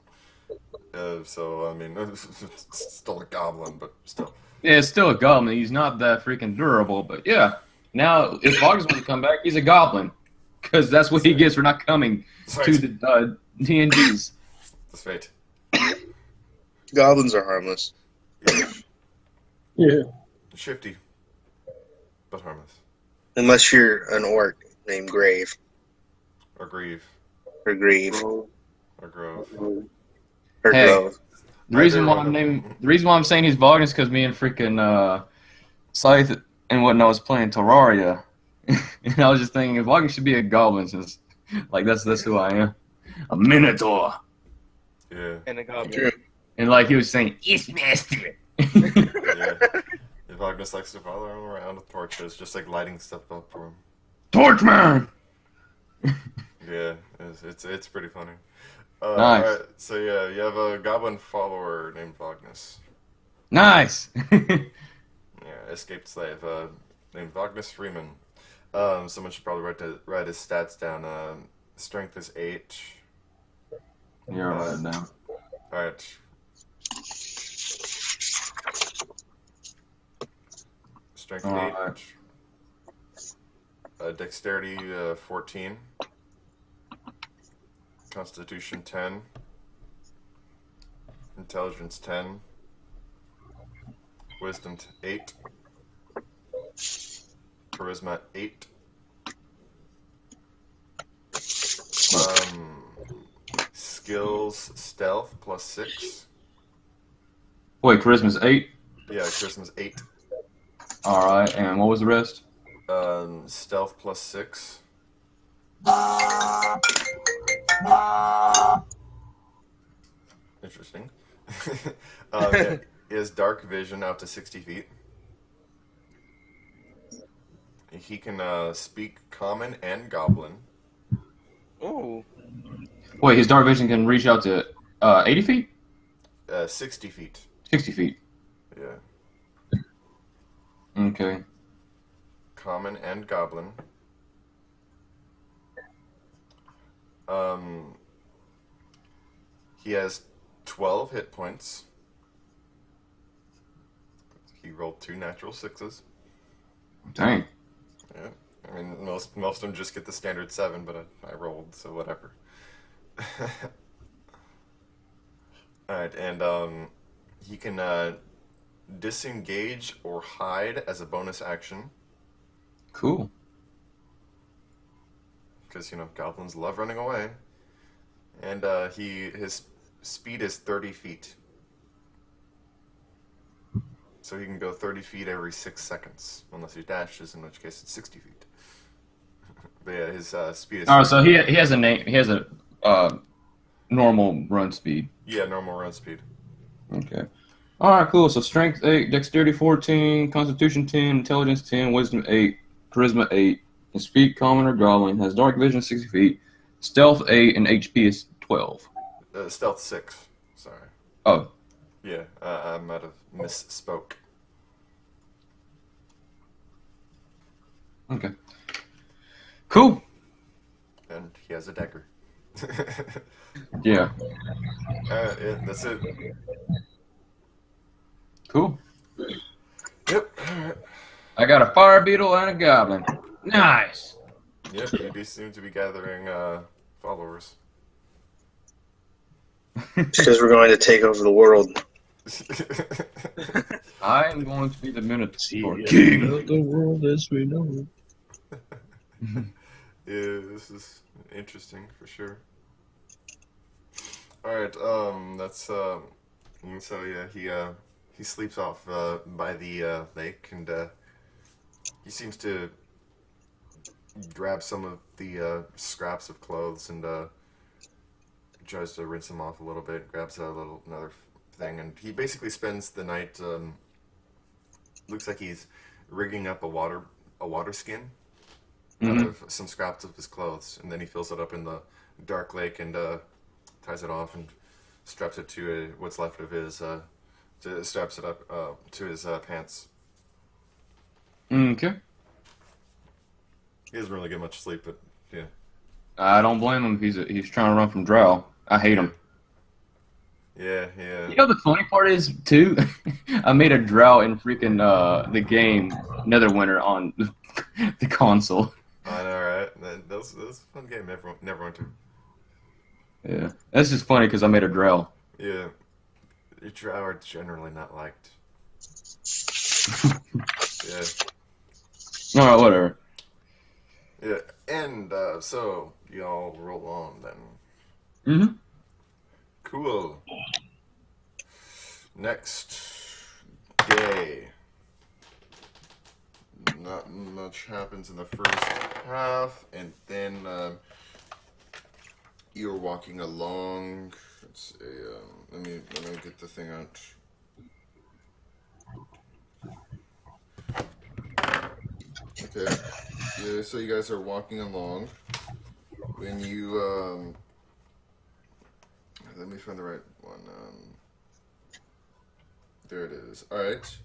So, I mean, it's still a goblin, but still. Yeah, it's still a goblin. He's not that freaking durable, but yeah. Now, if Vognus wants to come back, he's a goblin. Because that's what he gets for not coming to the TNGs. That's right. Goblins are harmless. Yeah. Shifty, but harmless. Unless you're an orc named Grave. Or grieve. Or Grieve. Or grove. Or Hey. Grove. The reason why I'm saying he's Vognus because me and freaking Schythe and whatnot was playing Terraria, and I was just thinking if Vognus should be a goblin, since like that's who I am, a minotaur, Yeah. And a goblin. True. and like he was saying, yes, master. Yeah. Vognus likes to follow him around with torches, just like lighting stuff up for him. Torchman! Yeah, it's pretty funny. Nice. Alright, so yeah, you have a goblin follower named Vognus. Nice! Yeah, escaped slave, named Vognus Freeman. Someone should probably write his stats down. Strength is 8. You're right now. Alright. Strength 8. Alright. Dexterity 14. Constitution 10. Intelligence 10. Wisdom 8. Charisma 8. Skills stealth plus 6. Wait, Charisma's 8? Yeah, charisma's 8. Alright, and what was the rest? Stealth plus 6. Interesting. Yeah, he has dark vision out to 60 feet. He can speak common and goblin. Oh. Wait, his dark vision can reach out to 80 feet? 60 feet. 60 feet. Yeah. Okay. Common and goblin. He has 12 hit points. He rolled 2 natural 6s. Dang. Yeah. I mean, most of them just get the standard 7, but I rolled, so whatever. Alright, and he can disengage or hide as a bonus action. Cool. Because, you know, goblins love running away. And his speed is 30 feet. So he can go 30 feet every 6 seconds. Unless he dashes, in which case it's 60 feet. But yeah, his speed is... Alright, so he has a name. He has a normal run speed. Yeah, normal run speed. Okay. Alright, cool. So strength 8, dexterity 14, constitution 10, intelligence 10, wisdom 8, charisma 8, and speak common or goblin, has dark vision 60 feet, stealth 8, and HP is 12. Stealth 6. Sorry. Oh. Yeah, I might have misspoke. Okay. Cool. And he has a dagger. Yeah. Yeah, that's it. Cool. Yep. Alright. I got a fire beetle and a goblin. Nice. Yep, you seem to be gathering followers. Because we're going to take over the world. I am going to be the Minotaur Yeah, King. of the world as we know it. Yeah, this is interesting for sure. Alright, that's and so yeah, he sleeps off by the lake, and he seems to grab some of the scraps of clothes and tries to rinse them off a little bit, grabs another thing, and he basically spends the night, looks like he's rigging up a water skin out of some scraps of his clothes, and then he fills it up in the dark lake and ties it off and straps it to what's left of his straps it up to his pants. Okay. He doesn't really get much sleep, but yeah. I don't blame him. He's trying to run from Drow. I hate him. Yeah. You know the funny part is too, I made a Drow in freaking the game Netherwinter on the console. I know, right? That was a fun game. Never went to. Yeah, that's just funny because I made a Drow. Yeah, the Drow are generally not liked. Yeah. All right, whatever. Yeah, and so y'all roll on then. Mm-hmm. Cool. Next day. Not much happens in the first half, and then you're walking along. Let's see. Let me get the thing out. Okay. Yeah, so you guys are walking along. When you let me find the right one. There it is. All right.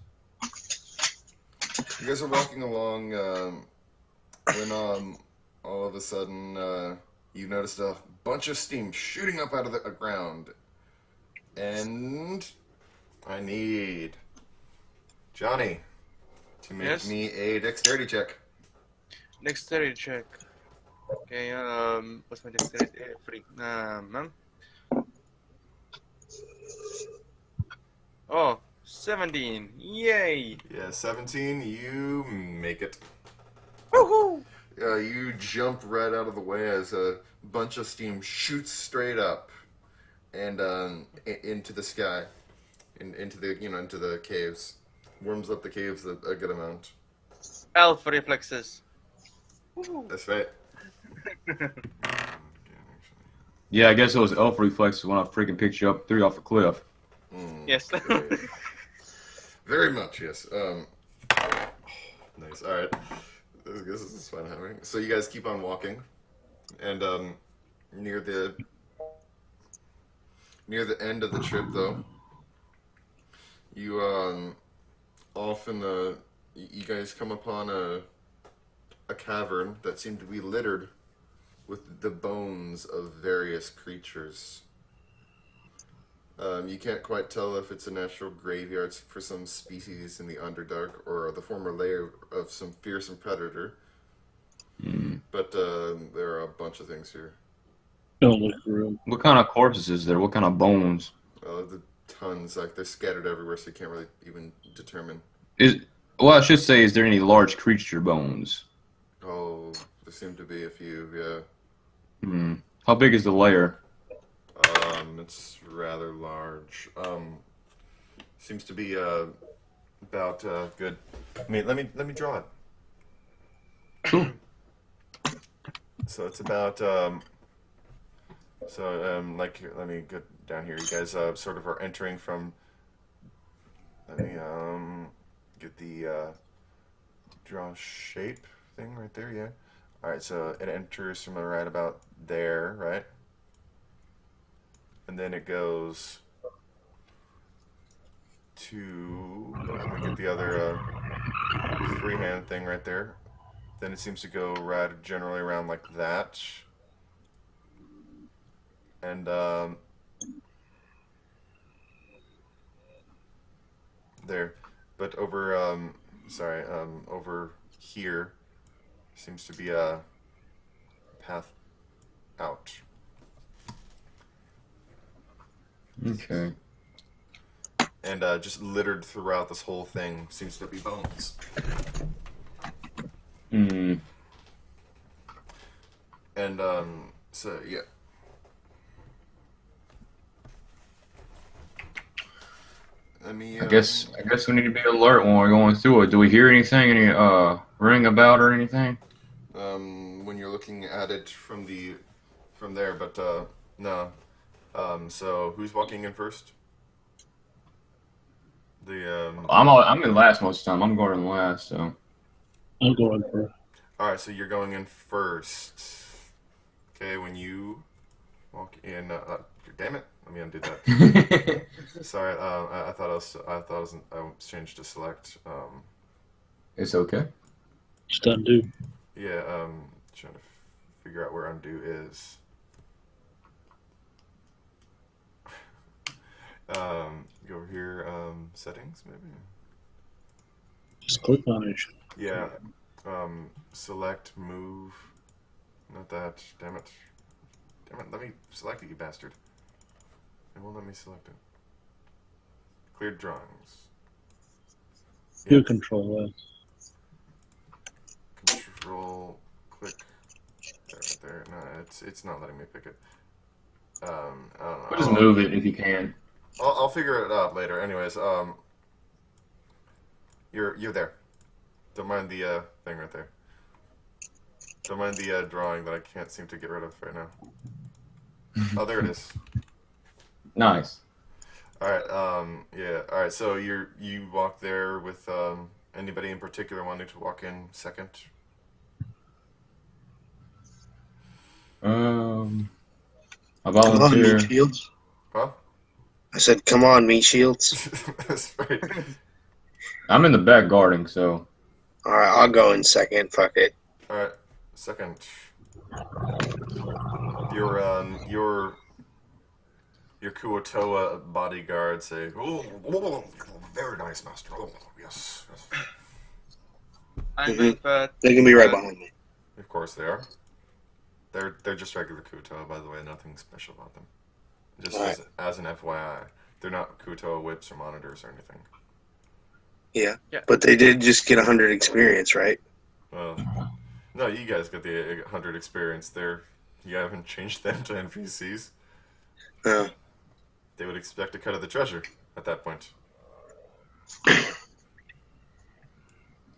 You guys are walking along when all of a sudden you noticed a bunch of steam shooting up out of the ground, and I need Johnny to make Yes? me a dexterity check. Dexterity check. Okay, what's my dexterity? 3. Oh, 17. Yay! Yeah, 17. You make it. Woohoo! You jump right out of the way as a bunch of steam shoots straight up and into the sky, into the into the caves, warms up the caves a good amount. Alpha reflexes. Woohoo! That's right. Yeah, I guess it was elf reflexes when I freaking picked you up, threw you off a cliff. Yes. Yeah. Very much, yes. Nice. All right. This is fun having. So you guys keep on walking, and near the end of the trip, though, you you guys come upon a cavern that seemed to be littered with the bones of various creatures. You can't quite tell if it's a natural graveyard for some species in the Underdark or the former lair of some fearsome predator. But there are a bunch of things here. Don't look real. What kind of corpses is there? What kind of bones? The tons, like they're scattered everywhere, so you can't really even determine. Well, I should say, is there any large creature bones? Oh, there seem to be a few, yeah. How big is the layer? It's rather large. Seems to be about good. I mean, let me draw it. Cool. So it's about like let me get down here. You guys sort of are entering from. Let me get the draw shape thing right there. Yeah. All right. So it enters from right about there, right? And then it goes to. Let me get the other freehand thing right there. Then it seems to go right generally around like that. And there. But over over here seems to be a path out. Okay. And just littered throughout this whole thing seems to be bones. And so yeah. Let me. I guess we need to be alert when we're going through it. Do we hear anything? Any ring about or anything? When you're looking at it from there, but no. So who's walking in first? I'm in last most of the time. I'm going in last, so. I'm going for. All right, so you're going in first. Okay, when you walk in. Damn it! Let me undo that. Sorry, I thought I was changed to select. It's okay. Just undo. Yeah. Trying to figure out where undo is. Go over here. Settings, maybe. Just click on it. Yeah. Select, move. Not that. Damn it. Damn it. Let me select it, you bastard. It won't let me select it. Cleared drawings. You control that. Control. Click. There. No, it's not letting me pick it. I don't know. Just move it if you can. I'll figure it out later. Anyways, you're there. Don't mind the thing right there. Don't mind the drawing that I can't seem to get rid of right now. Oh, there it is. Nice. All right. Yeah. All right. So you walk there with anybody in particular wanting to walk in second I Come on, meat volunteer. shields. Huh? I said, come on, meat shields. That's right. I'm in the back guarding, so All right, I'll go in second. Fuck it. All right. Second. Your Kuotoa bodyguard say, "Oh, very nice, master. Oh, yes, yes. I'm Mhm. with They can be right behind me. Of course they are. They're just regular Kuotoa, by the way. Nothing special about them. Just All right. as an FYI, they're not Kuotoa whips or monitors or anything. Yeah. Yeah. But they did just get 100 experience, right? Well, no, you guys get the 100 experience there. You haven't changed them to NPCs. Uh, They would expect a cut of the treasure at that point.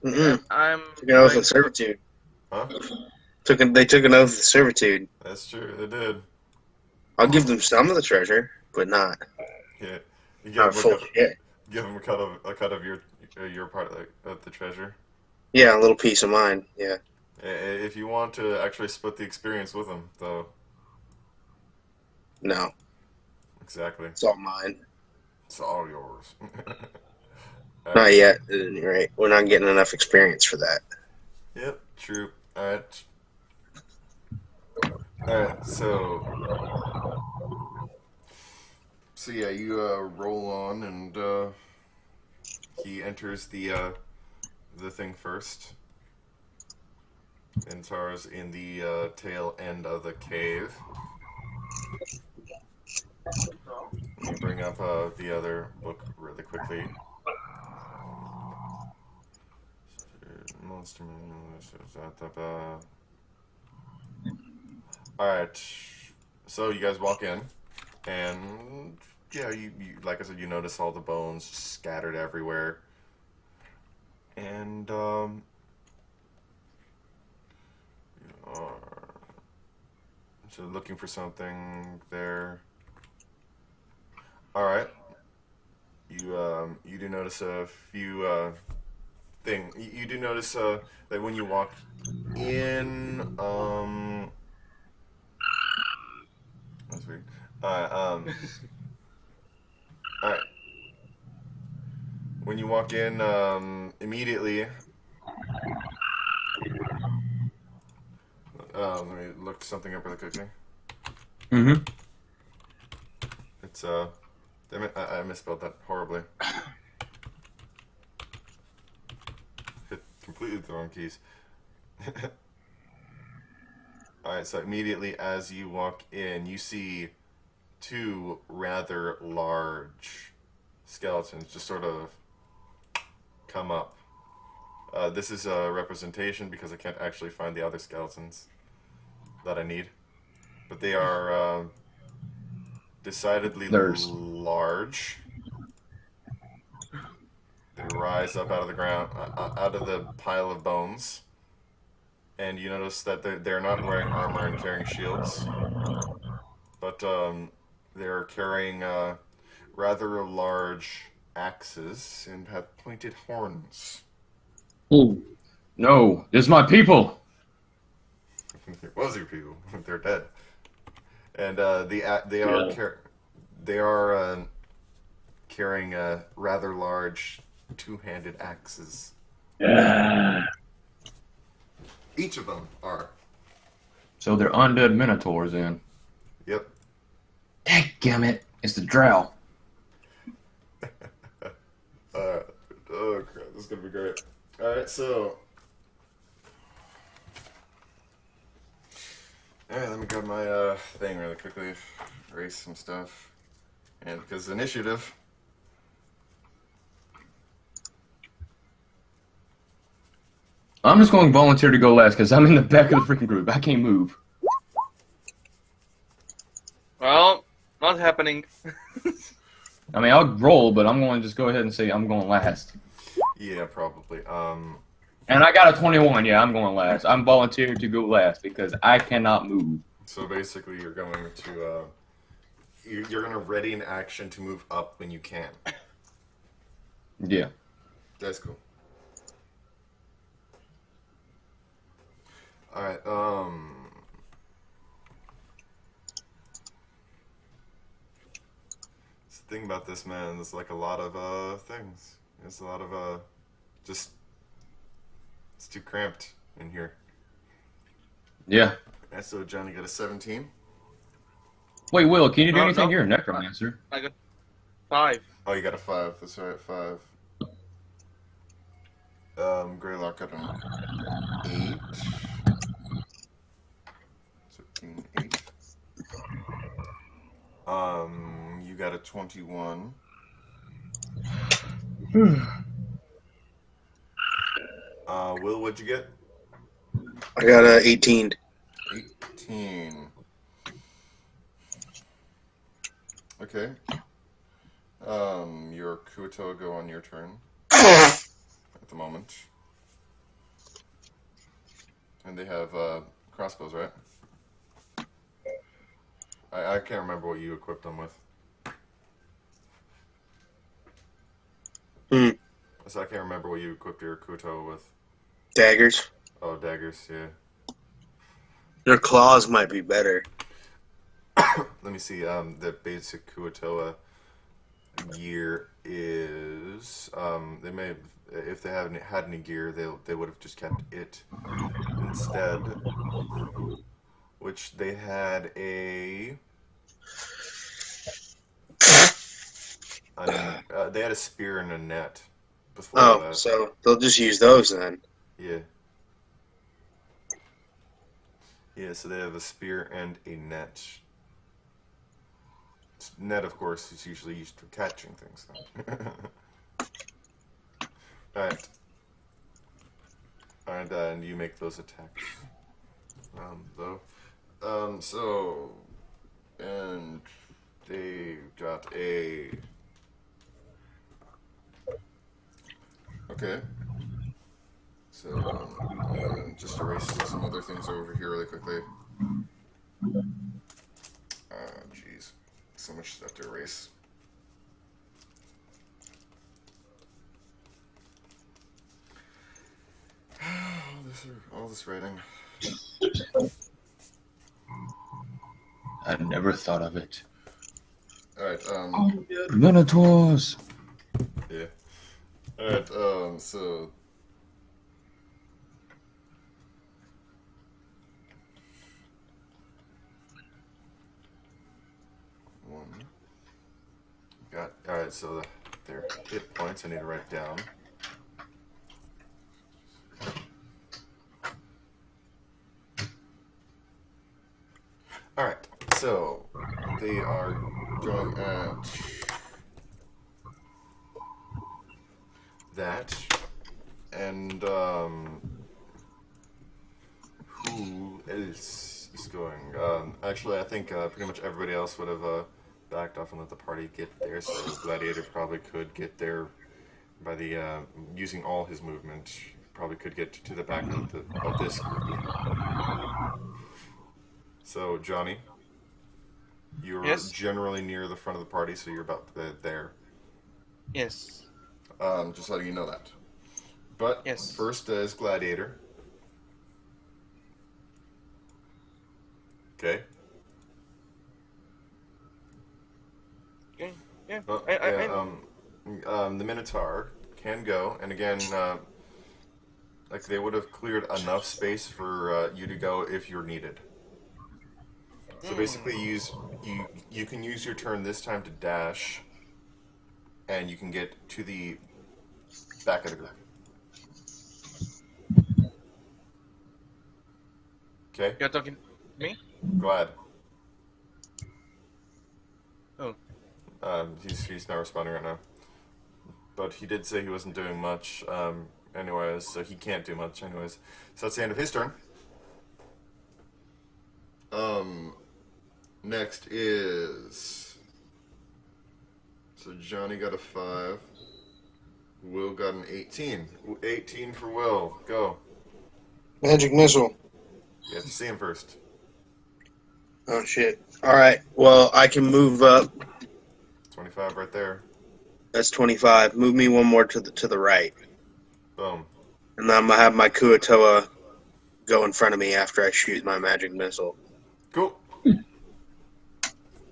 I'm Took an oath going of servitude. Huh? They took an oath of servitude. That's true. They did. I'll give them some of the treasure, but not Yeah. You not full shit. give them a cut of your part of the treasure. Yeah, a little piece of mine. Yeah. If you want to actually split the experience with them, though. No, Exactly. it's all mine. It's all yours. Not yet, at any rate. We're not getting enough experience for that. Yep, true. Alright. Alright, so yeah, you roll on and he enters the thing first. And Tara's in the tail end of the cave. Let me bring up the other book really quickly. Monster Manual. Alright. So you guys walk in, and yeah, you like I said, you notice all the bones scattered everywhere. And you are so looking for something there. All right. You do notice a few you do notice that when you walk in that's weird. All right. When you walk in immediately let me look something up really quickly. mm-hmm. It's damn it, I misspelled that horribly. Hit completely the wrong keys. Alright, so immediately as you walk in, you see two rather large skeletons just sort of come up. This is a representation because I can't actually find the other skeletons that I need. But they are decidedly large. They rise up out of the ground, out of the pile of bones. And you notice that they're not wearing armor and carrying shields. But they're carrying rather large axes and have pointed horns. Ooh. No, this is my people. It was your people. They're dead. And they are carrying rather large two-handed axes. Yeah. Each of them are. So they're undead minotaurs then. Yep. Dadgummit, it's the drow. Oh crap, this is gonna be great. Alright, so. Alright, let me grab my thing really quickly. Erase some stuff. And because initiative. I'm just going to volunteer to go last because I'm in the back of the freaking group. I can't move. Well, not happening. I mean, I'll roll, but I'm going to just go ahead and say I'm going last. Yeah, probably. And I got a 21. Yeah, I'm going last. I'm volunteering to go last because I cannot move. So basically, you're going to you're going to ready an action to move up when you can. Yeah. That's cool. All right. thing about this, man. There's like a lot of things. There's a lot of just it's too cramped in here. Yeah. And so Johnny got a 17. Wait, Will, can you do No, anything? no. You're a necromancer. I got 5. Oh, you got a 5. That's right, 5. Grealok got an 8. 13, 8. You got a 21. Will, what'd you get? I got a 18. 18. Okay. Your Kuto go on your turn at the moment. And they have crossbows, right? I can't remember what you equipped them with. So I can't remember what you equipped your Kuto with. Daggers. Oh, daggers, yeah. Their claws might be better. Let me see. The basic Kuatoa gear is they may have, if they haven't had any gear, they would have just kept it instead. Which they had they had a spear and a net before that. So they'll just use those then. Yeah. Yeah, so they have a spear and a net. Net, of course, is usually used for catching things. Alright. And you make those attacks. So, and they got a... Okay. So, just erase some other things over here really quickly. Jeez. So much stuff to erase. All this writing. I never thought of it. Alright, Minotaurs! yeah. Alright, so... Alright, so their hit points I need to write down. Alright, so they are going at that, and who else is going? Actually, I think pretty much everybody else would have backed off and let the party get there, so Gladiator probably could get there by the using all his movement. Probably could get to the back of this group. So Johnny, you're generally near the front of the party, so you're about there. Yes. Just letting you know that. But first is Gladiator. Okay. Okay. Yeah. Oh, I know. The Minotaur can go, and again, like they would have cleared enough space for you to go if you're needed. So basically, you can use your turn this time to dash, and you can get to the back of the group. Okay. You're talking to me? Glad. Oh. He's not responding right now. But he did say he wasn't doing much, anyways, so he can't do much, anyways. So that's the end of his turn. Next is... So Johnny got a 5. Will got an 18. 18 for Will. Go. Magic missile. You have to see him first. Oh shit. Alright, well I can move up. 25 right there. That's 25. Move me one more to the right. Boom. And then I'm gonna have my Kuatoa go in front of me after I shoot my magic missile. Cool.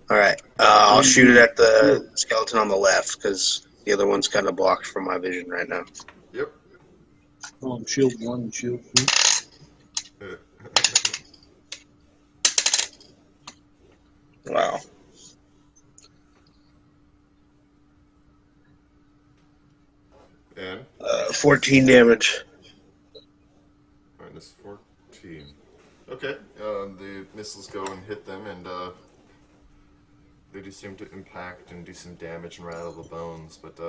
All right. I'll shoot it at the skeleton on the left because the other one's kind of blocked from my vision right now. Yep. Shield 1 and shield 2. Wow. And 14 damage. minus 14. Okay. The missiles go and hit them, and they do seem to impact and do some damage and rattle the bones. But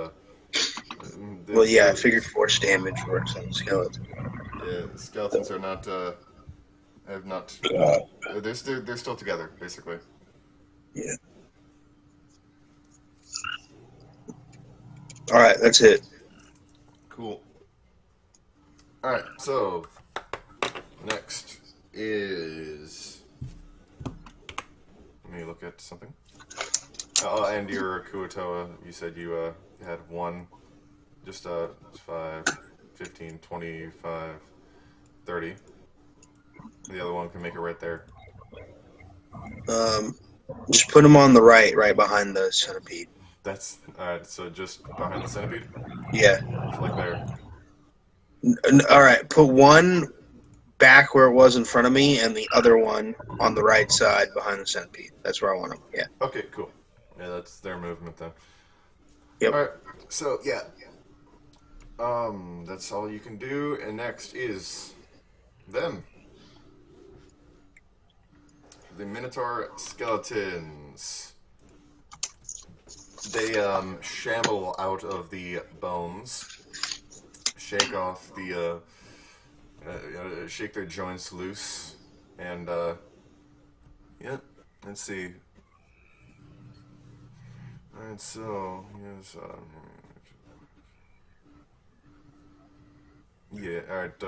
Well, yeah, I figured force damage works on the skeleton. Yeah, the skeletons are not. Have not. They're still together, basically. Yeah. All right, that's it. Cool. All right, so next is. Let me look at something. Oh, and your Kuatoa, you said you had one, just 5, 15, 25, 30. The other one can make it right there. Just put them on the right behind the centipede. That's alright, so just behind the centipede? Yeah. So like there. All right, put one back where it was in front of me, and the other one on the right side behind the centipede. That's where I want them. Yeah. Okay, cool. Yeah, that's their movement then. Yep. Alright, so yeah. That's all you can do, and next is them. The Minotaur skeletons. They shamble out of the bones, shake off the shake their joints loose, and yeah, let's see. Alright, so here's yeah, alright,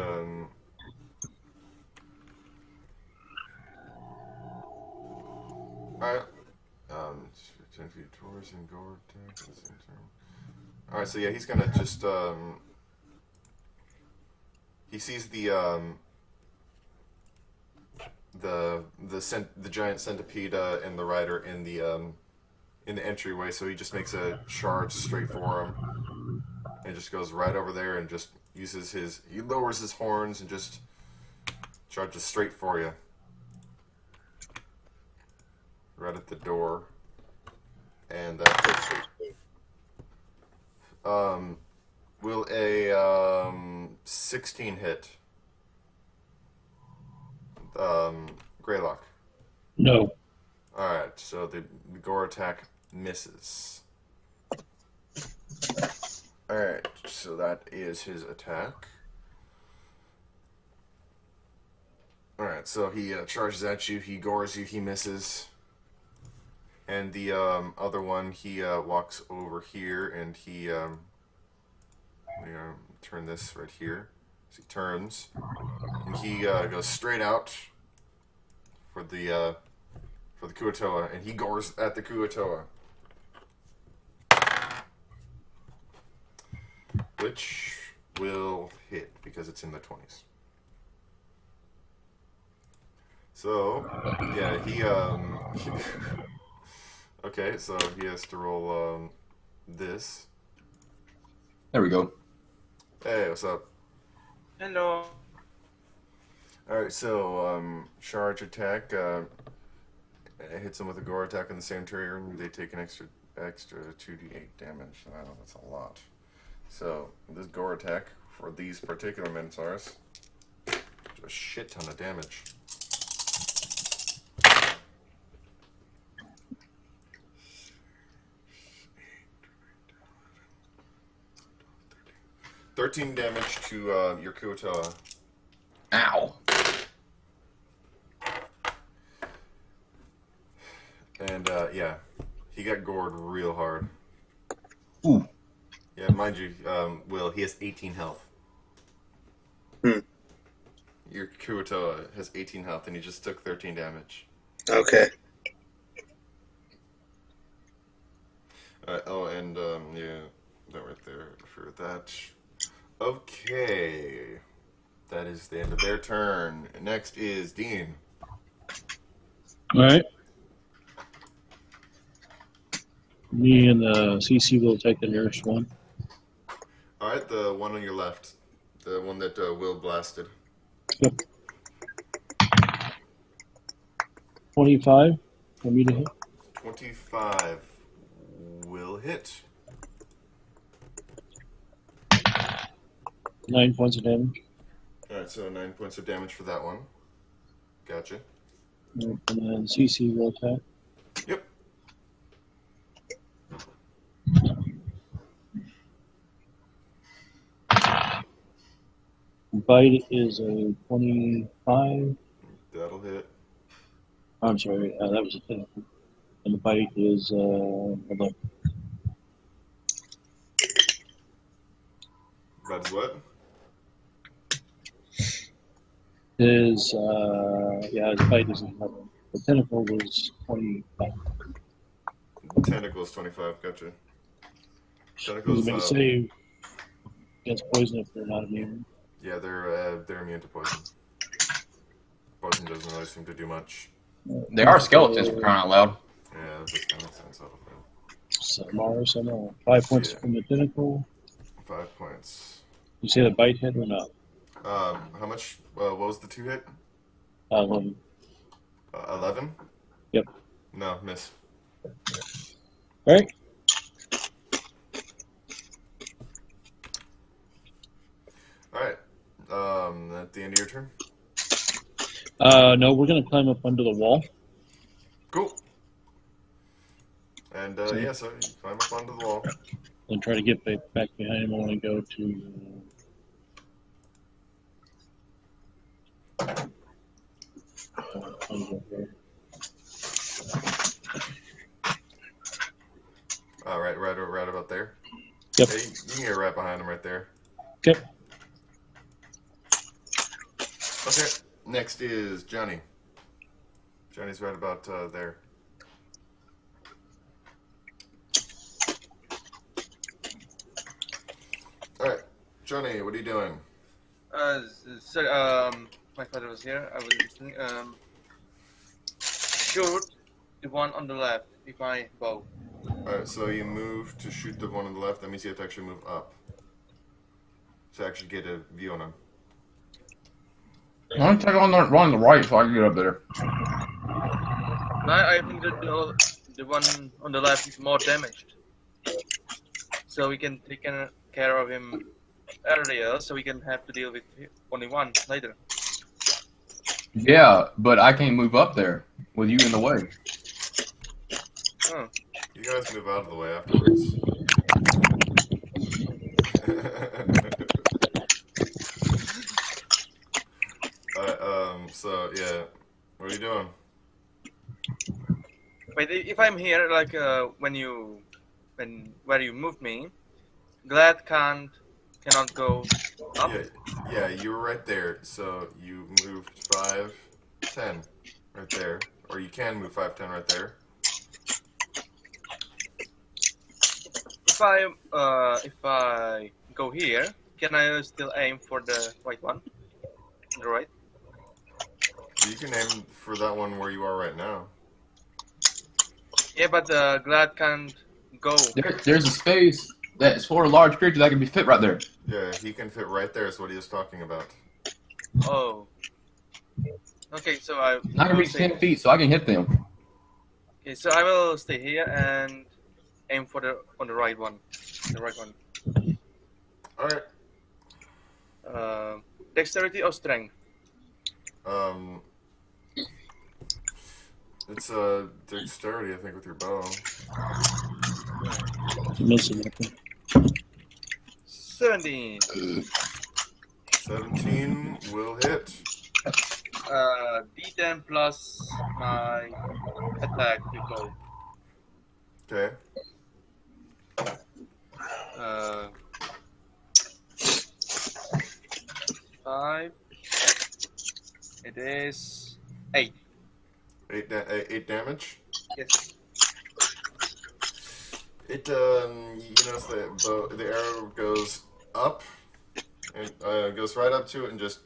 alright. 10 feet towards and go attack at the same time. Alright, so yeah, he's gonna just he sees the giant centipede and the rider in the entryway, so he just makes a charge straight for him. And just goes right over there and just uses he lowers his horns and just charges straight for you. Right at the door. And will a 16 hit Grealok? No. Alright, so the gore attack misses. Alright, so that is his attack. Alright, so he charges at you, he gores you, he misses. And the other one, he walks over here, and he turn this right here. So he turns, and he goes straight out for the Kuatoa, and he gores at the Kuatoa, which will hit because it's in the 20s. So yeah, he okay, so he has to roll this. There we go. Hey, what's up? Hello. Alright, so charge attack hits them with a gore attack on the same turn. They take an extra 2d8 damage. Wow, that's a lot. So this gore attack for these particular Minotaurs, a shit ton of damage. $13 damage to your Kuatoa. Ow. And yeah, he got gored real hard. Ooh. Yeah, mind you, Will, he has 18 health. Your Kuatoa has 18 health, and he just took 13 damage. Okay. Oh, and yeah, that right there for that. Okay, that is the end of their turn. Next is Dean. All right. Me and the CC will take the nearest one. All right, the one on your left, the one that Will blasted. Yep. 25 for me to hit. 25 will hit. 9 points of damage. All right, so 9 points of damage for that one. Gotcha. And then CC will attack. Yep. Bite is a 25. That'll hit. I'm sorry, that was a 10. And the bite is 11. That's what? His bite is 11. The tentacle was 25. Tentacles 25. Gotcha. Does Tentacles. it make a save against poison if they're not immune? Yeah, they're immune to poison. Poison doesn't really seem to do much. They are skeletons for crying out loud. Yeah, that just kind of makes sense. Some are, some are. 5 points Yeah. from the tentacle. 5 points. You say the bite hit or not? How much? What was the 2 hit? 11. 11? Yep. No, miss. All right. All right. At the end of your turn. No, we're going to climb up under the wall. Cool. And yeah, so you climb up onto the wall. And try to get back behind him. I want to go to... Right about there. Yep. Hey, you can get right behind him right there. Okay. Okay. Next is Johnny. Johnny's right about there. All right, Johnny, what are you doing? Sorry, my father was here. I was listening. Shoot the one on the left with my bow. Alright, so you move to shoot the one on the left. That means you have to actually move up to actually get a view on him. I'm take on the one on the right so I can get up there. I think that the one on the left is more damaged. So we can take care of him earlier, so we can have to deal with only one later. Yeah, but I can't move up there with you in the way. Oh. You guys move out of the way afterwards. So yeah, what are you doing? Wait, if I'm here, like where you moved me, Glad cannot go up. Yeah, you were right there. So you moved 5, 10 right there, or you can move 5, 10 right there. If I go here, can I still aim for the right one? The right? You can aim for that one where you are right now. Yeah, but Glad can't go. There's a space that's for a large creature that can be fit right there. Yeah, he can fit right there. Is what he was talking about. Oh. Okay, so I. I can reach 10 feet, so I can hit them. Okay, so I will stay here and aim for the right one. The right one. All right. Dexterity or strength? It's dexterity, I think, with your bow. Missing it. 17. 17 will hit. D10 plus my attack to go. Okay. 5. It is 8. 8 damage. Yes. It you notice the arrow goes up and goes right up to it and just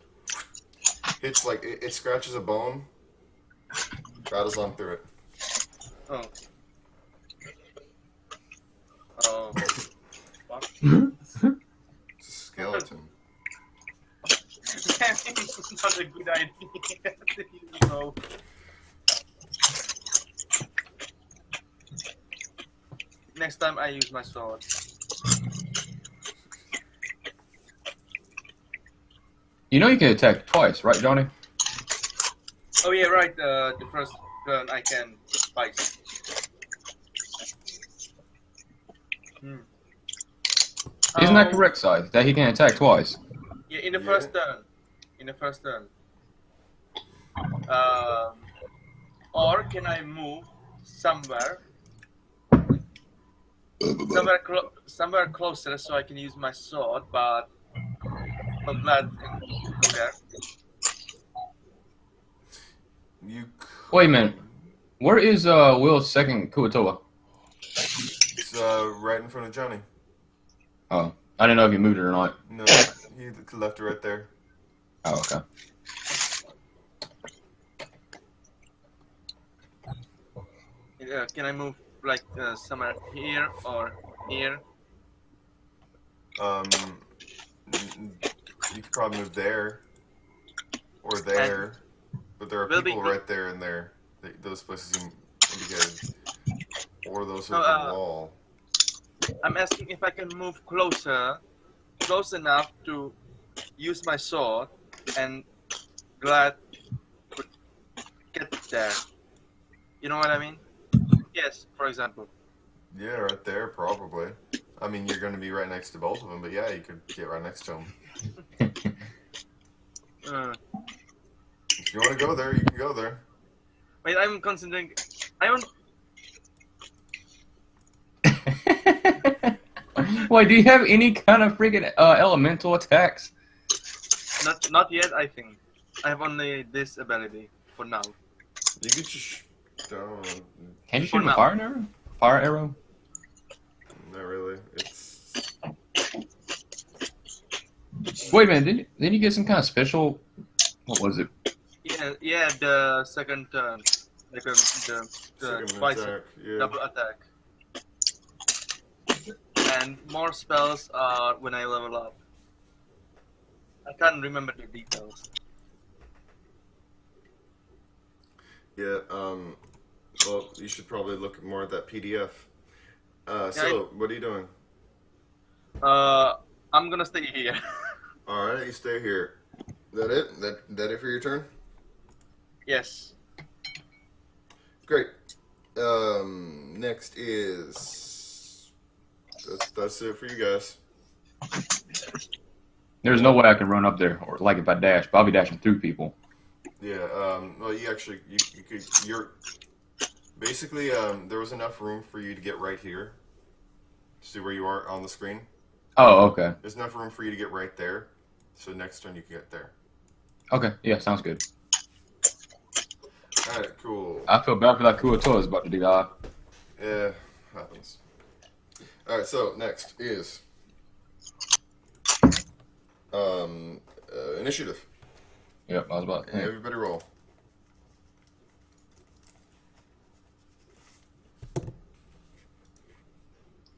hits like it scratches a bone, rattles on through it. Oh. not a good idea. You know. Next time I use my sword. You know you can attack twice, right, Johnny? Oh yeah, right. The first turn I can twice. Isn't that correct, Schythe? That he can attack twice? Yeah, in the Yeah. first turn. In the first turn. Or can I move somewhere somewhere closer so I can use my sword, but not glad and go there. You Wait a minute. Where is Will's second Kuatoa? It's right in front of Johnny. Oh, I didn't know if you moved it or not. No, he left it right there. Oh, okay. Can I move like somewhere here or here? You could probably move there or there, but there are will people be- right there and there. Those places you indicated, or those No, are the wall. I'm asking if I can move close enough to use my sword, and glad could get there. You know what I mean? Yes, for example. Yeah, right there, probably. I mean, you're going to be right next to both of them, but yeah, you could get right next to them. If you want to go there, you can go there. Wait, I'm considering. I don't. Wait, do you have any kind of freaking elemental attacks? Not yet. I think I have only this ability for now. You could just. Can you For shoot a now. fire arrow? Fire arrow? Not really. It's. Wait a minute, didn't you get some kind of special? What was it? Yeah. The second turn, like the Second twice attack, yeah. double attack, and more spells are when I level up. I can't remember the details. Yeah, well, you should probably look more at that PDF. So, what are you doing? I'm gonna stay here. Alright, you stay here. That it? That it for your turn? Yes. Great. Next is... That's it for you guys. There's no way I can run up there, or like if I dash, but I'll be dashing through people. Yeah, well, you actually, you could, you're... Basically, there was enough room for you to get right here. See where you are on the screen? Oh, okay. There's enough room for you to get right there. So next turn you can get there. Okay, yeah, sounds good. Alright, cool. I feel bad for that Kuatoa is about to do that. Yeah, happens. Alright, so next is initiative. Yep, I was about to think. Everybody roll.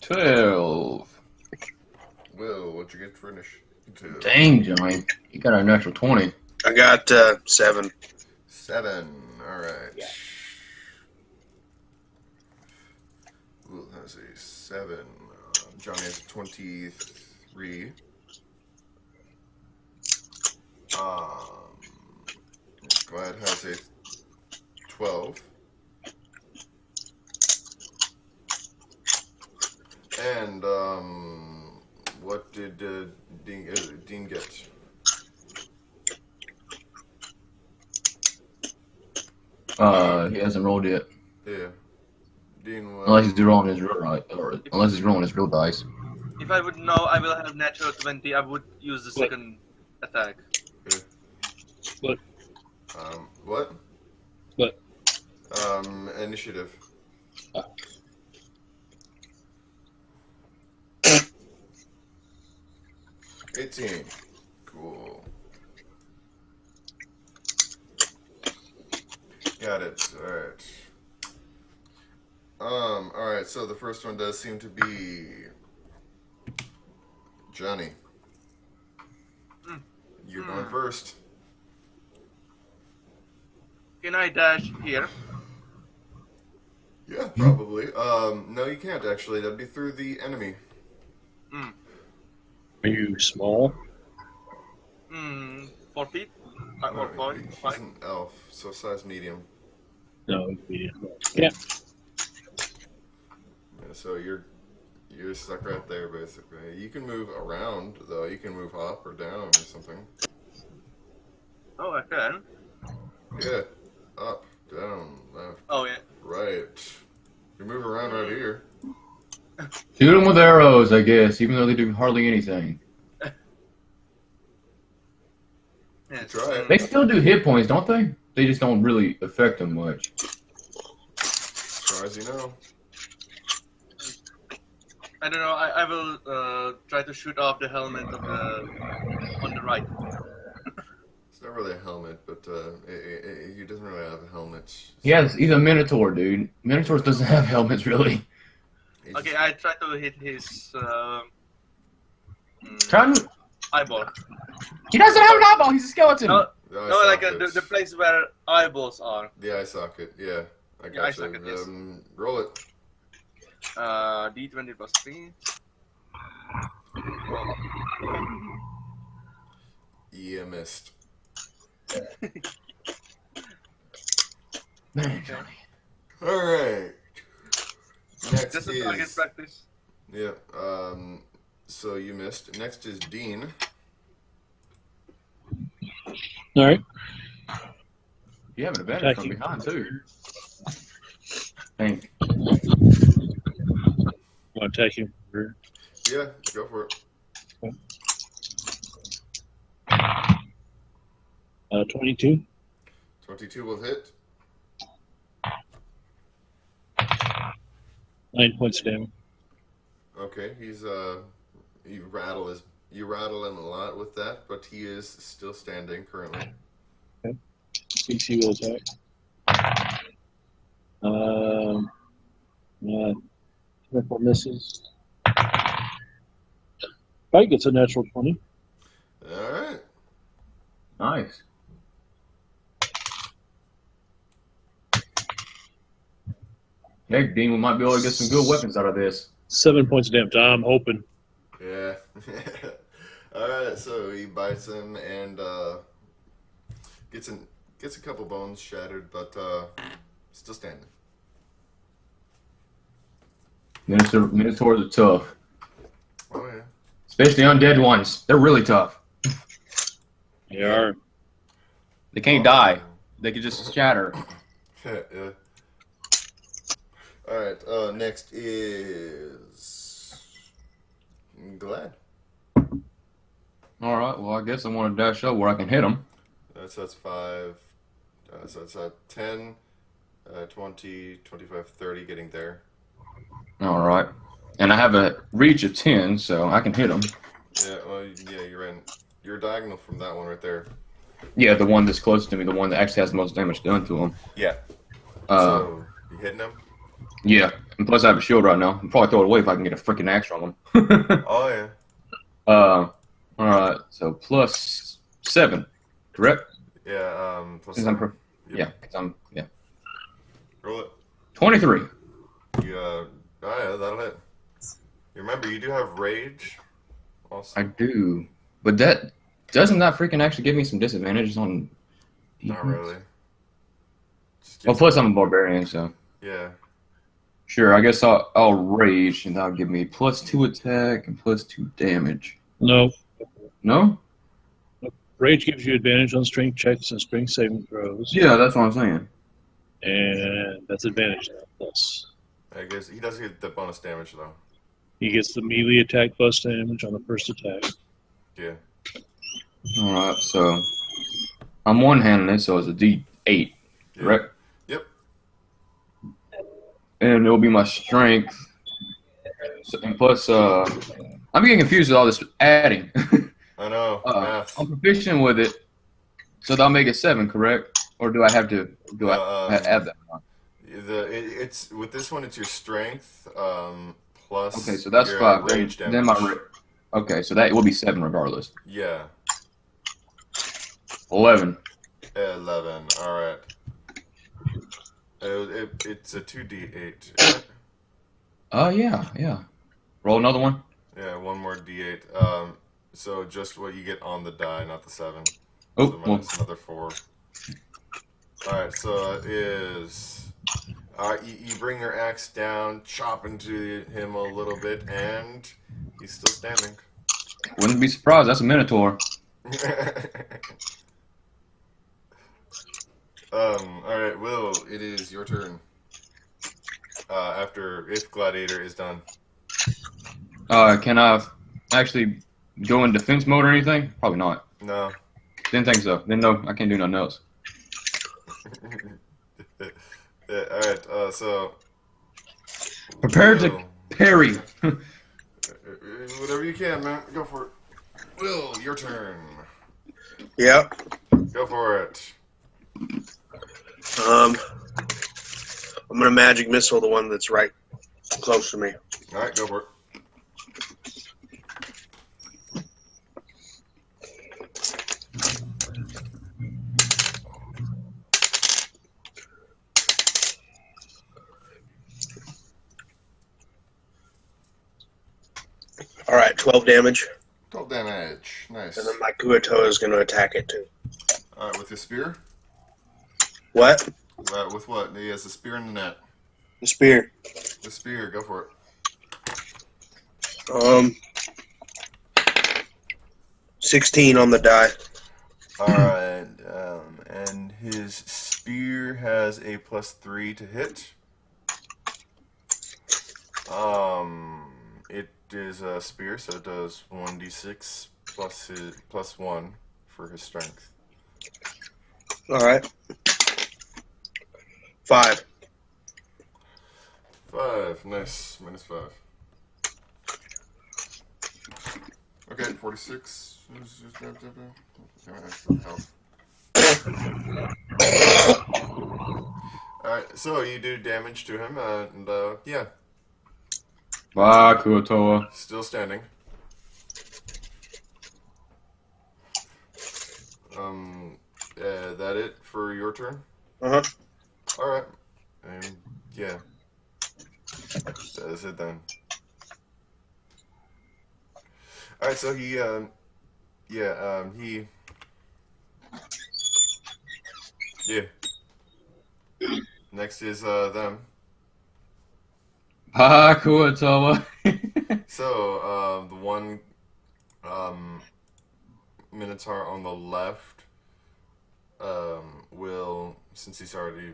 $12. Will, what'd you get for initiative? Dang, Johnny. You got a natural 20. I got 7. 7. Alright. Ooh, let's see. 7. Johnny has 23. Glad has a 12. And, what did Dean get? He hasn't rolled yet. Yeah. Dean, Unless he's rolling his real right, or unless he's rolling his real dice. If I would know I will have natural 20, I would use the second attack. What? What? What? Initiative. 18. Cool. Got it. Alright. Alright, so the first one does seem to be Johnny. You're going first. Can I dash here? Yeah, probably. No, you can't actually. That'd be through the enemy. Hmm. Are you small? 4 feet? No, Or 5? he's an elf, so size medium. No. Yeah. Yeah. Yeah, so you're stuck right there, basically. You can move around, though. You can move up or down or something. Oh, I can. Yeah, up, down, left, Oh, yeah. right. You move around right here. Shoot them with arrows, I guess, even though they do hardly anything. Yes. Try it. They still do hit points, don't they? They just don't really affect them much. As far as you know. I don't know. I will try to shoot off the helmet of on the right. It's not really a helmet, but he doesn't really have a helmet. He's a Minotaur, dude. Minotaurs doesn't have helmets, really. He Okay, just- I try to hit his Try to... eyeball. He doesn't have an eyeball, he's a skeleton! No, the eye no, like sockets. the place where eyeballs are. The eye socket, yeah. I Yeah, got eye you. socket, yes. Roll it. D20 plus 3. Oh. Yeah, missed. Man, Johnny. Alright. Next Just a target is... practice. Yeah, so you missed. Next is Dean. All right. You have an advantage from Attacking. behind, too. Think. Want to attack him? Yeah, go for it. 22. 22 will hit. 9 points of damage. Okay, he's you rattle him a lot with that, but he is still standing currently. CC will attack. 24 misses. Fight gets a natural 20. Alright. Nice. Heck, Dean, we might be able to get some good weapons out of this. 7 points of damage. I'm hoping. Yeah. Alright, so he bites him and gets a couple bones shattered, but still standing. Minotaurs are tough. Oh yeah. Especially undead ones. They're really tough. They are. They can't die. They can just shatter. Yeah. Alright, next is Glad. Alright, well, I guess I want to dash up where I can hit them. So that's 5. So it's 10, 20, 25, 30 getting there. Alright. And I have a reach of 10, so I can hit them. Yeah, well, yeah, you're diagonal from that one right there. Yeah, the one that's close to me, the one that actually has the most damage done to him. Yeah. Uh, So, you hitting him? yeah. And plus, I have a shield right now. I'll probably throw it away if I can get a freaking axe from him. Oh, yeah. Alright, so plus 7, correct? Yeah, plus Since I'm seven. Yeah, because yeah. Roll it. 23. Oh, yeah, that'll hit. You remember, you do have rage also. I do. But doesn't that freaking actually give me some disadvantages on Not defense? really. Just Well, gives- plus I'm a barbarian, so. Yeah. Sure, I guess I'll rage, and that'll give me plus 2 attack and plus 2 damage. No. No? Rage gives you advantage on strength checks and strength saving throws. Yeah, that's what I'm saying. And that's advantage now. Plus, I guess he does get the bonus damage, though. he gets the melee attack plus damage on the first attack. Yeah. Alright, so I'm one-handing it, so it's a D8, Yeah. correct? Yep. And it'll be my strength. So, and plus, I'm getting confused with all this adding. I know. Math. I'm proficient with it, so that'll make it 7, correct? Or do I have to add that? It's with this one. It's your strength plus. Okay, so that's your 5. rage Then damage. my okay, so that will be 7 regardless. Yeah. 11. 11. All right. It's a 2d8. Yeah. Roll another one. Yeah, one more d8. So just what you get on the die, not the 7. Oh, So well, minus another 4. Alright, so it is. You bring your axe down, chop into him a little bit, and he's still standing. wouldn't be surprised. That's a Minotaur. Alright, Will, it is your turn. If Gladiator is done. Can I actually go in defense mode or anything? Probably not. No. Didn't think so. Then no, I can't do nothing else. Yeah, alright, so. Prepare Will, to parry. whatever you can, man. Go for it. Will, your turn. Yep. Go for it. I'm gonna magic missile the one that's right close to me. Alright, go for it. All right, 12 damage, 12 damage. Nice. and then my Kuatoa is gonna attack it too. Alright, with his spear? What? With what? He has a spear in the net. The spear. The spear, go for it. 16 on the die. Alright, and his spear has a +3 to hit. It is a spear, so it does 1d6 plus 1 for his strength. All right. 5. 5, nice. -5. Okay, 46. Health. Alright, so you do damage to him, and yeah, Bye, Kuatoa. still standing. That it for your turn? Uh-huh. Alright. And yeah. That is it then. Alright, so he next is them. Bye, Kuatoa. So the one Minotaur on the left will, since he's already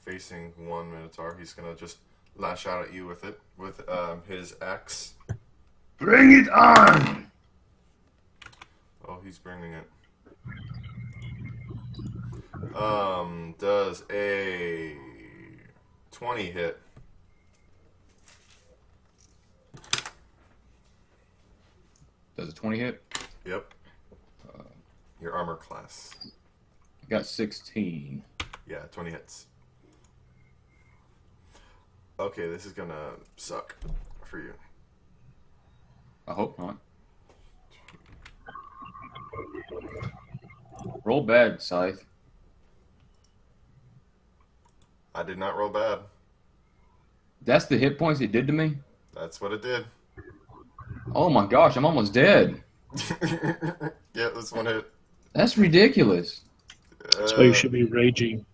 facing one Minotaur, he's gonna just lash out at you with it with his axe. Bring it on! Oh, he's bringing it. Does a 20 hit? Does a 20 hit? Yep. Your armor class. I got 16. Yeah, 20 hits. Okay, this is gonna suck for you. I hope not. Roll bad, Schythe. I did not roll bad. That's the hit points it did to me? That's what it did. Oh my gosh, I'm almost dead. Yeah, this one hit. That's ridiculous. So you should be raging.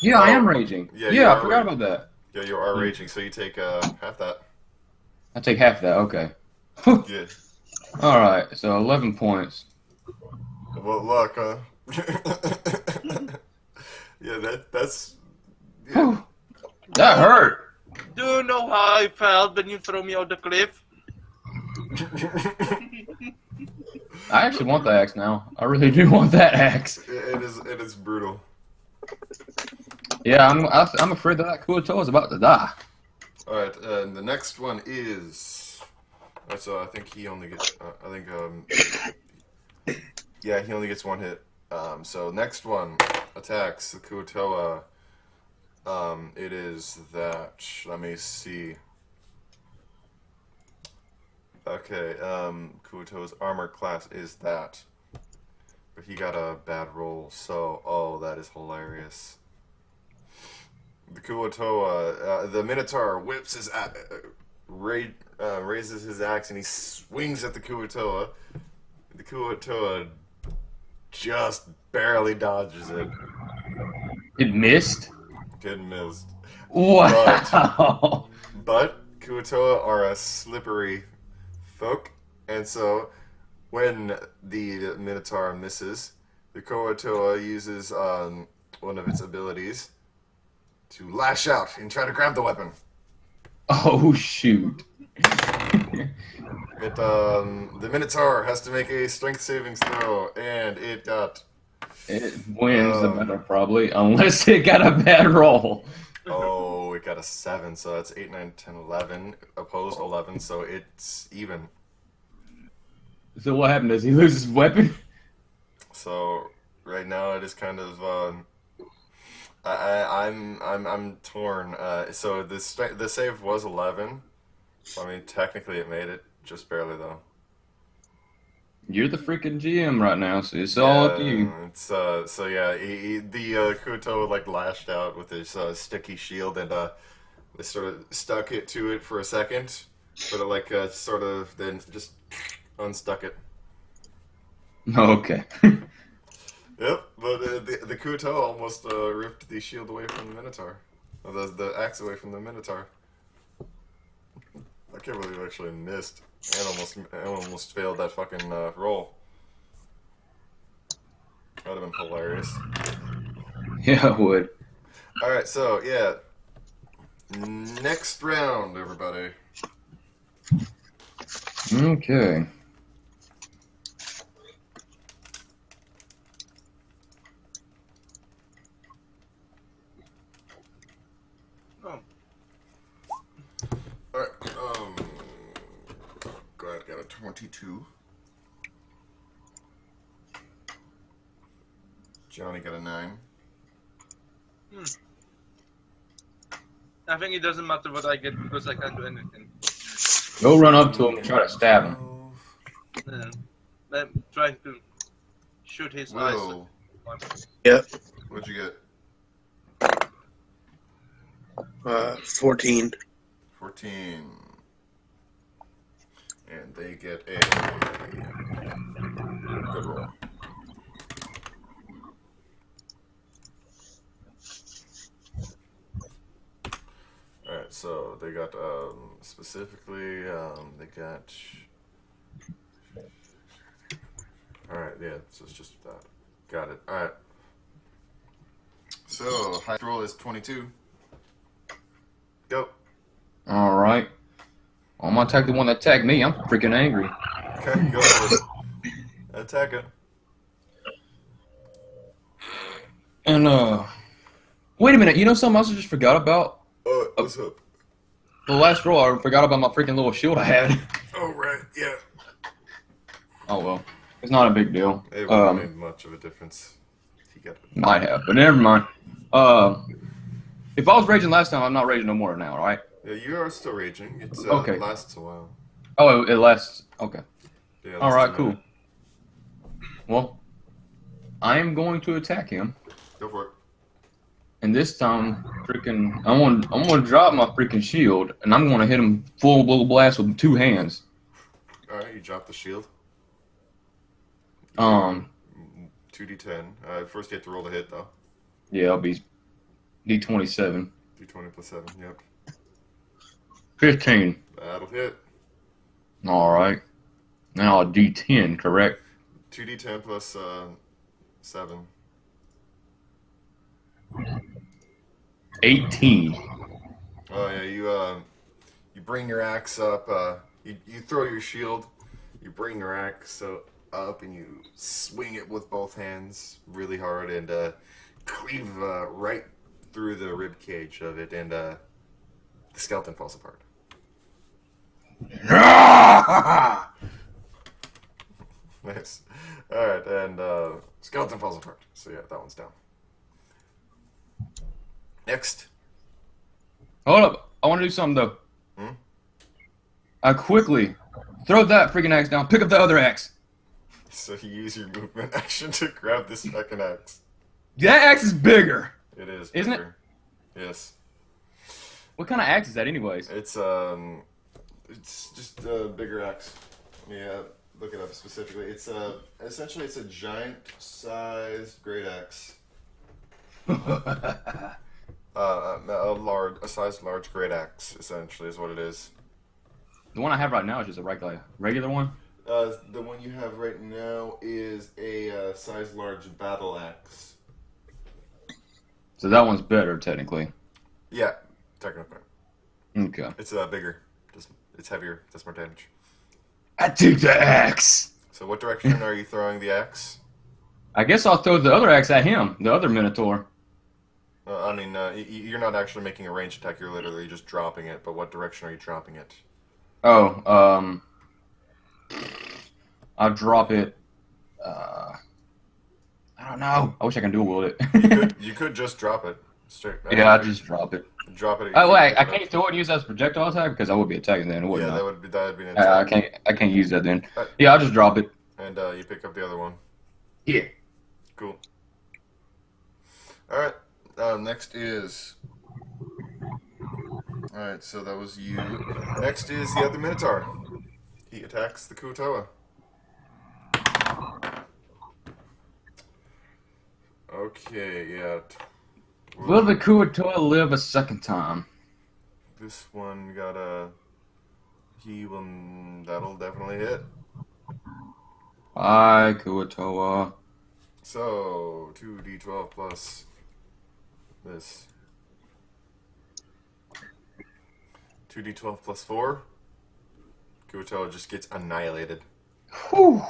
Yeah, I am raging. yeah, you Yeah, I are forgot raging. about that. Yeah, you are raging, so you take half that. I take half of that, okay. Yeah. Alright, so 11 points. Well, luck, huh? Yeah, that's. Yeah. Whew. That hurt. Do you know how I felt when you threw me off the cliff? I actually want the axe now. I really do want that axe. It is brutal. Yeah, I'm afraid that Kuatoa is about to die. All right, and the next one is. So I think he only gets. Yeah, he only gets one hit. So next one attacks the Kuatoa. It is that. Let me see. Okay, Kuatoa's armor class is that. But he got a bad roll, so that is hilarious. The Kuotoa, the Minotaur whips his raises his axe and he swings at the Kuotoa. The Kuotoa just barely dodges it. It missed? Kid missed. Wow. But Kuotoa are a slippery folk, and so when the Minotaur misses, the Kuotoa uses one of its abilities to lash out and try to grab the weapon. Oh, shoot. The Minotaur has to make a strength savings throw, and it got... It wins the battle, probably, unless it got a bad roll. Oh, it got a 7, so that's 8, 9, 10, 11. Opposed 11, so it's even. So what happened? Does he lose his weapon? So right now it is kind of I'm torn. So the save was 11, so I mean technically it made it, just barely though. You're the freaking GM right now, so it's all up to you. It's so yeah, the Kuto like lashed out with his sticky shield, and they sort of stuck it to it for a second, but it like sort of then just unstuck it. Okay. Yep, but the Kuto almost ripped the shield away from the Minotaur, or the axe away from the Minotaur. I can't believe I actually missed and almost failed that fucking roll. That'd have been hilarious. Yeah, it would. All right, so yeah, next round, everybody. Okay. Oh, All right, glad I got a 22. Johnny got a 9. I think it doesn't matter what I get because I can't do anything. Go run up to him and try to stab him. Then try to shoot his eyes. Whoa. Yep. What'd you get? 14. 14. And they get a good roll. Alright, so they got specifically they got alright, yeah, so it's just that. Got it. Alright. So high roll is 22. Go. All right. I'm gonna attack the one that attacked me. I'm freaking angry. Okay, go for it. Attack it. And wait a minute. You know something else I just forgot about? What's up? The last roll, I forgot about my freaking little shield I had. Oh, right, yeah. Oh well, it's not a big deal. It wouldn't have made much of a difference. He got it. Might have, but never mind. If I was raging last time, I'm not raging no more now, right? Yeah, you are still raging. It's Okay. It lasts a while. Oh, it lasts. Okay. Yeah, it All lasts right, a cool. minute. Well, I am going to attack him, Go for it. and this time, freaking, I'm gonna drop my freaking shield, and I'm gonna hit him full blow blast with 2 hands. All right, you drop the shield. 2d10. First, you have to roll the hit, though. Yeah, I'll be D27. D20 plus 7. Yep. 15. That'll hit. All right. Now a D10, correct? 2d10 plus 7. 18. Oh yeah, you bring your axe up. You throw your shield. You bring your axe up and you swing it with both hands really hard and cleave right through the rib cage of it, and the skeleton falls apart. Nice. All right, and skeleton falls apart. So yeah, that one's down. Next. Hold up. I want to do something, though. Hmm? I quickly throw that freaking axe down, pick up the other axe. So you use your movement action to grab this fucking axe. That axe is bigger. It is, Isn't it? bigger. Yes. What kind of axe is that, anyways? It's just a bigger axe. Let me look it up specifically. It's essentially it's a giant-sized great axe. A sized large great axe essentially is what it is. The one I have right now is just a regular one. The one you have right now is a size large battle axe. So that one's better, technically. Yeah, technically. Okay. It's bigger. It's heavier. Does more damage. I take the axe. So what direction are you throwing the axe? I guess I'll throw the other axe at him, the other Minotaur. I mean, you're not actually making a ranged attack. You're literally just dropping it. But what direction are you dropping it? Oh, I'll drop it. I don't know. I wish I could dual wield it. You could just drop it straight. Yeah, I'll just drop it. Drop it. Oh wait, I can't throw it and use that as a projectile attack because I would be attacking then, wouldn't Yeah, I? that'd be an attack. I can't use that then. Yeah, I'll just drop it. And you pick up the other one. Yeah. Cool. All right. Next is. All right, so that was you. Next is the other Minotaur. He attacks the Kuotoa. Okay, yeah. Will the Kuotoa live a second time? This one got a. He will. That'll definitely hit. Bye, Kuotoa. So 2d12 plus this. 2d12 plus 4. Kuotoa just gets annihilated. Whew.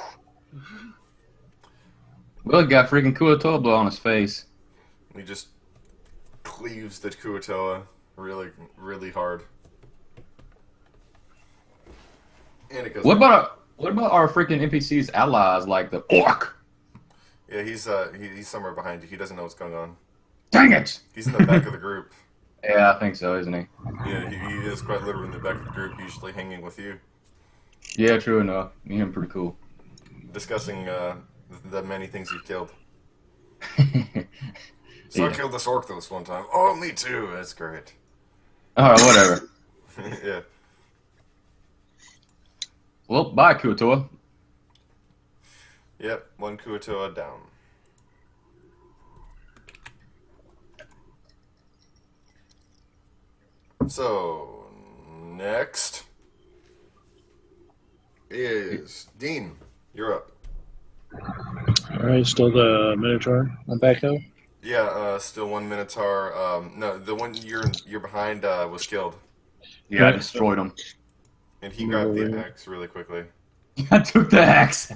Will got freaking Kuotoa blow on his face. He just cleaves the Kuotoa really, really hard. And it goes. What about our freaking NPCs allies like the orc? Yeah, he's somewhere behind you. He doesn't know what's going on. Dang it! He's in the back of the group. Yeah, I think so, isn't he? Yeah, he is quite literally in the back of the group, usually hanging with you, Yeah, true enough. Me and him pretty cool. discussing the many things you've killed. So Yeah. I killed this orc this one time. Oh, me too. That's great. Alright, whatever. Yeah. Well, bye, Kuotoa. Yep. One Kuotoa down. So next is Dean. You're up. All right, still the Minotaur on back up. Yeah. Still one Minotaur. No, the one you're behind was killed, Yeah, I destroyed him. and he grabbed the axe really quickly. I took the axe.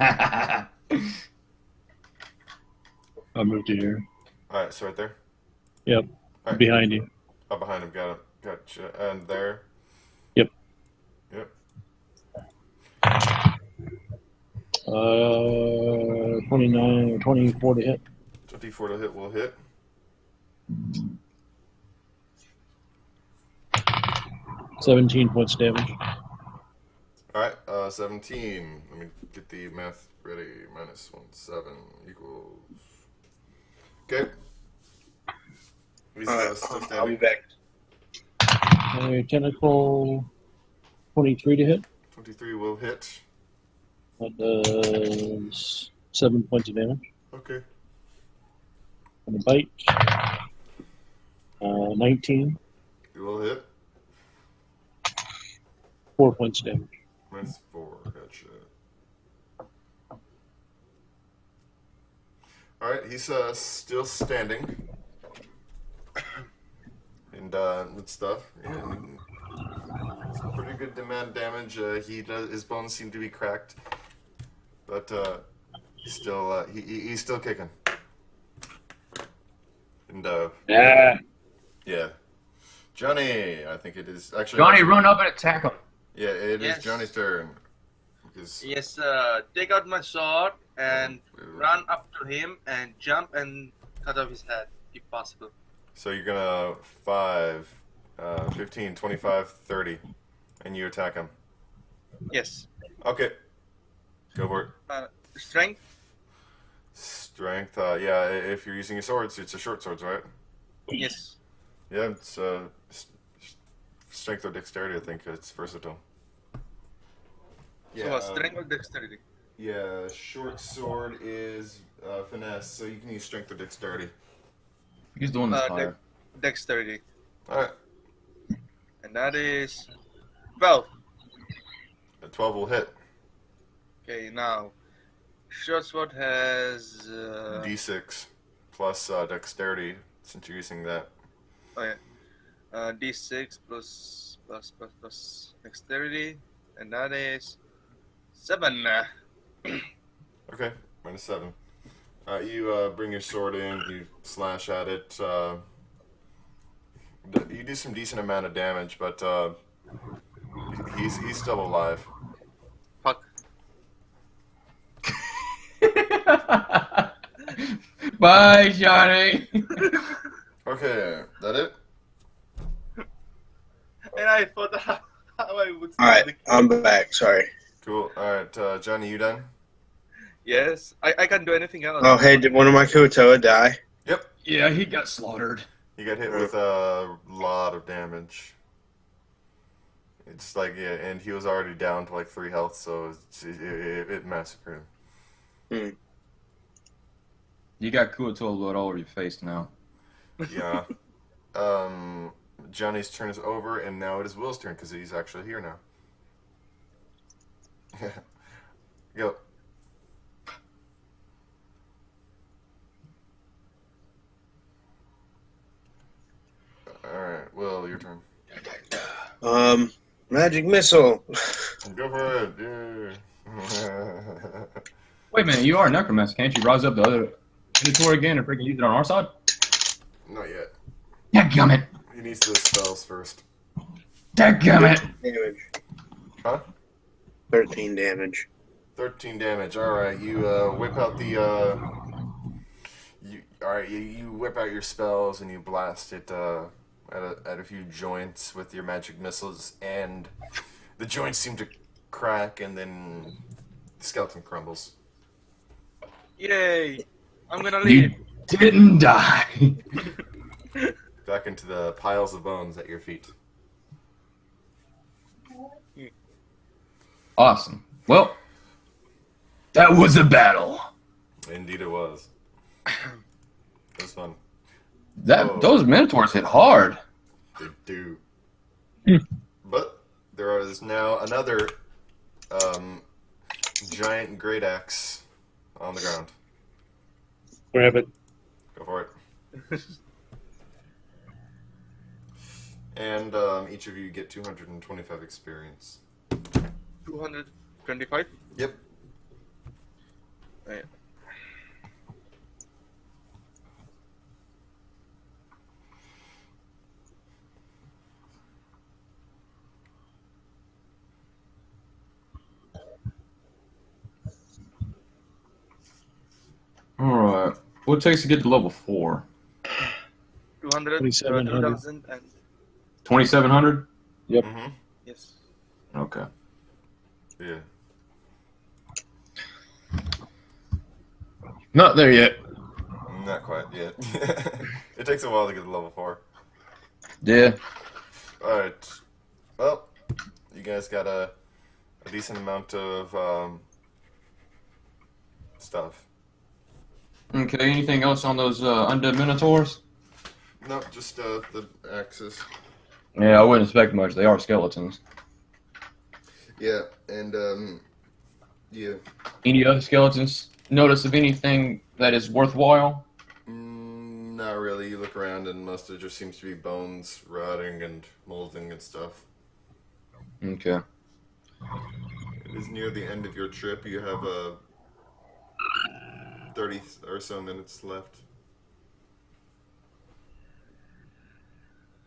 I'll move to here. All right. So right there. Yep, All right. behind you. Up behind him. Got him. Gotcha. And there. Yep. Yep. 29 or 24 to hit. 24 to hit will hit. 17 points damage. All right, 17. Let me get the math ready. Minus 1, 7 equals. Okay. He's still I'll be standing. back. Tentacle 23 to hit. 23 will hit. That does 7 points of damage. Okay. And a bite. 19, It will hit. 4 points of damage. Minus 4. Gotcha. All right, he's still standing. And stuff. Yeah, it's pretty good demand damage. His bones seem to be cracked, but he's still kicking. And yeah, Johnny. I think it is actually. Johnny, run up and attack him. Yeah, it is Yes. Johnny's turn. Because Yes, take out my sword and run up to him and jump and cut off his head, if possible. so you're gonna 5, 15, 25, 30, and you attack him. Yes. Okay, go for it. Strength? Strength. Yeah, if you're using your swords, it's a short swords, right? Yes. Yeah, it's strength or dexterity. I think it's versatile. So strength or dexterity? Yeah, short sword is finesse, so you can use strength or dexterity. He's doing this higher. Dexterity. Alright, And that is 12. a 12 will hit. Okay, now short sword has D6 plus dexterity, since you're using that. D6 plus dexterity, and that is 7. Okay, -7. You bring your sword in, you slash at it. You do some decent amount of damage, but he's still alive. Fuck. Bye, Johnny. Okay, that it? And I thought how I would. All right, I'm back. Sorry. Cool. Alright, Johnny, you done? Yes, I can't do anything else. Oh, hey, did one of my Kuotoa die? Yep. Yeah, he got slaughtered. You got hit with a lot of damage. It's like, yeah, and he was already down to like 3 health, so it massacred him. You got Kuotoa blood all over your face now. Yeah. Johnny's turn is over, and now it is Will's turn because he's actually here now. Go. Alright, Will, your turn. Magic missile. Go for it. Yeah. Wait a minute, you are a necromancer. Can't you rise up the other inventory again and freaking use it on our side? Not yet. Dadgummit. He needs the spells first. Dadgummit. Damage. Huh? 13 damage. 13 damage. Alright, you whip out the you whip out your spells and you blast it at a few joints with your magic missiles, and the joints seem to crack, and then the skeleton crumbles. Yay! I'm gonna leave. You didn't die. Back into the piles of bones at your feet. Awesome. Well, that was a battle. Indeed it was. It was fun. Those minotaurs hit hard. They do. But there is now another giant great axe on the ground. Grab it. Go for it. And each of you get 225 experience. 225. Yep. Right. Alright. What it takes to get to level 4? 200. 2700. 2000 and 2700? Mm-hmm. yes. Okay. Yeah. Not there yet. Not quite yet. It takes a while to get to level 4. Yeah. Alright. Well, you guys got a decent amount of stuff. Okay, anything else on those undead minotaurs? No, just the axes. Yeah, I wouldn't expect much. They are skeletons. Yeah, and yeah. Any other skeletons notice of anything that is worthwhile? Not really. You look around and most of it just seems to be bones rotting and molding and stuff. Okay. It is near the end of your trip. You have 30 or so minutes left.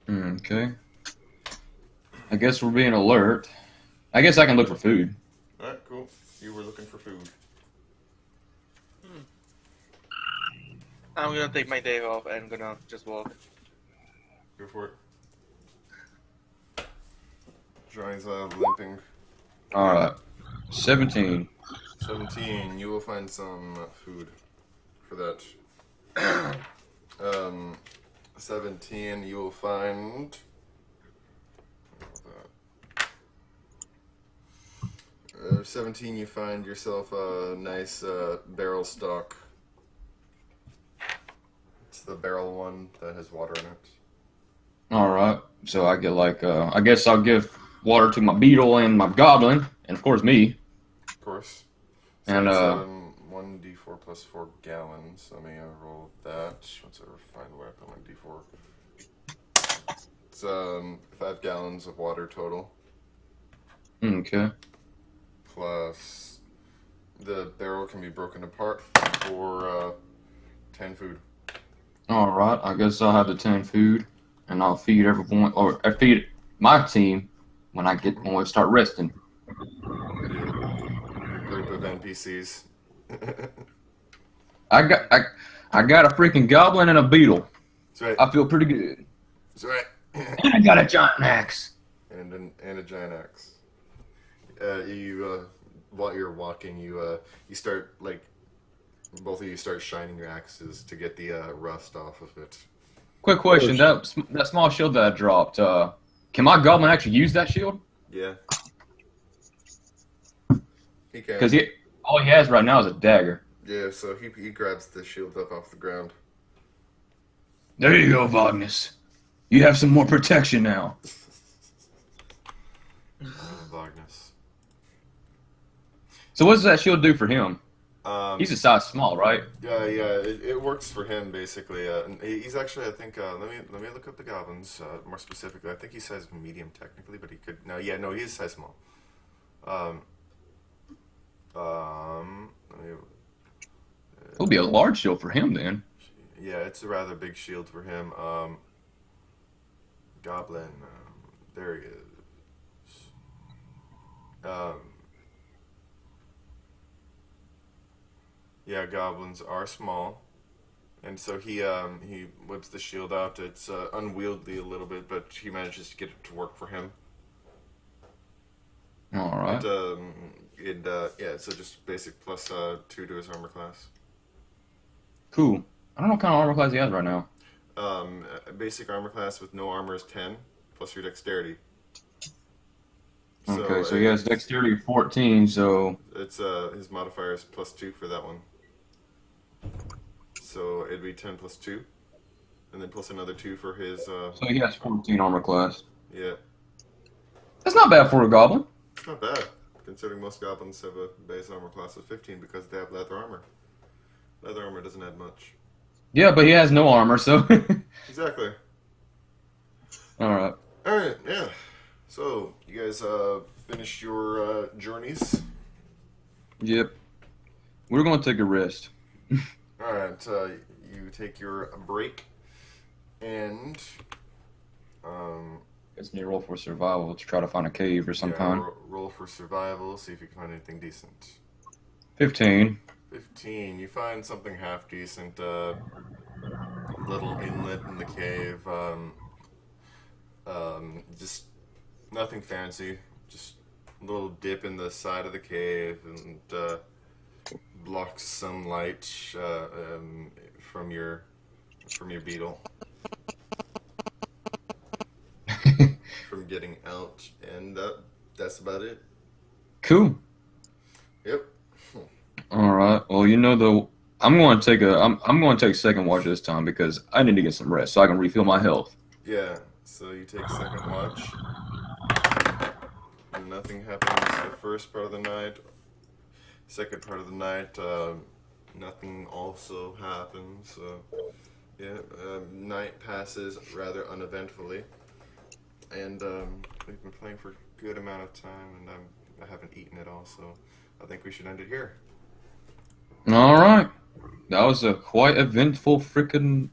Okay. I guess we're being alert. I guess I can look for food. Alright, cool. You were looking for food. I'm gonna take my day off and gonna just walk. Go for it. Johnny's limping. Alright. 17. 17. You will find some food for that. 17. You will find. 17, you find yourself a nice barrel stock. It's the barrel one that has water in it. All right. So I get like, I guess I'll give water to my beetle and my goblin, and of course me. Of course. So And it's 1d4 plus 4 gallons. Let me roll that. Once I find where I put my d4. It's 5 gallons of water total. Okay. Plus the barrel can be broken apart for 10 food. All right. I guess I'll have the 10 food, and I'll feed everyone, or I feed my team when we start resting. Your group of NPCs. I got a freaking goblin and a beetle. That's right. I feel pretty good. That's right. And I got a giant axe. And a giant axe. While you're walking, you start both of you start shining your axes to get the rust off of it. Quick question: that small shield that I dropped, can my goblin actually use that shield? Yeah. He can. Because all he has right now is a dagger. Yeah, so he grabs the shield up off the ground. There you go, Vognus. You have some more protection now. Vognus. So what does that shield do for him? He's a size small, right? Yeah, it works for him basically. And he's actually, I think, let me look up the goblins more specifically. I think he's size medium technically, but he could he is size small. It'll be a large shield for him then. Yeah, it's a rather big shield for him. Goblin, there he is. Yeah, goblins are small, and so he whips the shield out. It's unwieldy a little bit, but he manages to get it to work for him. All right. So just basic plus 2 to his armor class. Cool. I don't know what kind of armor class he has right now. Basic armor class with no armor is 10 plus your dexterity. Okay, so he has dexterity 14, so it's his modifier is plus 2 for that one. So it'd be 10 plus 2, and then plus another 2 for his. So he has 14 armor class. Yeah. That's not bad for a goblin. It's not bad, considering most goblins have a base armor class of 15 because they have leather armor. Leather armor doesn't add much. Yeah, but he has no armor, so. Exactly. Alright. Alright, yeah. So, you guys finished your journeys? Yep. We're going to take a rest. Alright, you take your break, and Guess you need to roll for survival to try to find a cave or some kind. Roll for survival, see if you can find anything decent. 15. 15. You find something half decent. Little inlet in the cave. Just nothing fancy. Just a little dip in the side of the cave and blocks sunlight from your beetle from getting out, and that's about it. Cool. Yep. All right. Well, I'm going to take second watch this time because I need to get some rest so I can refill my health. Yeah. So you take second watch. And nothing happens the first part of the night. Second part of the night, nothing also happens. Night passes rather uneventfully, and we've been playing for a good amount of time, and I haven't eaten at all, so I think we should end it here. All right. That was a quite eventful freaking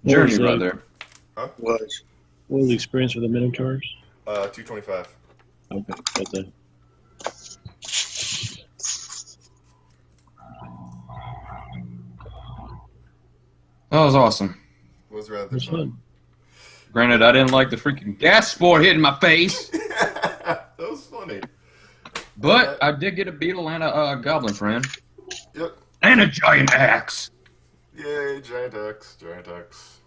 journey right there. Huh? Was What was the experience with the Minotaurs? 225. Okay, got that. That was awesome. Was rather That's fun. fun. Granted, I didn't like the freaking gas sport hitting my face, That was funny. but I did get a beetle and a goblin friend. Yep. And a giant axe. Yay, giant axe, giant axe.